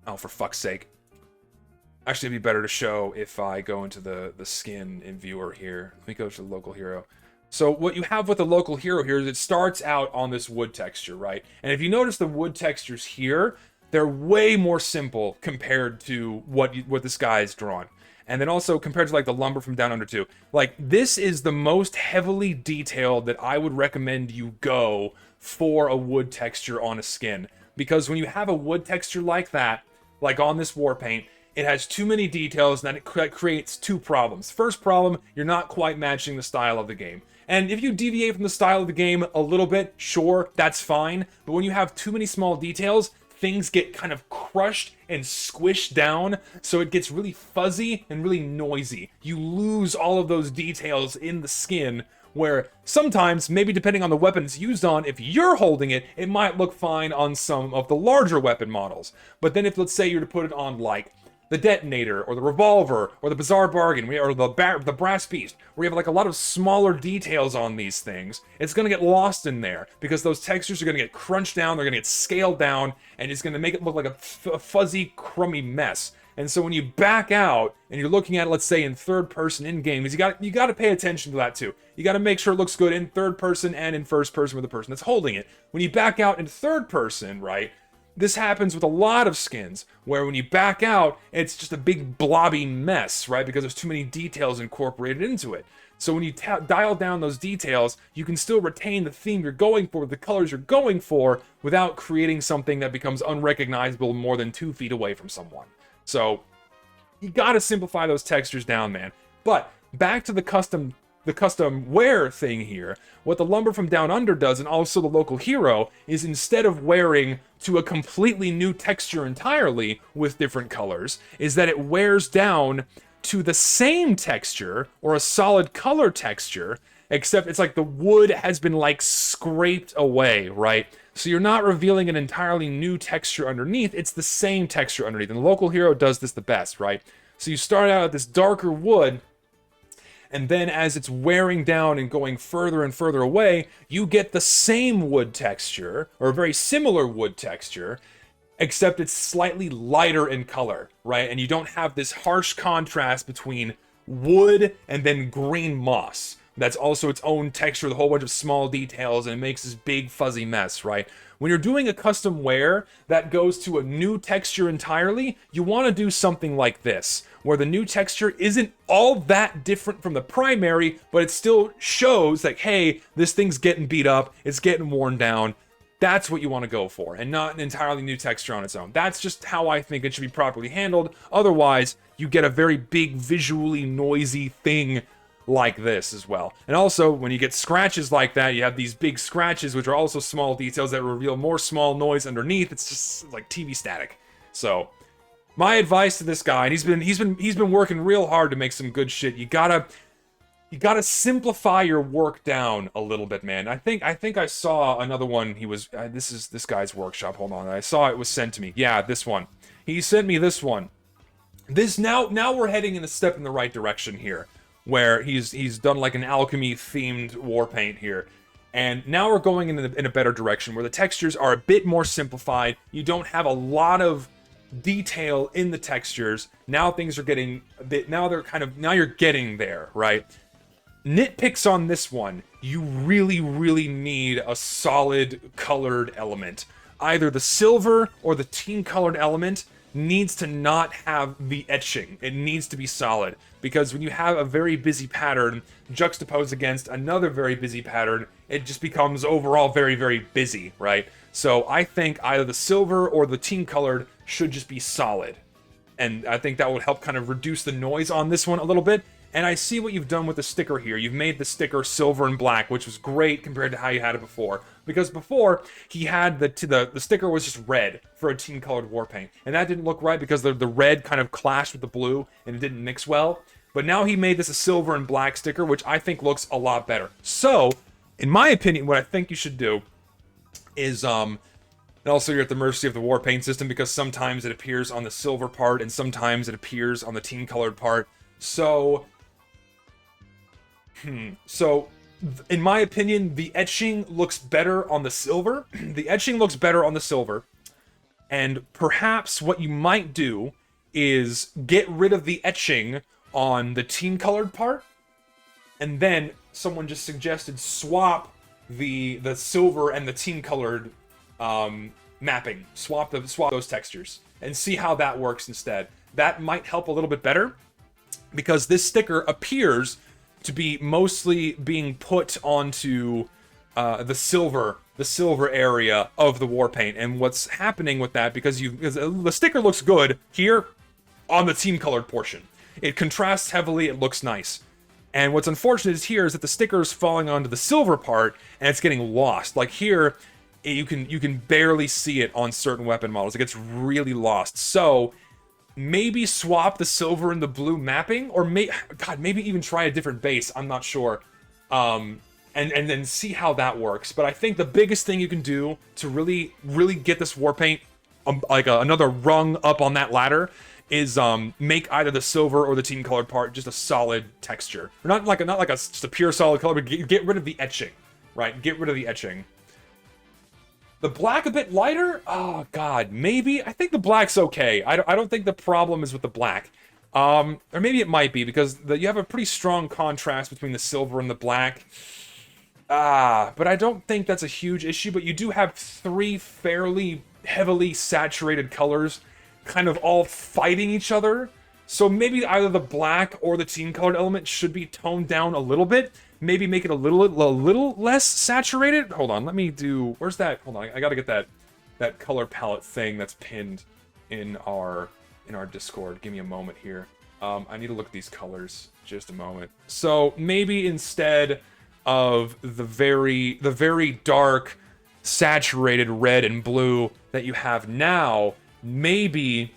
Oh, for fuck's sake. Actually, it'd be better to show if I go into the skin in viewer here. Let me go to the local hero. So what you have with the local hero here is it starts out on this wood texture, right? And if you notice the wood textures here, they're way more simple compared to what this guy's drawn. And then also compared to like the lumber from Down Under 2. Like this is the most heavily detailed that I would recommend you go for a wood texture on a skin. Because when you have a wood texture like that, like on this war paint, it has too many details, and that creates two problems. First problem, you're not quite matching the style of the game. And if you deviate from the style of the game a little bit, sure, that's fine. But when you have too many small details, things get kind of crushed and squished down, so it gets really fuzzy and really noisy. You lose all of those details in the skin, where sometimes, maybe depending on the weapon it's used on, if you're holding it, it might look fine on some of the larger weapon models. But then if, let's say, you're to put it on, like, the detonator, or the revolver, or the bizarre bargain, or the brass beast, where you have like a lot of smaller details on these things, it's going to get lost in there, because those textures are going to get crunched down, they're going to get scaled down, and it's going to make it look like a fuzzy, crummy mess. And so when you back out, and you're looking at it, let's say, in third person in-game, you got to pay attention to that too. You got to make sure it looks good in third person and in first person with the person that's holding it. When you back out in third person, right, this happens with a lot of skins, where when you back out, it's just a big blobby mess, right? Because there's too many details incorporated into it. So when you dial down those details, you can still retain the theme you're going for, the colors you're going for, without creating something that becomes unrecognizable more than 2 feet away from someone. So you gotta simplify those textures down, man. But back to the custom wear thing here. What the Lumber from Down Under does, and also the local hero, is instead of wearing to a completely new texture entirely with different colors, is that it wears down to the same texture, or a solid color texture, except it's like the wood has been like scraped away, right? So you're not revealing an entirely new texture underneath, it's the same texture underneath. And the local hero does this the best, right? So you start out with this darker wood, and then as it's wearing down and going further and further away, you get the same wood texture, or a very similar wood texture, except it's slightly lighter in color, right? And you don't have this harsh contrast between wood and then green moss. That's also its own texture with a whole bunch of small details, and it makes this big fuzzy mess, right? When you're doing a custom wear that goes to a new texture entirely, you want to do something like this, where the new texture isn't all that different from the primary, but it still shows like, hey, this thing's getting beat up, it's getting worn down. That's what you want to go for, and not an entirely new texture on its own. That's just how I think it should be properly handled. Otherwise, you get a very big, visually noisy thing like this as well. And also, when you get scratches like that, you have these big scratches, which are also small details that reveal more small noise underneath. It's just like TV static. So, my advice to this guy, and he's been working real hard to make some good shit. You gotta simplify your work down a little bit, man. I think I saw another one. He was this is this guy's workshop. Hold on, I saw it was sent to me. Yeah, this one. He sent me this one. This now we're heading in a step in the right direction here, where he's done like an alchemy themed war paint here. And now we're going in a better direction, where the textures are a bit more simplified. You don't have a lot of detail in the textures. Now things are getting a bit, now you're getting there, right? Nitpicks on this one, you really, really need a solid colored element. Either the silver or the team colored element needs to not have the etching. It needs to be solid, because when you have a very busy pattern juxtaposed against another very busy pattern, it just becomes overall very, very busy, right? So I think either the silver or the team colored should just be solid. And I think that would help kind of reduce the noise on this one a little bit. And I see what you've done with the sticker here. You've made the sticker silver and black, which was great compared to how you had it before. Because before, he had the sticker was just red for a team-colored war paint. And that didn't look right because the red kind of clashed with the blue and it didn't mix well. But now he made this a silver and black sticker, which I think looks a lot better. So, in my opinion, what I think you should do is, and also you're at the mercy of the war paint system, because sometimes it appears on the silver part and sometimes it appears on the team-colored part. So, in my opinion, the etching looks better on the silver. The etching looks better on the silver. And perhaps what you might do is get rid of the etching on the team-colored part. And then someone just suggested swap the silver and the team-colored mapping. Swap those textures. And see how that works instead. That might help a little bit better, because this sticker appears to be mostly being put onto the silver area of the war paint. And what's happening with that, because the sticker looks good here on the team colored portion. It contrasts heavily, it looks nice. And what's unfortunate is here is that the sticker is falling onto the silver part and it's getting lost. Like here, you can barely see it on certain weapon models. It gets really lost. So maybe swap the silver and the blue mapping, or maybe even try a different base. I'm not sure. And then see how that works. But I think the biggest thing you can do to really, really get this war paint another rung up on that ladder is make either the silver or the team colored part just a solid texture. Or not like just a pure solid color, but get rid of the etching, right? Get rid of the etching. The black a bit lighter? Oh, God. Maybe. I think the black's okay. I don't think the problem is with the black. Or maybe it might be, because you have a pretty strong contrast between the silver and the black. But I don't think that's a huge issue. But you do have 3 fairly heavily saturated colors kind of all fighting each other. So maybe either the black or the team colored element should be toned down a little bit. Maybe make it a little less saturated. Hold on, let me do... Where's that? Hold on, I gotta get that color palette thing that's pinned in our Discord. Give me a moment here. I need to look at these colors. Just a moment. So maybe instead of the very dark, saturated red and blue that you have now, maybe...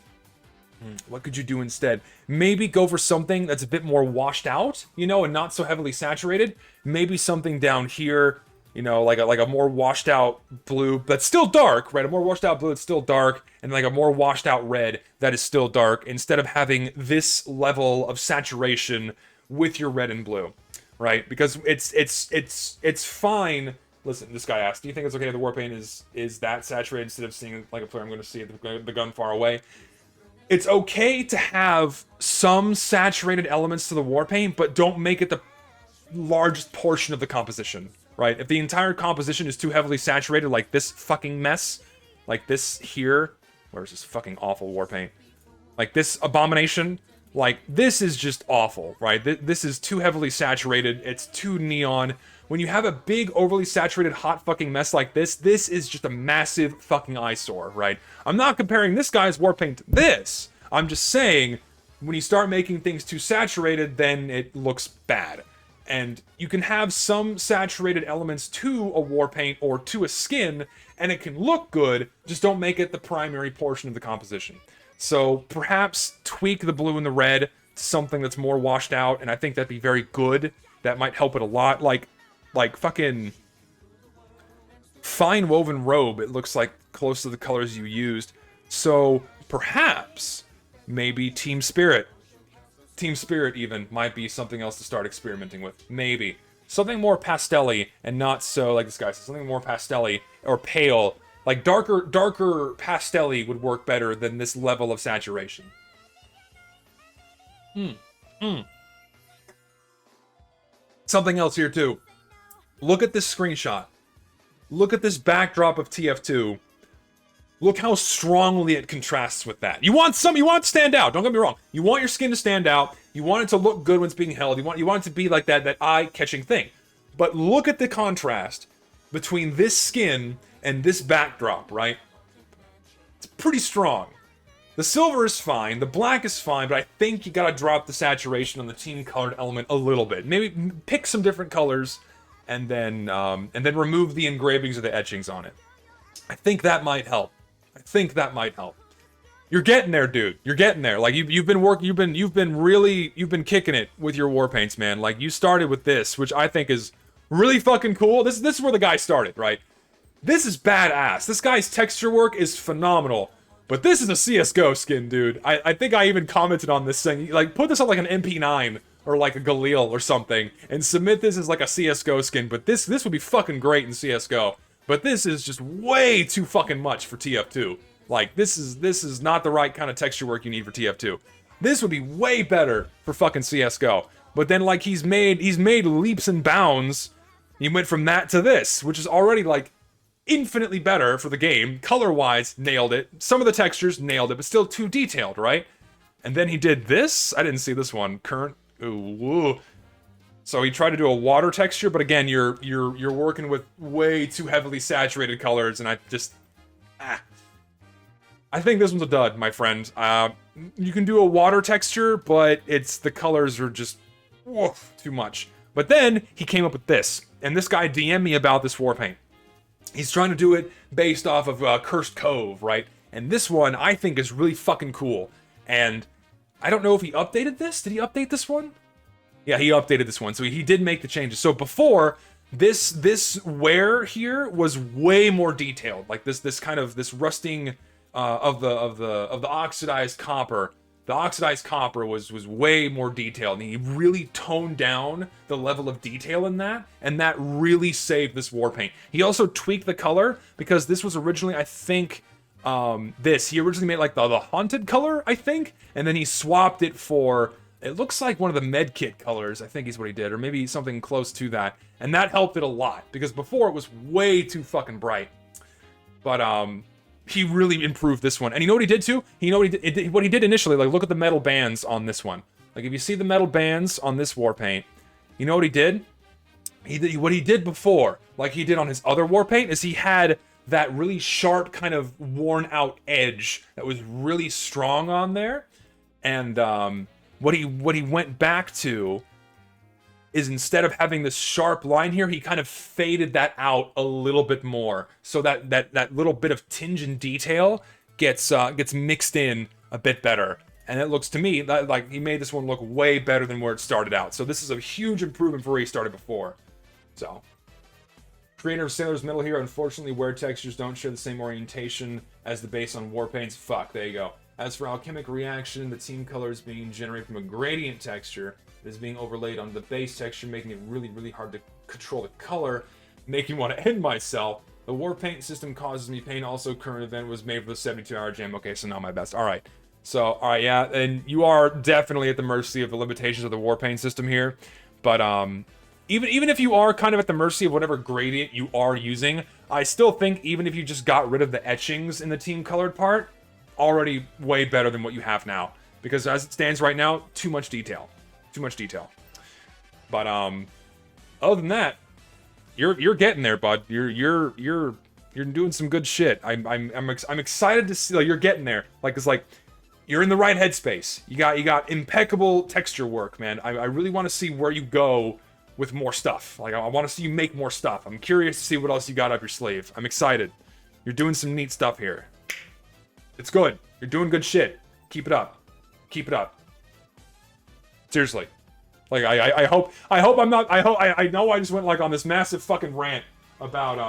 What could you do instead? Maybe go for something that's a bit more washed out, you know, and not so heavily saturated. Maybe something down here, you know, like a more washed out blue that's still dark, right? A more washed out blue that's still dark, and like a more washed out red that is still dark, instead of having this level of saturation with your red and blue, right? Because it's fine. Listen, this guy asked, do you think it's okay if the war paint is that saturated instead of seeing like a player I'm going to see the gun far away? It's okay to have some saturated elements to the war paint, but don't make it the largest portion of the composition, right? If the entire composition is too heavily saturated, like this fucking mess, like this here, where's this fucking awful war paint? Like this abomination, like this is just awful, right? This is too heavily saturated, it's too neon. When you have a big, overly saturated, hot fucking mess like this is just a massive fucking eyesore, right? I'm not comparing this guy's war paint to this. I'm just saying, when you start making things too saturated, then it looks bad. And you can have some saturated elements to a war paint or to a skin, and it can look good, just don't make it the primary portion of the composition. So perhaps tweak the blue and the red to something that's more washed out, and I think that'd be very good. That might help it a lot. Like fucking fine woven robe, it looks like close to the colors you used. So perhaps maybe Team Spirit even might be something else to start experimenting with. Maybe something more pastel-y and not so like this guy says, something more pastel-y or pale, like darker pastel-y would work better than this level of saturation. Something else here too. Look at this screenshot. Look at this backdrop of TF2. Look how strongly it contrasts with that. You want it to stand out, don't get me wrong. You want your skin to stand out. You want it to look good when it's being held. You want it to be like that eye-catching thing. But look at the contrast between this skin and this backdrop, right? It's pretty strong. The silver is fine, the black is fine, but I think you gotta drop the saturation on the team-colored element a little bit. Maybe pick some different colors, and then remove the engravings or the etchings on it. I think that might help. You're getting there, dude. You're getting there. Like you've been kicking it with your war paints, man. Like you started with this, which I think is really fucking cool. This is where the guy started, right? This is badass. This guy's texture work is phenomenal. But this is a CS:GO skin, dude. I think I even commented on this thing. Like, put this on like an MP9 or like a Galil or something, and submit this as like a CS:GO skin. But this would be fucking great in CS:GO. But this is just way too fucking much for TF2. Like, this is not the right kind of texture work you need for TF2. This would be way better for fucking CS:GO. But then, like, he's made leaps and bounds. He went from that to this, which is already like infinitely better for the game. Color-wise, nailed it. Some of the textures, nailed it, but still too detailed, right? And then he did this. I didn't see this one. Current. Ooh. So he tried to do a water texture, but again, you're working with way too heavily saturated colors, and I just... I think this one's a dud, my friend. You can do a water texture, but the colors are just... woof, too much. But then, he came up with this. And this guy DM'd me about this war paint. He's trying to do it based off of Cursed Cove, right? And this one, I think, is really fucking cool. And I don't know if he updated this. Did he update this one? Yeah, he updated this one. So he did make the changes. So before, this wear here was way more detailed. Like this kind of this rusting of the oxidized copper. The oxidized copper was way more detailed, and he really toned down the level of detail in that, and that really saved this war paint. He also tweaked the color, because this was originally, I think, he originally made like the haunted color, I think, and then he swapped it for, it looks like one of the medkit colors, I think is what he did, or maybe something close to that, and that helped it a lot, because before it was way too fucking bright. But he really improved this one. And you know what he did too? You know what he did initially? Like, look at the metal bands on this one. Like, if you see the metal bands on this war paint, you know what he did? What he did before, like he did on his other war paint, is he had that really sharp kind of worn out edge that was really strong on there. And what he went back to is, instead of having this sharp line here, he kind of faded that out a little bit more, so that little bit of tinge and detail gets mixed in a bit better. And it looks to me like he made this one look way better than where it started out. So this is a huge improvement from where he started before. So, creator of Sailor's Metal here, unfortunately wear textures don't share the same orientation as the base on war paints. Fuck, there you go. As for alchemic reaction, the team color is being generated from a gradient texture that is being overlaid on the base texture, making it really, really hard to control the color, making me want to end myself. The war paint system causes me pain. Also, current event was made for the 72-hour jam. Okay, so not my best. Alright. So, alright, yeah, and you are definitely at the mercy of the limitations of the war paint system here. But, even if you are kind of at the mercy of whatever gradient you are using, I still think even if you just got rid of the etchings in the team colored part, already way better than what you have now. Because as it stands right now, too much detail. Too much detail. But other than that, you're getting there, bud. You're doing some good shit. I'm excited to see, like, you're getting there. Like, it's like you're in the right headspace. You got impeccable texture work, man. I really want to see where you go with more stuff. Like, I want to see you make more stuff. I'm curious to see what else you got up your sleeve. I'm excited. You're doing some neat stuff here. It's good. You're doing good shit. Keep it up. Keep it up. Seriously. Like, I hope I'm not, I know I just went, like, on this massive fucking rant about,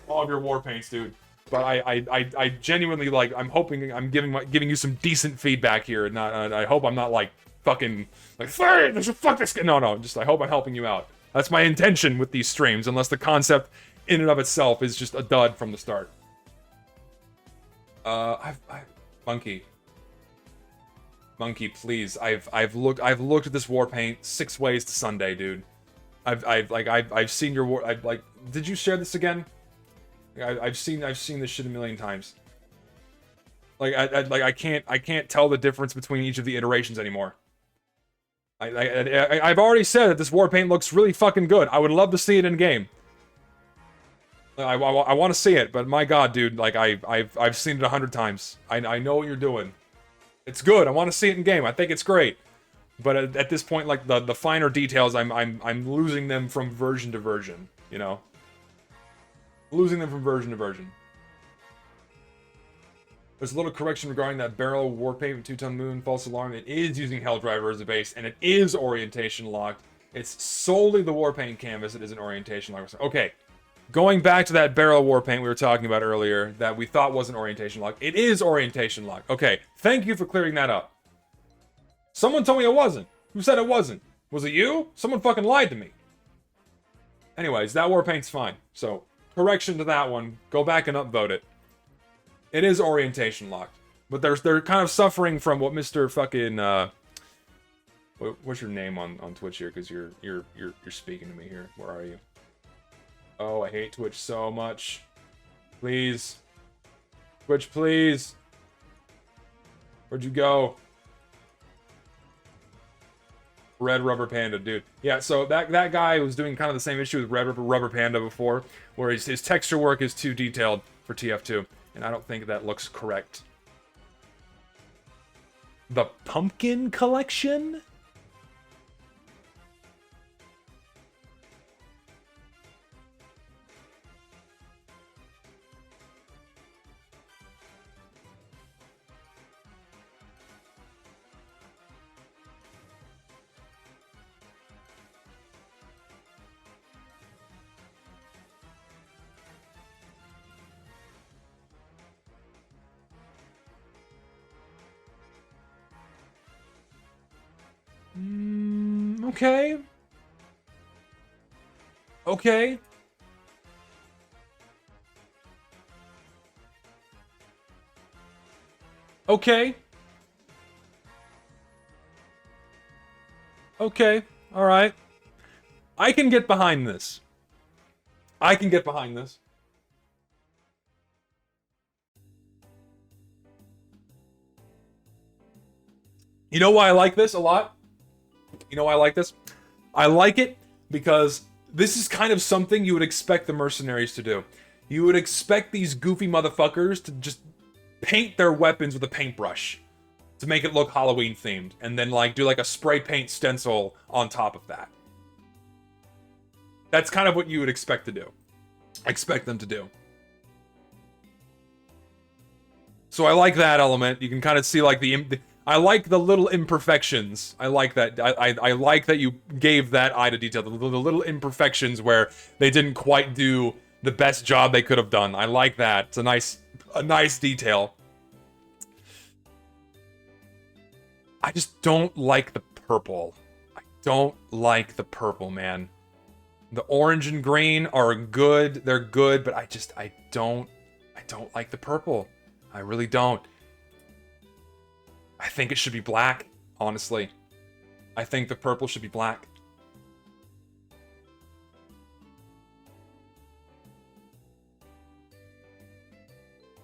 all of your war paints, dude. But I genuinely, like, I'm hoping I'm giving you some decent feedback here. And I hope I'm not, like, fucking, like, fuck this guy. No, just, I hope I'm helping you out. That's my intention with these streams, unless the concept in and of itself is just a dud from the start. Monkey, please. I've looked at this war paint 6 ways to Sunday, dude. I've seen your war. Did you share this again? I've seen this shit a million times. Like, I can't tell the difference between each of the iterations anymore. I've already said that this war paint looks really fucking good. I would love to see it in game. I want to see it, but my god, dude, like, I've seen it 100 times. I know what you're doing. It's good. I want to see it in game. I think it's great. But at this point, like, the finer details, I'm losing them from version to version, you know? Losing them from version to version. There's a little correction regarding that barrel war paint with Two-Tone Moon. False alarm. It is using Helldriver as a base, and it is orientation locked. It's solely the war paint canvas that isn't orientation locked. Okay. Going back to that barrel war paint we were talking about earlier that we thought wasn't orientation locked. It is orientation locked. Okay. Thank you for clearing that up. Someone told me it wasn't. Who said it wasn't? Was it you? Someone fucking lied to me. Anyways, that war paint's fine. So, correction to that one. Go back and upvote it. It is orientation locked. But they're kind of suffering from what Mr. fucking what's your name on Twitch here? Because you're speaking to me here. Where are you? Oh, I hate Twitch so much. Please. Twitch, please. Where'd you go? Red Rubber Panda, dude. Yeah, so that guy was doing kind of the same issue with Red Rubber Panda before, where his texture work is too detailed for TF2, and I don't think that looks correct. The Pumpkin Collection? Okay. Okay. Okay. Okay. All right. I can get behind this. I can get behind this. You know why I like this a lot? You know why I like this? I like it because this is kind of something you would expect the mercenaries to do. You would expect these goofy motherfuckers to just paint their weapons with a paintbrush to make it look Halloween themed, and then like do like a spray paint stencil on top of that. That's kind of what you would expect to do. Expect them to do. So I like that element. You can kind of see like I like the little imperfections. I like that. I like that you gave that eye to detail. The little imperfections where they didn't quite do the best job they could have done. I like that. It's a nice detail. I just don't like the purple. I don't like the purple, man. The orange and green are good. They're good, but I don't like the purple. I really don't. I think it should be black, honestly. I think the purple should be black.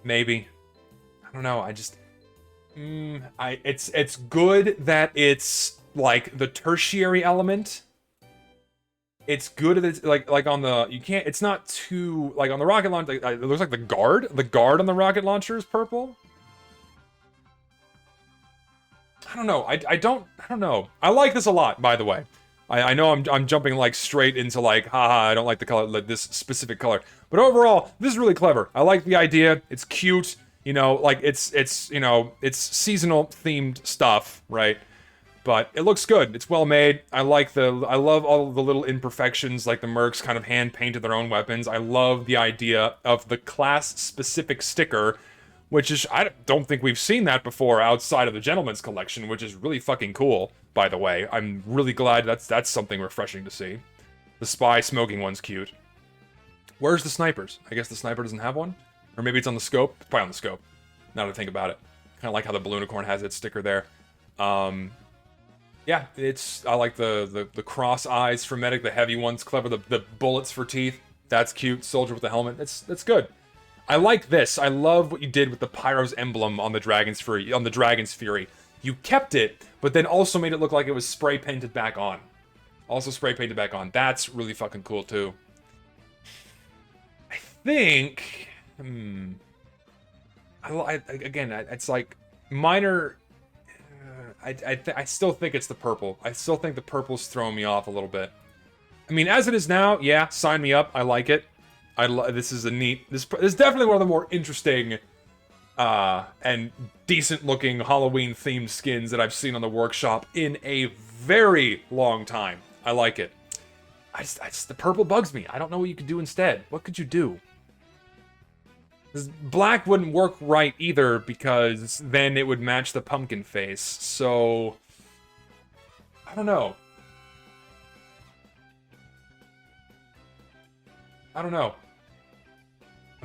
Maybe. I don't know. I just it's good that it's like the tertiary element. It's good at it, like on the it's not too like on the rocket launcher. It looks like the guard on the rocket launcher is purple. I don't know. I don't know. I like this a lot, by the way. I know I'm jumping like straight into like, haha, I don't like the color, like this specific color. But overall, this is really clever. I like the idea. It's cute. You know, like it's you know, it's seasonal themed stuff, right? But it looks good. It's well made. I love all the little imperfections, like the mercs kind of hand painted their own weapons. I love the idea of the class specific sticker, which is, I don't think we've seen that before outside of the Gentleman's Collection, which is really fucking cool, by the way. I'm really glad that's something refreshing to see. The spy smoking one's cute. Where's the snipers? I guess the sniper doesn't have one? Or maybe it's on the scope? It's probably on the scope, now that I think about it. Kind of like how the Balloonicorn has its sticker there. Yeah, I like the cross eyes for medic, the heavy ones, clever, the bullets for teeth. That's cute. Soldier with the helmet. That's good. I like this. I love what you did with the Pyro's emblem on the Dragon's Fury. You kept it, but then also made it look like it was spray painted back on. Also spray painted back on. That's really fucking cool too. I think again, it's like minor. I still think it's the purple. I still think the purple's throwing me off a little bit. I mean, as it is now, yeah, sign me up. I like it. This is a neat. This is definitely one of the more interesting and decent-looking Halloween-themed skins that I've seen on the workshop in a very long time. I like it. The purple bugs me. I don't know what you could do instead. What could you do? Black wouldn't work right either, because then it would match the pumpkin face, so I don't know. I'm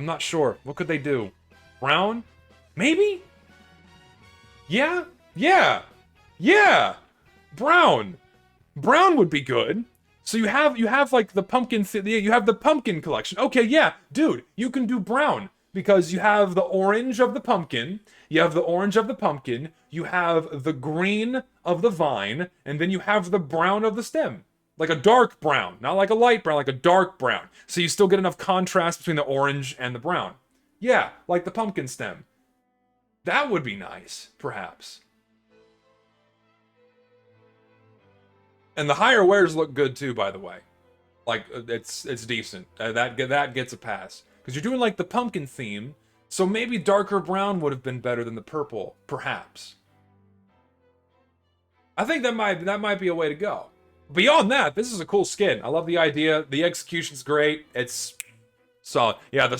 not sure. What could they do? Brown? Maybe? Yeah? Brown! Brown would be good. So you have like the pumpkin, you have the pumpkin collection. Okay, yeah, dude, you can do brown. Because you have the orange of the pumpkin, you have the green of the vine, and then you have the brown of the stem. Like a dark brown, not like a light brown, like a dark brown. So you still get enough contrast between the orange and the brown. Yeah, like the pumpkin stem. That would be nice, perhaps. And the higher wares look good too, by the way. Like, it's decent. That gets a pass. Because you're doing like the pumpkin theme, so maybe darker brown would have been better than the purple, perhaps. I think that might be a way to go. Beyond that, this is a cool skin. I love the idea. The execution's great. It's solid. Yeah,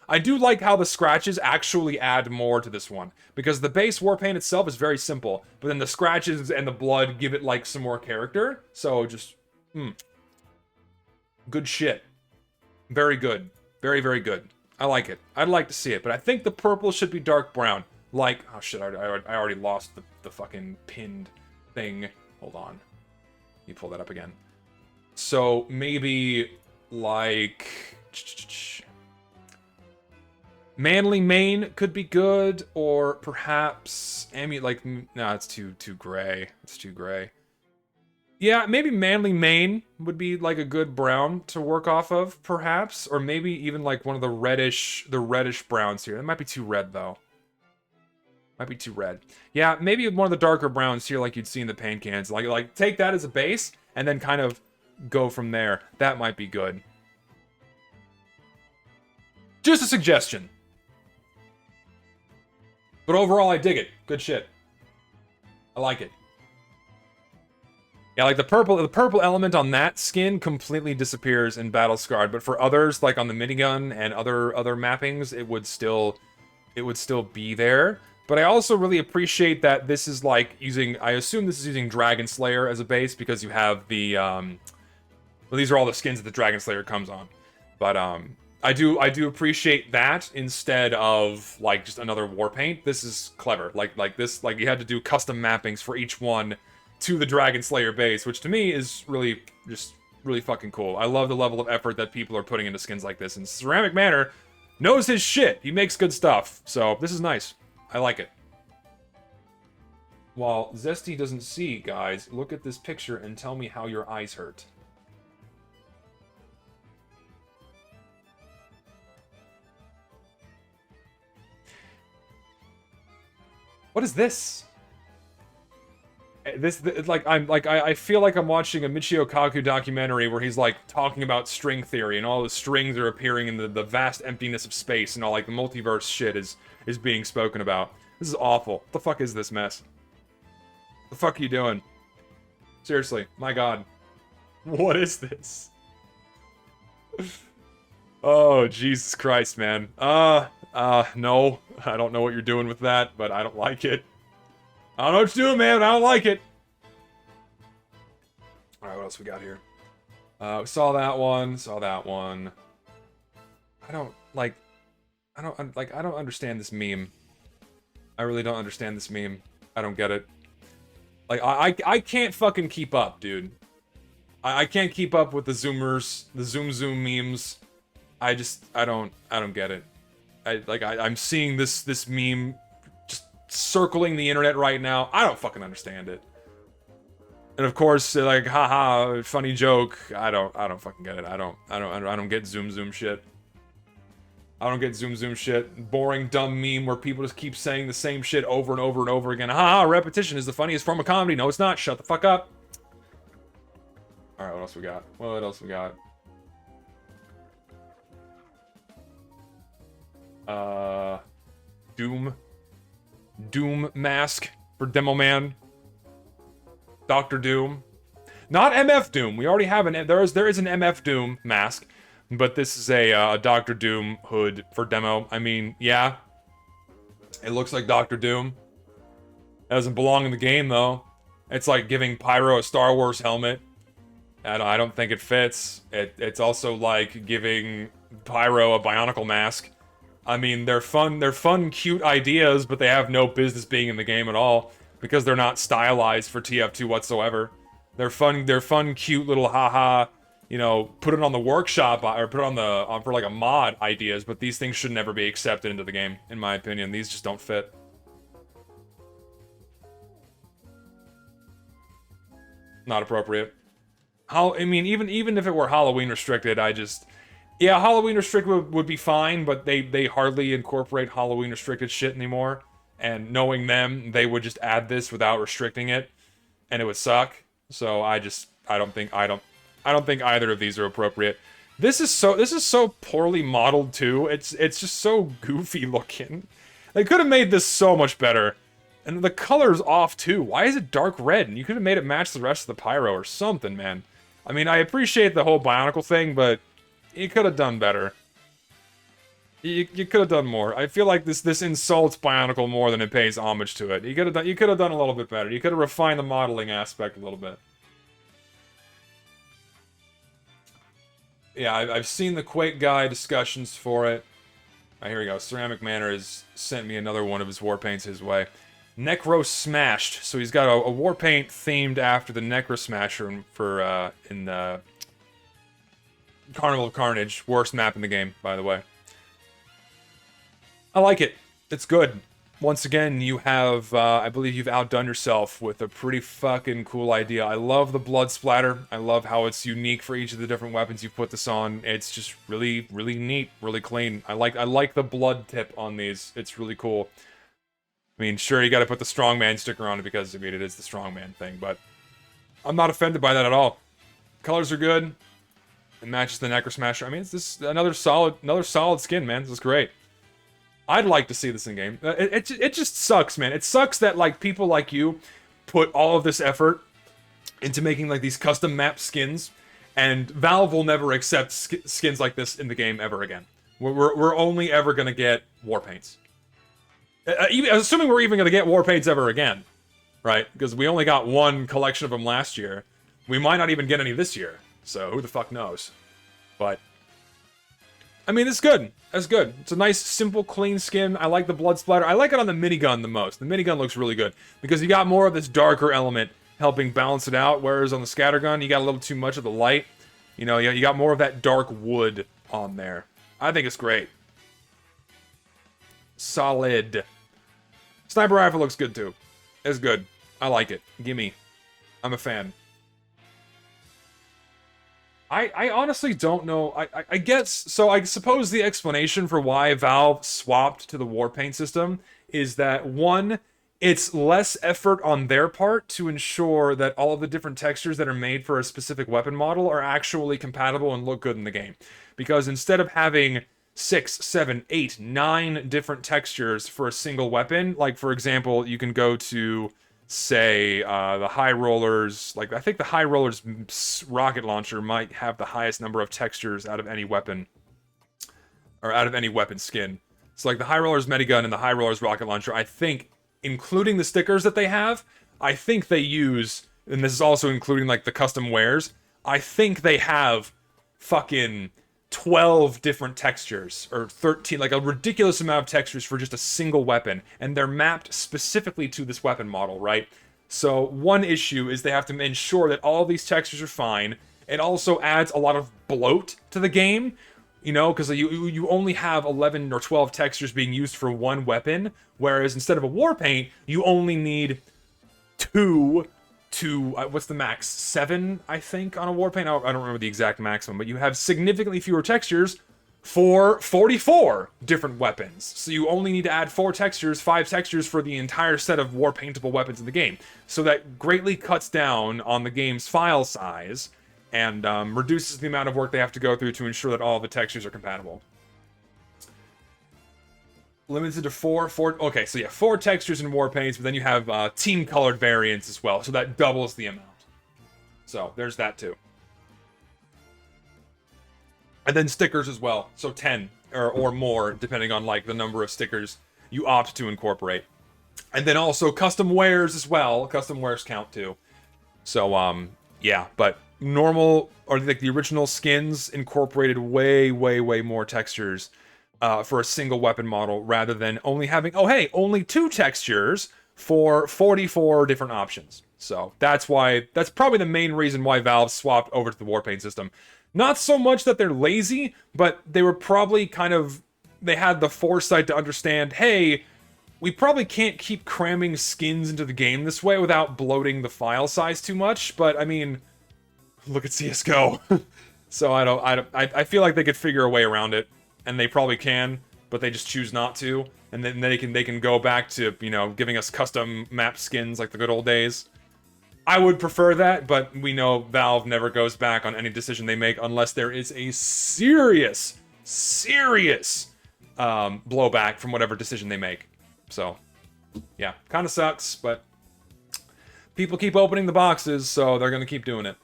I do like how the scratches actually add more to this one, because the base war paint itself is very simple, but then the scratches and the blood give it like some more character. So just good shit. Very good. Very, very good. I like it. I'd like to see it, but I think the purple should be dark brown. Like, oh shit, I already lost the fucking pinned thing. Hold on. You pull that up again. So maybe like Manly Mane could be good, or perhaps like, no, it's too gray. It's too gray. Yeah, maybe Manly Mane would be like a good brown to work off of, perhaps, or maybe even like one of the reddish browns here. That might be too red though. Might be too red. Yeah, maybe one of the darker browns here, like you'd see in the paint cans. Like take that as a base and then kind of go from there. That might be good. Just a suggestion. But overall, I dig it. Good shit. I like it. Yeah, like the purple element on that skin completely disappears in Battle Scarred, but for others, like on the minigun and other mappings, it would still be there. But I also really appreciate that this is like using, I assume this is using Dragon Slayer as a base because you have the well, these are all the skins that the Dragon Slayer comes on. But I do appreciate that instead of like just another war paint. This is clever. Like this, like you had to do custom mappings for each one to the Dragon Slayer base, which to me is really fucking cool. I love the level of effort that people are putting into skins like this, and Ceramic Manor knows his shit. He makes good stuff, so this is nice. I like it. While Zesty doesn't see, guys, look at this picture and tell me how your eyes hurt. What is this? I feel like I'm watching a Michio Kaku documentary where he's like talking about string theory and all the strings are appearing in the vast emptiness of space and all like the multiverse shit is being spoken about. This is awful. What the fuck is this mess? The fuck are you doing? Seriously, my god. What is this? Oh, Jesus Christ, man. No. I don't know what you're doing with that, but I don't like it. I don't know what you're doing, man. I don't like it. Alright, what else we got here? We saw that one. Saw that one. I don't understand this meme. I really don't understand this meme. I don't get it. Like, I can't fucking keep up, dude. I can't keep up with the zoomers, the zoom memes. I don't get it. I'm seeing this meme just circling the internet right now. I don't fucking understand it. And of course, like, haha, funny joke. I don't fucking get it. I don't get zoom shit. I don't get zoom shit. Boring, dumb meme where people just keep saying the same shit over and over and over again. Haha, repetition is the funniest form of comedy. No, it's not. Shut the fuck up. Alright, what else we got? What else we got? Doom mask for Demoman. Dr. Doom. Not MF Doom. We already have there is an MF Doom mask, but this is a Dr. Doom hood for demo. I mean, yeah. It looks like Dr. Doom. It doesn't belong in the game though. It's like giving Pyro a Star Wars helmet. I don't think it fits. It's also like giving Pyro a Bionicle mask. I mean, they're fun, cute ideas, but they have no business being in the game at all because they're not stylized for TF2 whatsoever. They're fun, cute little haha, you know, put it on the workshop or put it on for like a mod ideas, but these things should never be accepted into the game, in my opinion. These just don't fit. Not appropriate. I mean, even if it were Halloween restricted, yeah, Halloween restricted would be fine, but they hardly incorporate Halloween restricted shit anymore. And knowing them, they would just add this without restricting it, and it would suck. So I don't think either of these are appropriate. This is so poorly modeled too. It's just so goofy looking. They could have made this so much better. And the color's off too. Why is it dark red? And you could have made it match the rest of the pyro or something, man. I mean, I appreciate the whole Bionicle thing, but you could have done better. You could have done more. I feel like this insults Bionicle more than it pays homage to it. You could have done a little bit better. You could have refined the modeling aspect a little bit. Yeah, I've seen the Quake guy discussions for it. Here we go. Ceramic Manor has sent me another one of his war paints his way. Necro Smashed. So he's got a war paint themed after the Necro Smasher in the Carnival of Carnage. Worst map in the game, by the way. I like it. It's good. once again, you have, I believe you've outdone yourself with a pretty fucking cool idea. I love the blood splatter. I love how it's unique for each of the different weapons you put this on. It's just really, really neat, really clean. I like the blood tip on these. It's really cool. I mean, sure, you gotta put the strongman sticker on it because, I mean, it is the strongman thing, but I'm not offended by that at all. Colors are good. It matches the Necro Smasher. I mean, it's just another solid skin, man. This is great. I'd like to see this in game. It just sucks, man. It sucks that like people like you put all of this effort into making like these custom map skins, and Valve will never accept skins like this in the game ever again. We're only ever gonna get war paints. Assuming we're even gonna get war paints ever again, right? Because we only got one collection of them last year. We might not even get any this year. So who the fuck knows? But I mean, it's good. It's good. It's a nice, simple, clean skin. I like the blood splatter. I like it on the minigun the most. The minigun looks really good because you got more of this darker element helping balance it out, whereas on the scattergun, you got a little too much of the light. You know, you got more of that dark wood on there. I think it's great. Solid. Sniper rifle looks good too. It's good. I like it. Gimme. I'm a fan. I honestly don't know. I guess, so I suppose the explanation for why Valve swapped to the Warpaint system is that, one, it's less effort on their part to ensure that all of the different textures that are made for a specific weapon model are actually compatible and look good in the game. Because instead of having 6, 7, 8, 9 different textures for a single weapon, like, for example, you can go to, say, the High Rollers, like, I think the High Rollers rocket launcher might have the highest number of textures out of any weapon, or out of any weapon skin. So, like, the High Rollers minigun and the High Rollers rocket launcher, I think, including the stickers that they have, I think they use, and this is also including, like, the custom wares, I think they have fucking 12 different textures, or 13, like a ridiculous amount of textures for just a single weapon, and they're mapped specifically to this weapon model, right? So one issue is they have to ensure that all these textures are fine. It also adds a lot of bloat to the game, you know, because you only have 11 or 12 textures being used for one weapon, whereas instead of a war paint, you only need 2 to, what's the max? 7, I think, on a Warpaint? I don't remember the exact maximum, but you have significantly fewer textures for 44 different weapons. So you only need to add 4 textures, 5 textures for the entire set of Warpaintable weapons in the game. So that greatly cuts down on the game's file size and reduces the amount of work they have to go through to ensure that all the textures are compatible. Limited to 4, okay, so yeah, 4 textures in Warpaints, but then you have team-colored variants as well, so that doubles the amount. So, there's that too. And then stickers as well, so 10, or more, depending on, like, the number of stickers you opt to incorporate. And then also custom wares as well, custom wares count too. So, yeah, but normal, or like the original skins incorporated way, way, way more textures for a single weapon model, rather than only having, oh hey, only 2 textures for 44 different options. So that's probably the main reason why Valve swapped over to the Warpaint system. Not so much that they're lazy, but they were probably they had the foresight to understand, hey, we probably can't keep cramming skins into the game this way without bloating the file size too much, but I mean, look at CSGO. So I feel like they could figure a way around it. And they probably can, but they just choose not to. And then they can go back to, you know, giving us custom map skins like the good old days. I would prefer that, but we know Valve never goes back on any decision they make unless there is a serious blowback from whatever decision they make. So, yeah, kind of sucks, but people keep opening the boxes, so they're going to keep doing it.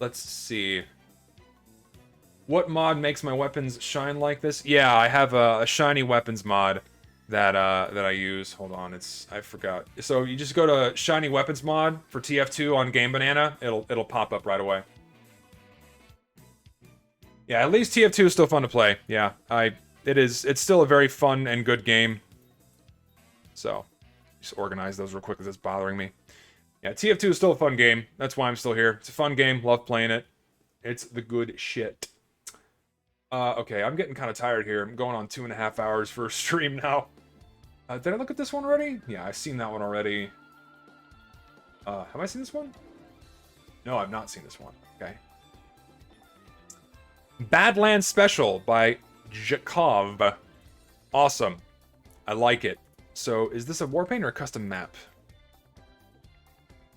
Let's see. What mod makes my weapons shine like this? Yeah, I have a shiny weapons mod that I use. Hold on, I forgot. So you just go to shiny weapons mod for TF2 on Game Banana. It'll pop up right away. Yeah, at least TF2 is still fun to play. Yeah, it's still a very fun and good game. So just organize those real quick because it's bothering me. Yeah, TF2 is still a fun game. That's why I'm still here. It's a fun game. Love playing it. It's the good shit. Okay, I'm getting kind of tired here. I'm going on 2.5 hours for a stream now. Did I look at this one already? Yeah, I've seen that one already. Have I seen this one? No, I've not seen this one. Okay. Badlands Special by Jakov. Awesome. I like it. So, is this a war paint or a custom map?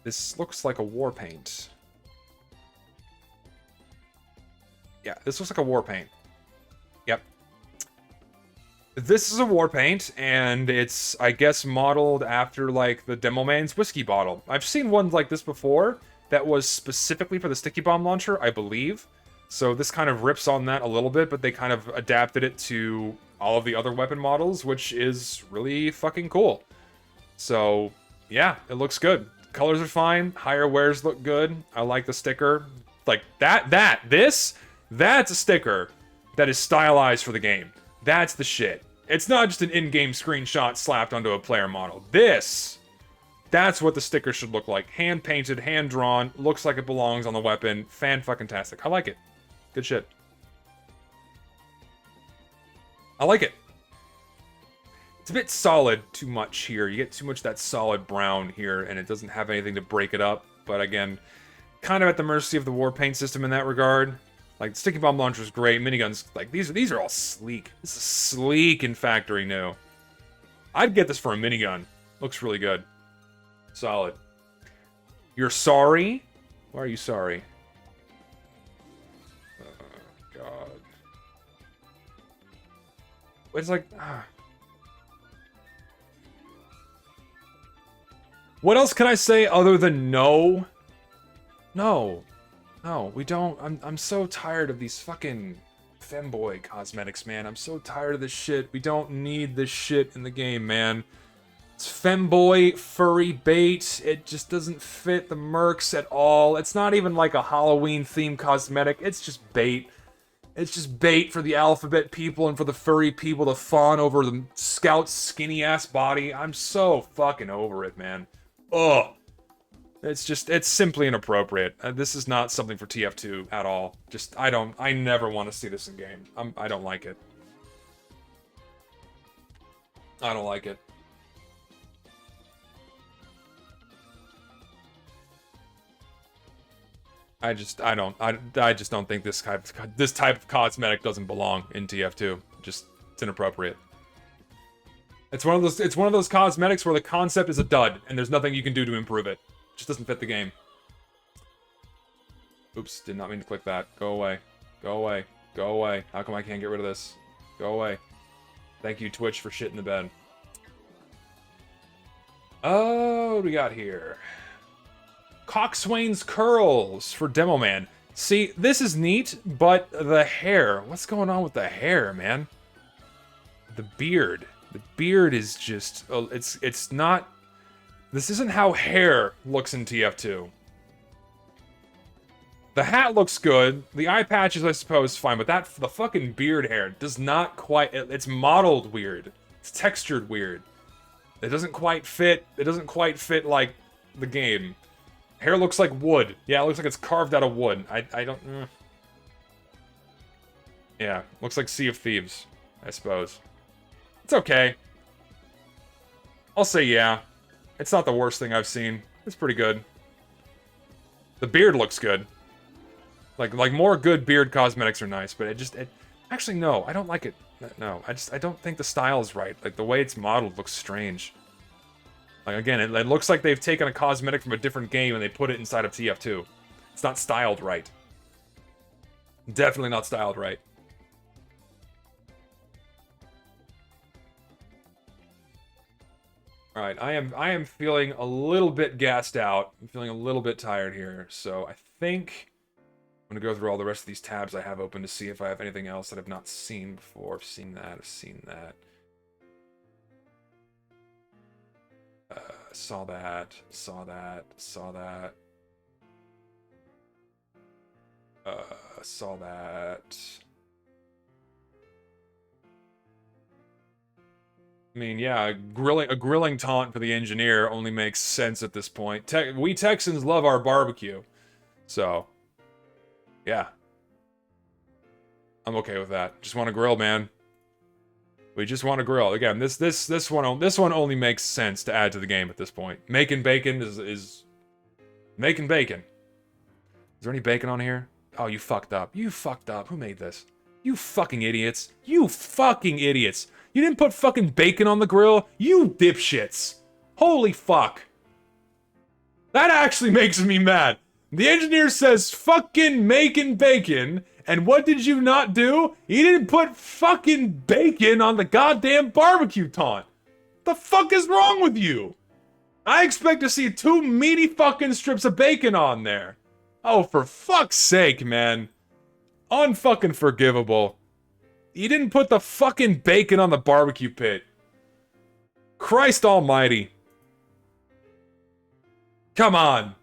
This looks like a war paint. Yeah, this looks like a war paint. Yep. This is a war paint, and it's, I guess, modeled after, like, the Demoman's whiskey bottle. I've seen ones like this before that was specifically for the sticky bomb launcher, I believe. So this kind of rips on that a little bit, but they kind of adapted it to all of the other weapon models, which is really fucking cool. So, yeah, it looks good. Colors are fine. Higher wears look good. I like the sticker. Like, that's a sticker that is stylized for the game. That's the shit. It's not just an in-game screenshot slapped onto a player model. That's what the sticker should look like. Hand-painted, hand-drawn, looks like it belongs on the weapon. Fan-fucking-tastic. I like it. Good shit. I like it. It's a bit solid too much here. You get too much of that solid brown here, and it doesn't have anything to break it up. But again, kind of at the mercy of the war paint system in that regard. Like, sticky bomb launcher is great. Miniguns, like, these are all sleek. This is sleek in factory new. I'd get this for a minigun. Looks really good. Solid. You're sorry? Why are you sorry? Oh, God. It's like... What else can I say other than no? No. No, we don't. I'm so tired of these fucking femboy cosmetics, man. I'm so tired of this shit. We don't need this shit in the game, man. It's femboy, furry bait. It just doesn't fit the mercs at all. It's not even like a Halloween-themed cosmetic. It's just bait. It's just bait for the alphabet people and for the furry people to fawn over the scout's skinny-ass body. I'm so fucking over it, man. Ugh. It's simply inappropriate. This is not something for TF2 at all. Just, I never want to see this in game. I don't like it. I don't like it. I just don't think this type of cosmetic doesn't belong in TF2. Just, it's inappropriate. It's one of those cosmetics where the concept is a dud and there's nothing you can do to improve it. It just doesn't fit the game. Oops, did not mean to click that. Go away. Go away. Go away. How come I can't get rid of this? Go away. Thank you, Twitch, for shit in the bed. Oh, what do we got here? Coxswain's Curls for Demoman. See, this is neat, but the hair. What's going on with the hair, man? The beard. The beard is just... it's not... This isn't how hair looks in TF2. The hat looks good. The eye patches, I suppose, fine. But the fucking beard hair does not quite... It's modeled weird. It's textured weird. It doesn't quite fit. It doesn't quite fit, like, the game. Hair looks like wood. Yeah, it looks like it's carved out of wood. I don't... Yeah, looks like Sea of Thieves, I suppose. It's okay. I'll say yeah. It's not the worst thing I've seen. It's pretty good. The beard looks good. Like more good beard cosmetics are nice, but actually no, I don't like it. No, I don't think the style is right. Like the way it's modeled looks strange. Like again, it looks like they've taken a cosmetic from a different game and they put it inside of TF2. It's not styled right. Definitely not styled right. Alright, I am feeling a little bit gassed out. I'm feeling a little bit tired here, so I think I'm gonna go through all the rest of these tabs I have open to see if I have anything else that I've not seen before. I've seen that, I've seen that. Saw that, saw that, saw that. Saw that. I mean, yeah, a grilling taunt for the engineer only makes sense at this point. We Texans love our barbecue. So, yeah. I'm okay with that. Just want to grill, man. We just want to grill. Again, this one only makes sense to add to the game at this point. Making bacon is making bacon. Is there any bacon on here? Oh, you fucked up. You fucked up. Who made this? You fucking idiots. You fucking idiots. You didn't put fucking bacon on the grill? You dipshits. Holy fuck. That actually makes me mad. The engineer says fucking making bacon, and what did you not do? You didn't put fucking bacon on the goddamn barbecue taunt. The fuck is wrong with you? I expect to see 2 meaty fucking strips of bacon on there. Oh, for fuck's sake, man. Unfucking forgivable. You didn't put the fucking bacon on the barbecue pit. Christ almighty. Come on.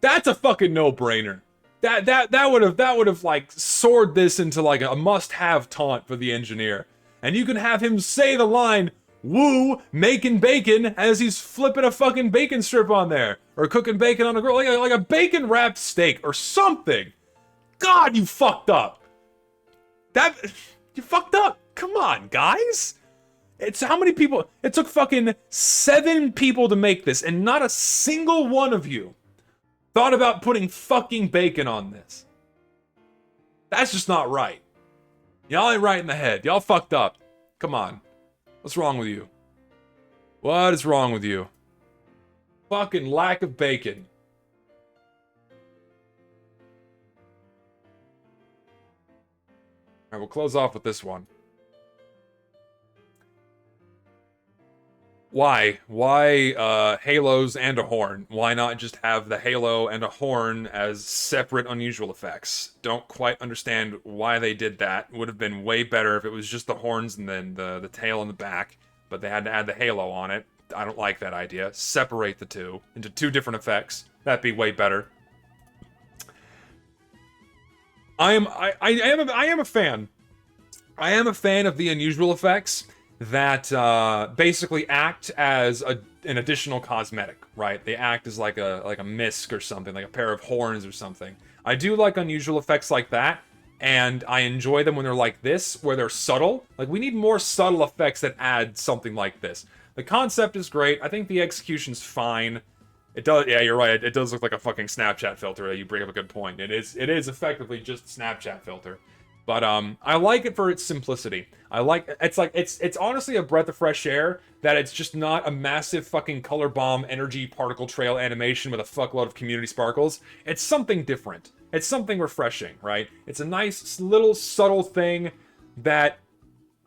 That's a fucking no-brainer. That would have like soared this into like a must-have taunt for the engineer. And you can have him say the line, "Woo, making bacon," as he's flipping a fucking bacon strip on there. Or cooking bacon on a grill, like a bacon-wrapped steak or something. God, you fucked up. You fucked up. Come on, guys. It's how many people? It took fucking 7 people to make this, and not a single one of you thought about putting fucking bacon on this. That's just not right. Y'all ain't right in the head. Y'all fucked up. Come on. What's wrong with you? What is wrong with you? Fucking lack of bacon. Alright, we'll close off with this one. Why? Why halos and a horn? Why not just have the halo and a horn as separate unusual effects? Don't quite understand why they did that. Would have been way better if it was just the horns and then the tail and the back, but they had to add the halo on it. I don't like that idea. Separate the two into 2 different effects. That'd be way better. I am a fan. I am a fan of the unusual effects that basically act as an additional cosmetic, right? They act as like a misc or something, like a pair of horns or something. I do like unusual effects like that, and I enjoy them when they're like this, where they're subtle. Like, we need more subtle effects that add something like this. The concept is great. I think the execution's fine. It does, yeah, you're right. It does look like a fucking Snapchat filter. You bring up a good point. It is effectively just Snapchat filter. But I like it for its simplicity. It's honestly a breath of fresh air that it's just not a massive fucking color bomb energy particle trail animation with a fuckload of community sparkles. It's something different. It's something refreshing, right? It's a nice little subtle thing that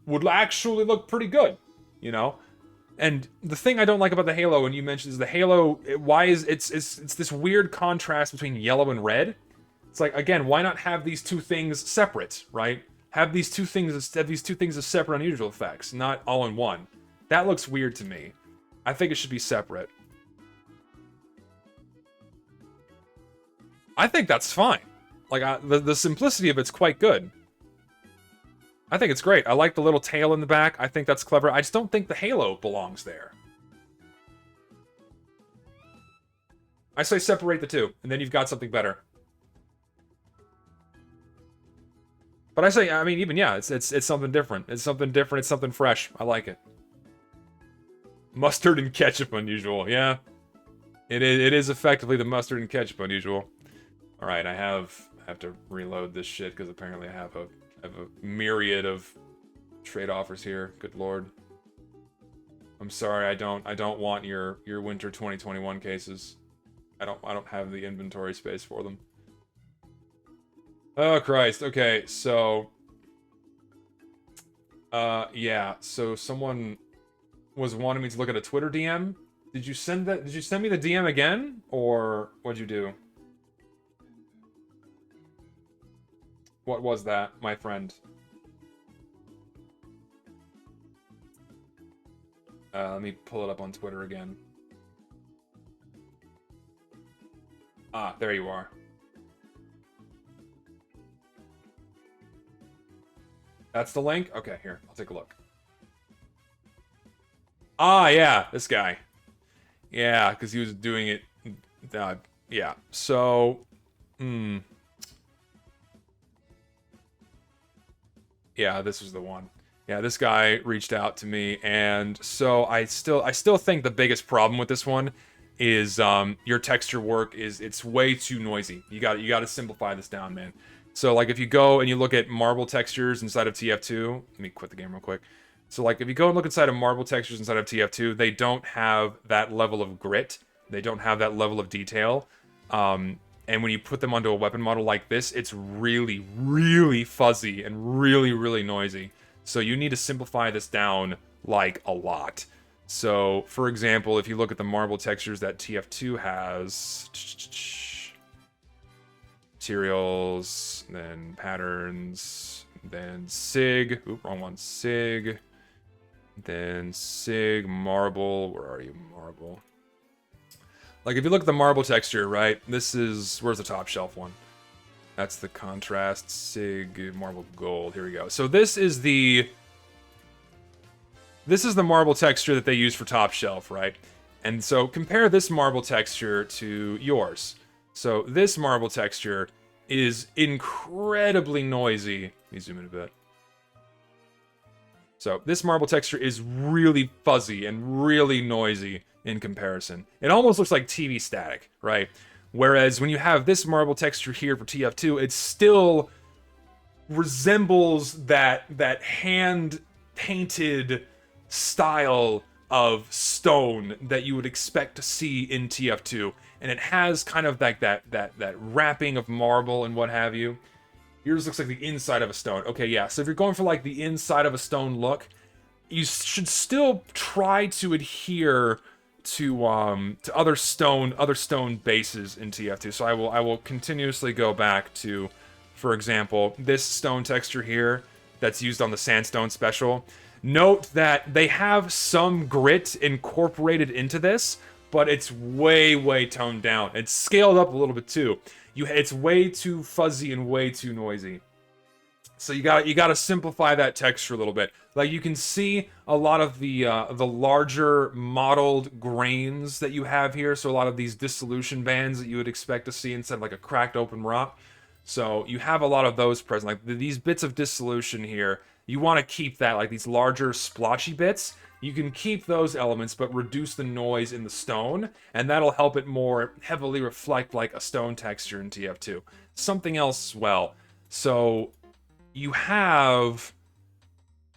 would actually look pretty good, you know? And the thing I don't like about the Halo, and you mentioned, is the Halo, it's this weird contrast between yellow and red. It's like, again, why not have these 2 things separate, right? Have these two things as separate unusual effects, not all in one. That looks weird to me. I think it should be separate. I think that's fine. Like, the simplicity of it's quite good. I think it's great. I like the little tail in the back. I think that's clever. I just don't think the halo belongs there. I say separate the 2, and then you've got something better. But I say, I mean, even, yeah, it's something different. It's something different. It's something fresh. I like it. Mustard and ketchup unusual. Yeah. It is effectively the mustard and ketchup unusual. Alright, I have to reload this shit, because apparently I have a myriad of trade offers here. Good lord. I'm sorry, I don't want your winter 2021 cases. I don't have the inventory space for them. Oh Christ. Okay, so yeah, so someone was wanting me to look at a Twitter DM. Did you send me the DM again, or what'd you do? What was that, my friend? Let me pull it up on Twitter again. Ah, there you are. That's the link? Okay, here, I'll take a look. Ah, yeah, this guy. Yeah, because he was doing it... yeah, so... Yeah, this was the one. Yeah, this guy reached out to me, and so I still think the biggest problem with this one is your texture work it's way too noisy. You got to simplify this down, man. So like if you go and you look at marble textures inside of TF2, let me quit the game real quick. So like if you go and look inside of marble textures inside of TF2, they don't have that level of grit. They don't have that level of detail. And when you put them onto a weapon model like this, it's really, really fuzzy and really, really noisy. So you need to simplify this down, like, a lot. So, for example, if you look at the marble textures that TF2 has... Materials, then patterns, then Sig. Oop, wrong one. Sig. Then Sig, marble. Where are you, marble? Like, if you look at the marble texture, right? This is... Where's the top shelf one? That's the contrast, Sig, marble gold. Here we go. So this is the marble texture that they use for top shelf, right? And so compare this marble texture to yours. So this marble texture is incredibly noisy. Let me zoom in a bit. So this marble texture is really fuzzy and really noisy in comparison. It almost looks like TV static, right? Whereas when you have this marble texture here for TF2, it still resembles that hand-painted style of stone that you would expect to see in TF2. And it has kind of like that wrapping of marble and what have you. Yours looks like the inside of a stone. Okay, yeah, so if you're going for like the inside of a stone look, you should still try to adhere to other stone bases in TF2. So I will continuously go back to, for example, this stone texture here that's used on the sandstone special. Note that they have some grit incorporated into this, but it's way toned down. It's scaled up a little bit too. It's way too fuzzy and way too noisy. So you gotta simplify that texture a little bit. Like you can see a lot of the larger modeled grains that you have here. So a lot of these dissolution bands that you would expect to see instead of like a cracked open rock. So you have a lot of those present. Like these bits of dissolution here, you want to keep that, like these larger splotchy bits. You can keep those elements, but reduce the noise in the stone, and that'll help it more heavily reflect like a stone texture in TF2. Something else as well. So you have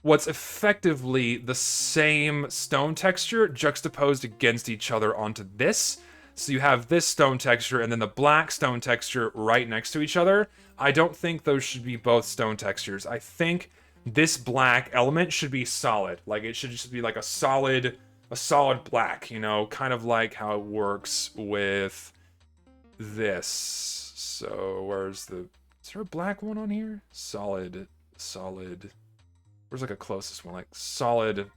what's effectively the same stone texture juxtaposed against each other onto this. So you have this stone texture and then the black stone texture right next to each other. I don't think those should be both stone textures. I think this black element should be solid. Like it should just be like a solid black, you know, kind of like how it works with this. So where's the... Is there a black one on here? Solid. Where's like a closest one? Like solid.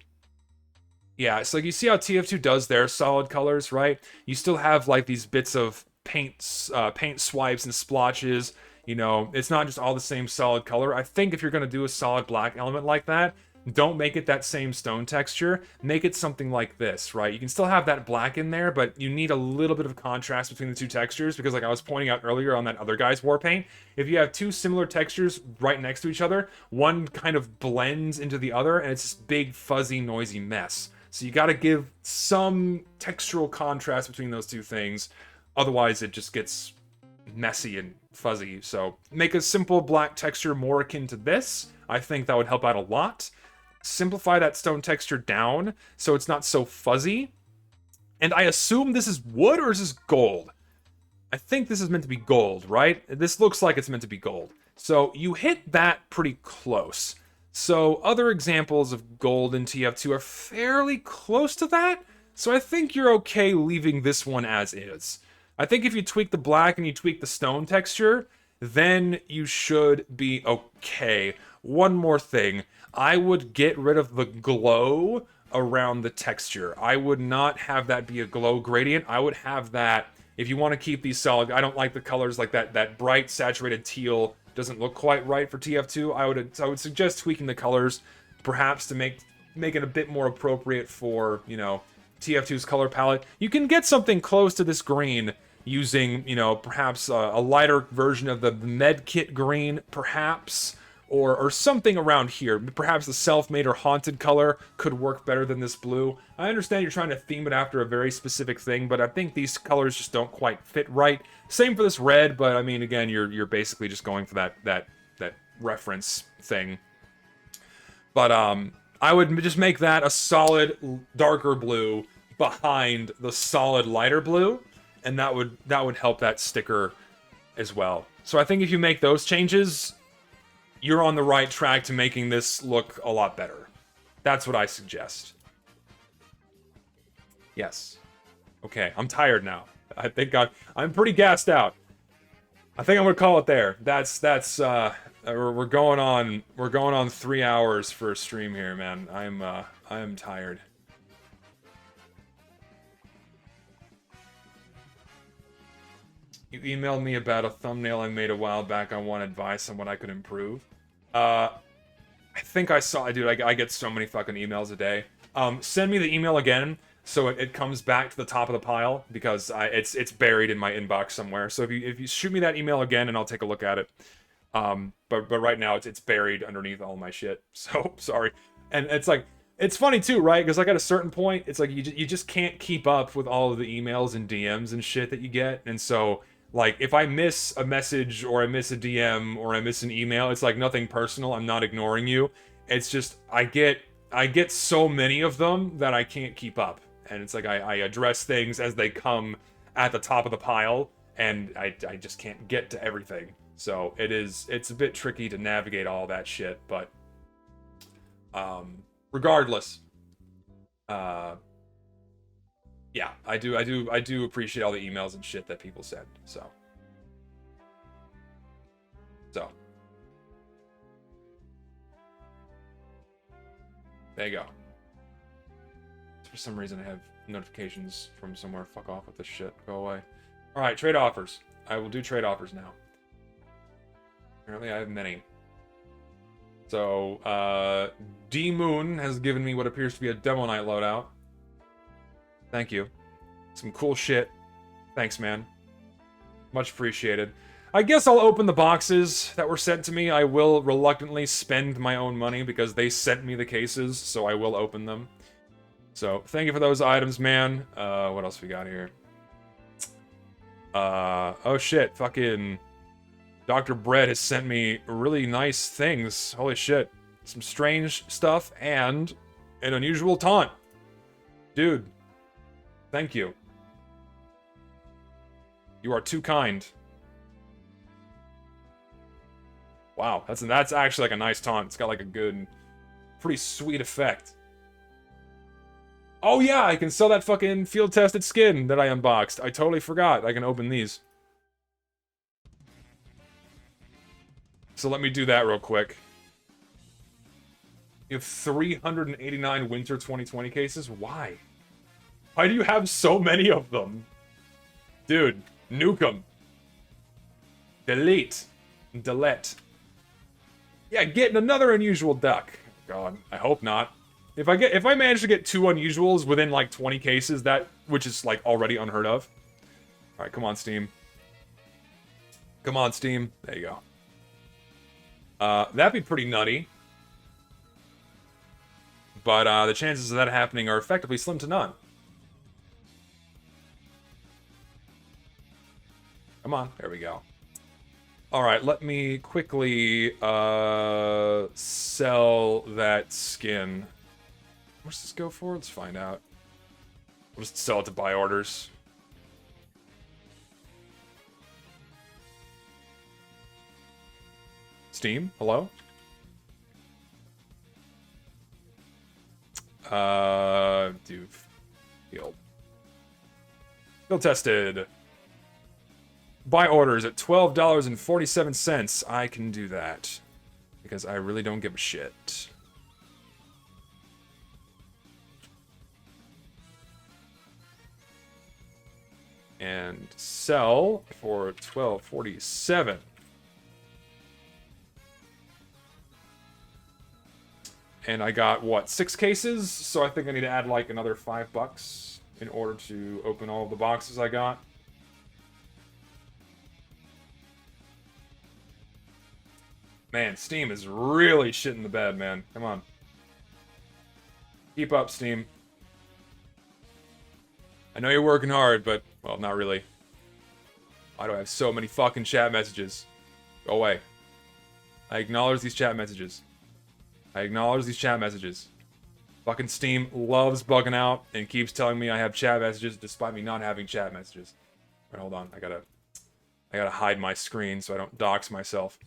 Yeah, it's like you see how TF2 does their solid colors, right? You still have like these bits of paint swipes and splotches. You know, it's not just all the same solid color. I think if you're going to do a solid black element like that, don't make it that same stone texture. Make it something like this, right? You can still have that black in there, but you need a little bit of contrast between the two textures because like I was pointing out earlier on that other guy's war paint, if you have two similar textures right next to each other, one kind of blends into the other and it's this big, fuzzy, noisy mess. So you got to give some textural contrast between those two things. Otherwise, it just gets messy and fuzzy. So make a simple black texture more akin to this. I think that would help out a lot. Simplify that stone texture down so it's not so fuzzy. And I assume this is wood or is this gold? I think this is meant to be gold, right? This looks like it's meant to be gold. So you hit that pretty close. So other examples of gold in TF2 are fairly close to that. So I think you're okay leaving this one as is. I think if you tweak the black and you tweak the stone texture, then you should be okay. One more thing. I would get rid of the glow around the texture. I would not have that be a glow gradient. I would have that, if you want to keep these solid, I don't like the colors like that bright saturated teal doesn't look quite right for TF2. I would suggest tweaking the colors, perhaps to make it a bit more appropriate for, you know, TF2's color palette. You can get something close to this green using, you know, perhaps a lighter version of the med kit green, perhaps, or something around here. Perhaps the self-made or haunted color could work better than this blue. I understand you're trying to theme it after a very specific thing, but I think these colors just don't quite fit right. Same for this red, but I mean, again, you're basically just going for that reference thing. But I would just make that a solid darker blue behind the solid lighter blue, and that would help that sticker as well. So I think if you make those changes, you're on the right track to making this look a lot better. That's what I suggest. Yes. Okay, I'm tired now. I think I'm pretty gassed out. I think I'm gonna call it there. We're going on 3 hours for a stream here, man. I am tired. You emailed me about a thumbnail I made a while back. I want advice on what I could improve. I think I saw, dude, I get so many fucking emails a day. Send me the email again so it comes back to the top of the pile, because it's buried in my inbox somewhere. So if you shoot me that email again, and I'll take a look at it. But right now it's buried underneath all my shit. So sorry. And it's like, it's funny too, right? Because like at a certain point, it's like you just can't keep up with all of the emails and DMs and shit that you get. And so like if I miss a message or I miss a DM or I miss an email, it's like nothing personal. I'm not ignoring you. It's just I get so many of them that I can't keep up. And it's like I address things as they come at the top of the pile, and I just can't get to everything. So it's a bit tricky to navigate all that shit, but regardless, yeah, I do appreciate all the emails and shit that people send. So there you go. For some reason I have notifications from somewhere. Fuck off with this shit. Go away. All right, trade offers. I will do trade offers now. Apparently I have many. So, Demoman has given me what appears to be a Demo Night loadout. Thank you. Some cool shit. Thanks, man. Much appreciated. I guess I'll open the boxes that were sent to me. I will reluctantly spend my own money because they sent me the cases, so I will open them. So, thank you for those items, man. What else we got here? Oh shit, fucking Dr. Bread has sent me really nice things. Holy shit. Some strange stuff and an unusual taunt. Dude, thank you. You are too kind. Wow, that's actually like a nice taunt. It's got like a good, pretty sweet effect. Oh yeah, I can sell that fucking field-tested skin that I unboxed. I totally forgot. I can open these. So let me do that real quick. You have 389 Winter 2020 cases? Why? Why do you have so many of them? Dude, nuke them. Delete. Delete. Yeah, getting another unusual duck. God, I hope not. If I manage to get 2 unusuals within like 20 cases, which is like already unheard of. All right, come on, Steam. Come on, Steam. There you go. That'd be pretty nutty. But the chances of that happening are effectively slim to none. Come on, there we go. Alright, let me quickly sell that skin. What's this go for? Let's find out. We'll just sell it to buy orders. Steam, hello? Dude. Field tested. Buy orders at $12.47. I can do that. Because I really don't give a shit. And sell for $12.47. And I got, what, 6 cases? So I think I need to add, like, another $5 in order to open all of the boxes I got. Man, Steam is really shitting the bed, man. Come on. Keep up, Steam. I know you're working hard, but, well, not really. Why do I have so many fucking chat messages? Go away. I acknowledge these chat messages. I acknowledge these chat messages. Fucking Steam loves bugging out and keeps telling me I have chat messages despite me not having chat messages. Alright, hold on. I gotta hide my screen so I don't dox myself.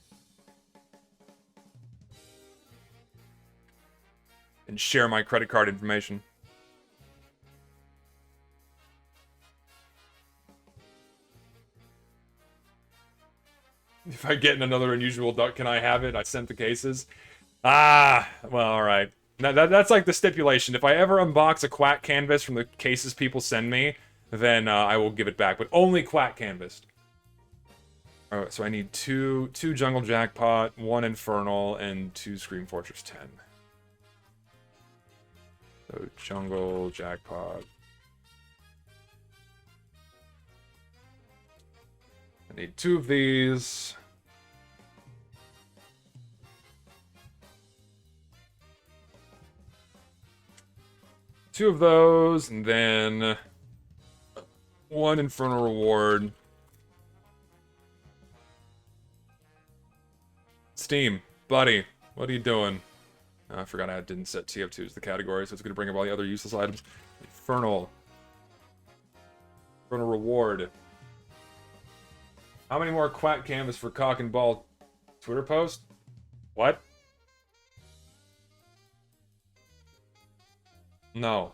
And share my credit card information. If I get in another unusual duck, can I have it? I sent the cases. Ah, well, alright. That's like the stipulation. If I ever unbox a quack canvas from the cases people send me, then I will give it back. But only quack canvas. Alright, so I need two Jungle Jackpot, 1 Infernal, and 2 Scream Fortress 10. So, Jungle Jackpot. I need 2 of these. Two of those, and then 1 Infernal Reward. Steam, buddy, what are you doing? I forgot I didn't set TF2 as the category, so it's going to bring up all the other useless items. Infernal Reward. How many more quack canvas for cock and ball Twitter post? What? No.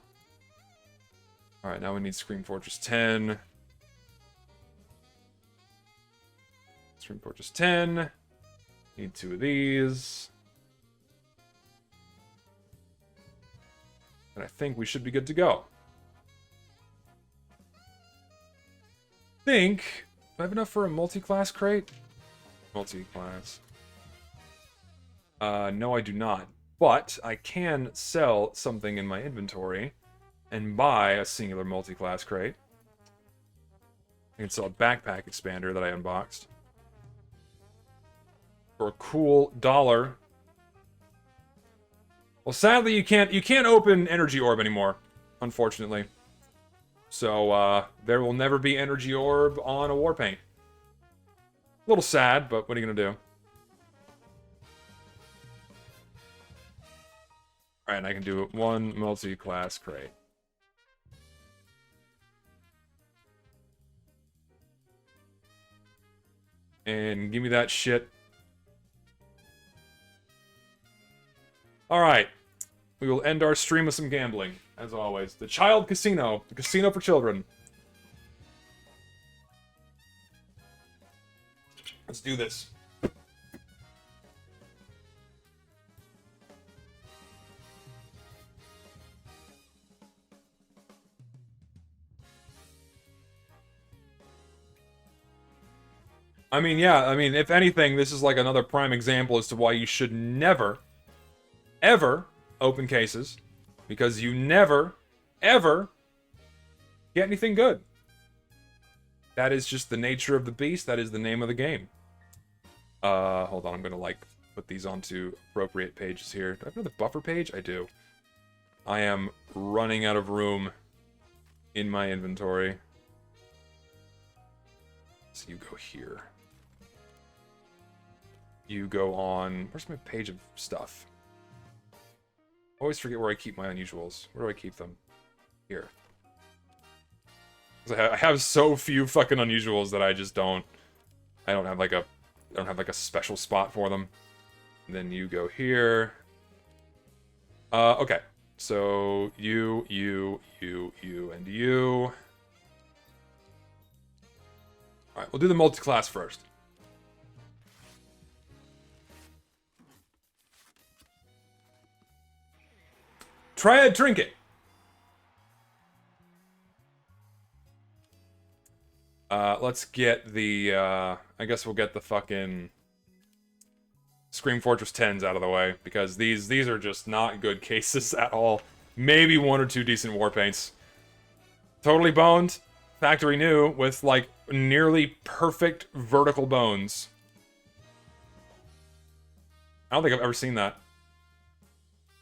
Alright, now we need Scream Fortress 10. Scream Fortress 10. Need 2 of these. And I think we should be good to go. Do I have enough for a multi-class crate? Multi-class. No, I do not. But I can sell something in my inventory and buy a singular multi-class crate. I can sell a backpack expander that I unboxed for a cool $1. Well, sadly, you can't open Energy Orb anymore, unfortunately. So there will never be Energy Orb on a Warpaint. A little sad, but what are you gonna do? Alright, and I can do 1 multi-class crate. And give me that shit. Alright. We will end our stream with some gambling, as always. The Child Casino. The casino for children. Let's do this. I mean, yeah, if anything, this is like another prime example as to why you should never, ever open cases. Because you never, ever get anything good. That is just the nature of the beast. That is the name of the game. Hold on, I'm gonna, like, put these onto appropriate pages here. Do I have another buffer page? I do. I am running out of room in my inventory. So you go here. You go on... Where's my page of stuff? I always forget where I keep my unusuals. Where do I keep them? Here. 'Cause I have so few fucking unusuals that I just don't... I don't have like a special spot for them. And then you go here. Okay. So you, and you. Alright, we'll do the multi-class first. Triad Trinket. Let's get the, I guess we'll get the fucking Scream Fortress 10s out of the way, because these are just not good cases at all. Maybe 1 or 2 decent war paints. Totally boned, factory new, with, like, nearly perfect vertical bones. I don't think I've ever seen that.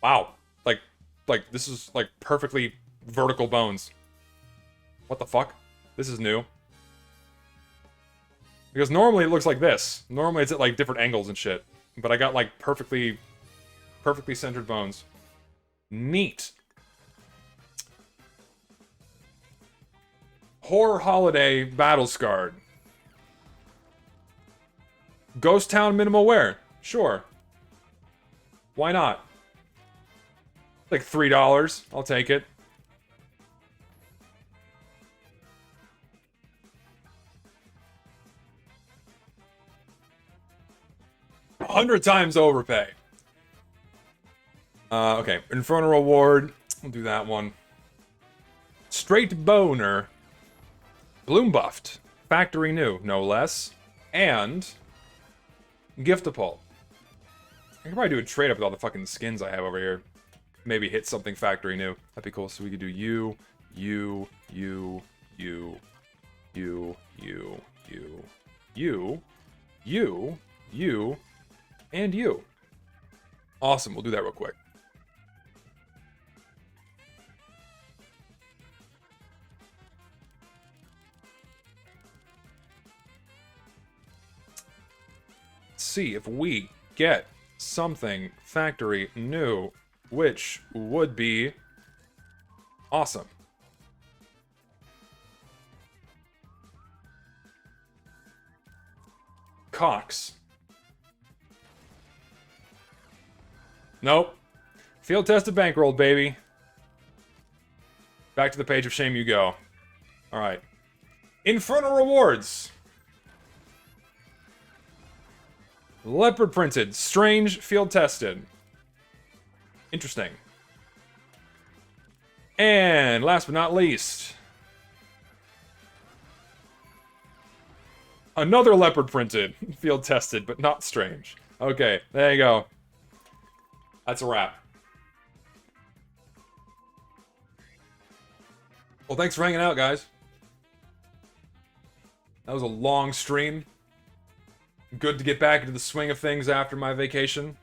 Wow. Like this is like perfectly vertical bones. What the fuck? This is new. Because normally it looks like this. Normally it's at like different angles and shit. But I got like perfectly centered bones. Neat. Horror Holiday Battle Scarred. Ghost Town minimal wear. Sure. Why not? Like $3. I'll take it. $100 times overpay. Okay. Inferno Reward. We'll do that one. Straight Boner. Bloom buffed. Factory new, no less. And Giftapult. I could probably do a trade up with all the fucking skins I have over here. Maybe hit something factory new. That'd be cool. So we could do you, and you. Awesome. We'll do that real quick. See if we get something factory new, which would be awesome. Cox. Nope. Field tested bankrolled, baby. Back to the page of shame you go. Alright. Infernal rewards. Leopard printed. Strange. Field tested. Interesting. And last but not least, another leopard printed. Field tested, but not strange. Okay, there you go. That's a wrap. Well, thanks for hanging out, guys. That was a long stream. Good to get back into the swing of things after my vacation.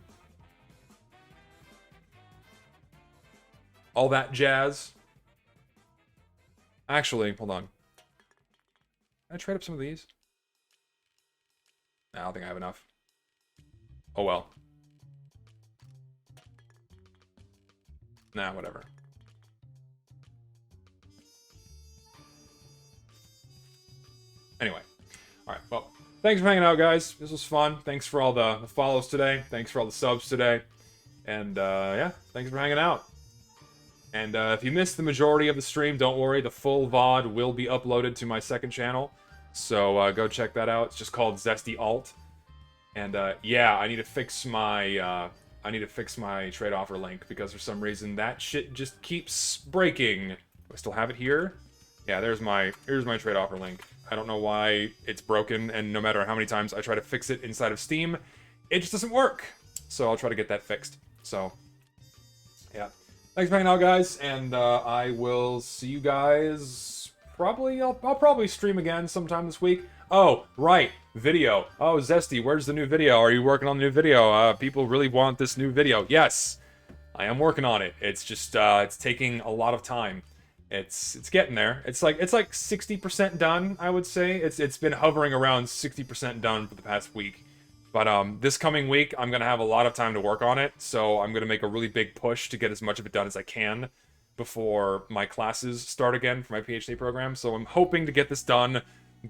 All that jazz. Actually, hold on. Can I trade up some of these? Nah, I don't think I have enough. Oh well. Nah, whatever. Anyway. Alright, well. Thanks for hanging out, guys. This was fun. Thanks for all the follows today. Thanks for all the subs today. And, yeah. Thanks for hanging out. And if you missed the majority of the stream, don't worry. The full VOD will be uploaded to my second channel. So go check that out. It's just called Zesty Alt. And yeah, I need to fix my trade offer link because for some reason that shit just keeps breaking. Do I still have it here? Yeah, here's my trade offer link. I don't know why it's broken, and no matter how many times I try to fix it inside of Steam, it just doesn't work. So I'll try to get that fixed. So yeah. Thanks for hanging out, guys, and I will see you guys probably... I'll probably stream again sometime this week. Oh, right, video. Oh, Zesty, where's the new video? Are you working on the new video? People really want this new video. Yes, I am working on it. It's just, it's taking a lot of time. It's getting there. It's like 60% done, I would say. It's been hovering around 60% done for the past week. But this coming week, I'm going to have a lot of time to work on it, so I'm going to make a really big push to get as much of it done as I can before my classes start again for my PhD program. So I'm hoping to get this done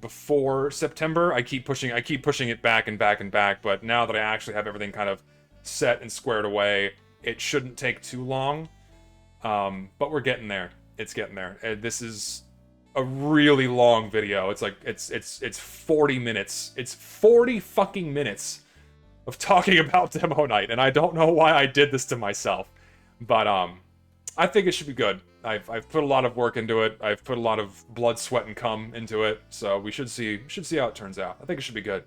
before September. I keep pushing it back and back and back, but now that I actually have everything kind of set and squared away, it shouldn't take too long. But we're getting there. It's getting there. This is a really long video. It's like it's 40 minutes. It's 40 fucking minutes of talking about Demo Night, and I don't know why I did this to myself. But I think it should be good. I've put a lot of work into it. I've put a lot of blood, sweat, and cum into it. So we should see how it turns out. I think it should be good.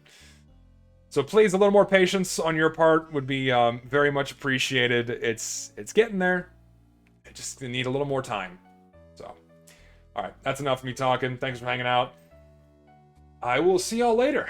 So please, a little more patience on your part would be very much appreciated. It's getting there. I just need a little more time. So, all right, that's enough of me talking. Thanks for hanging out. I will see y'all later.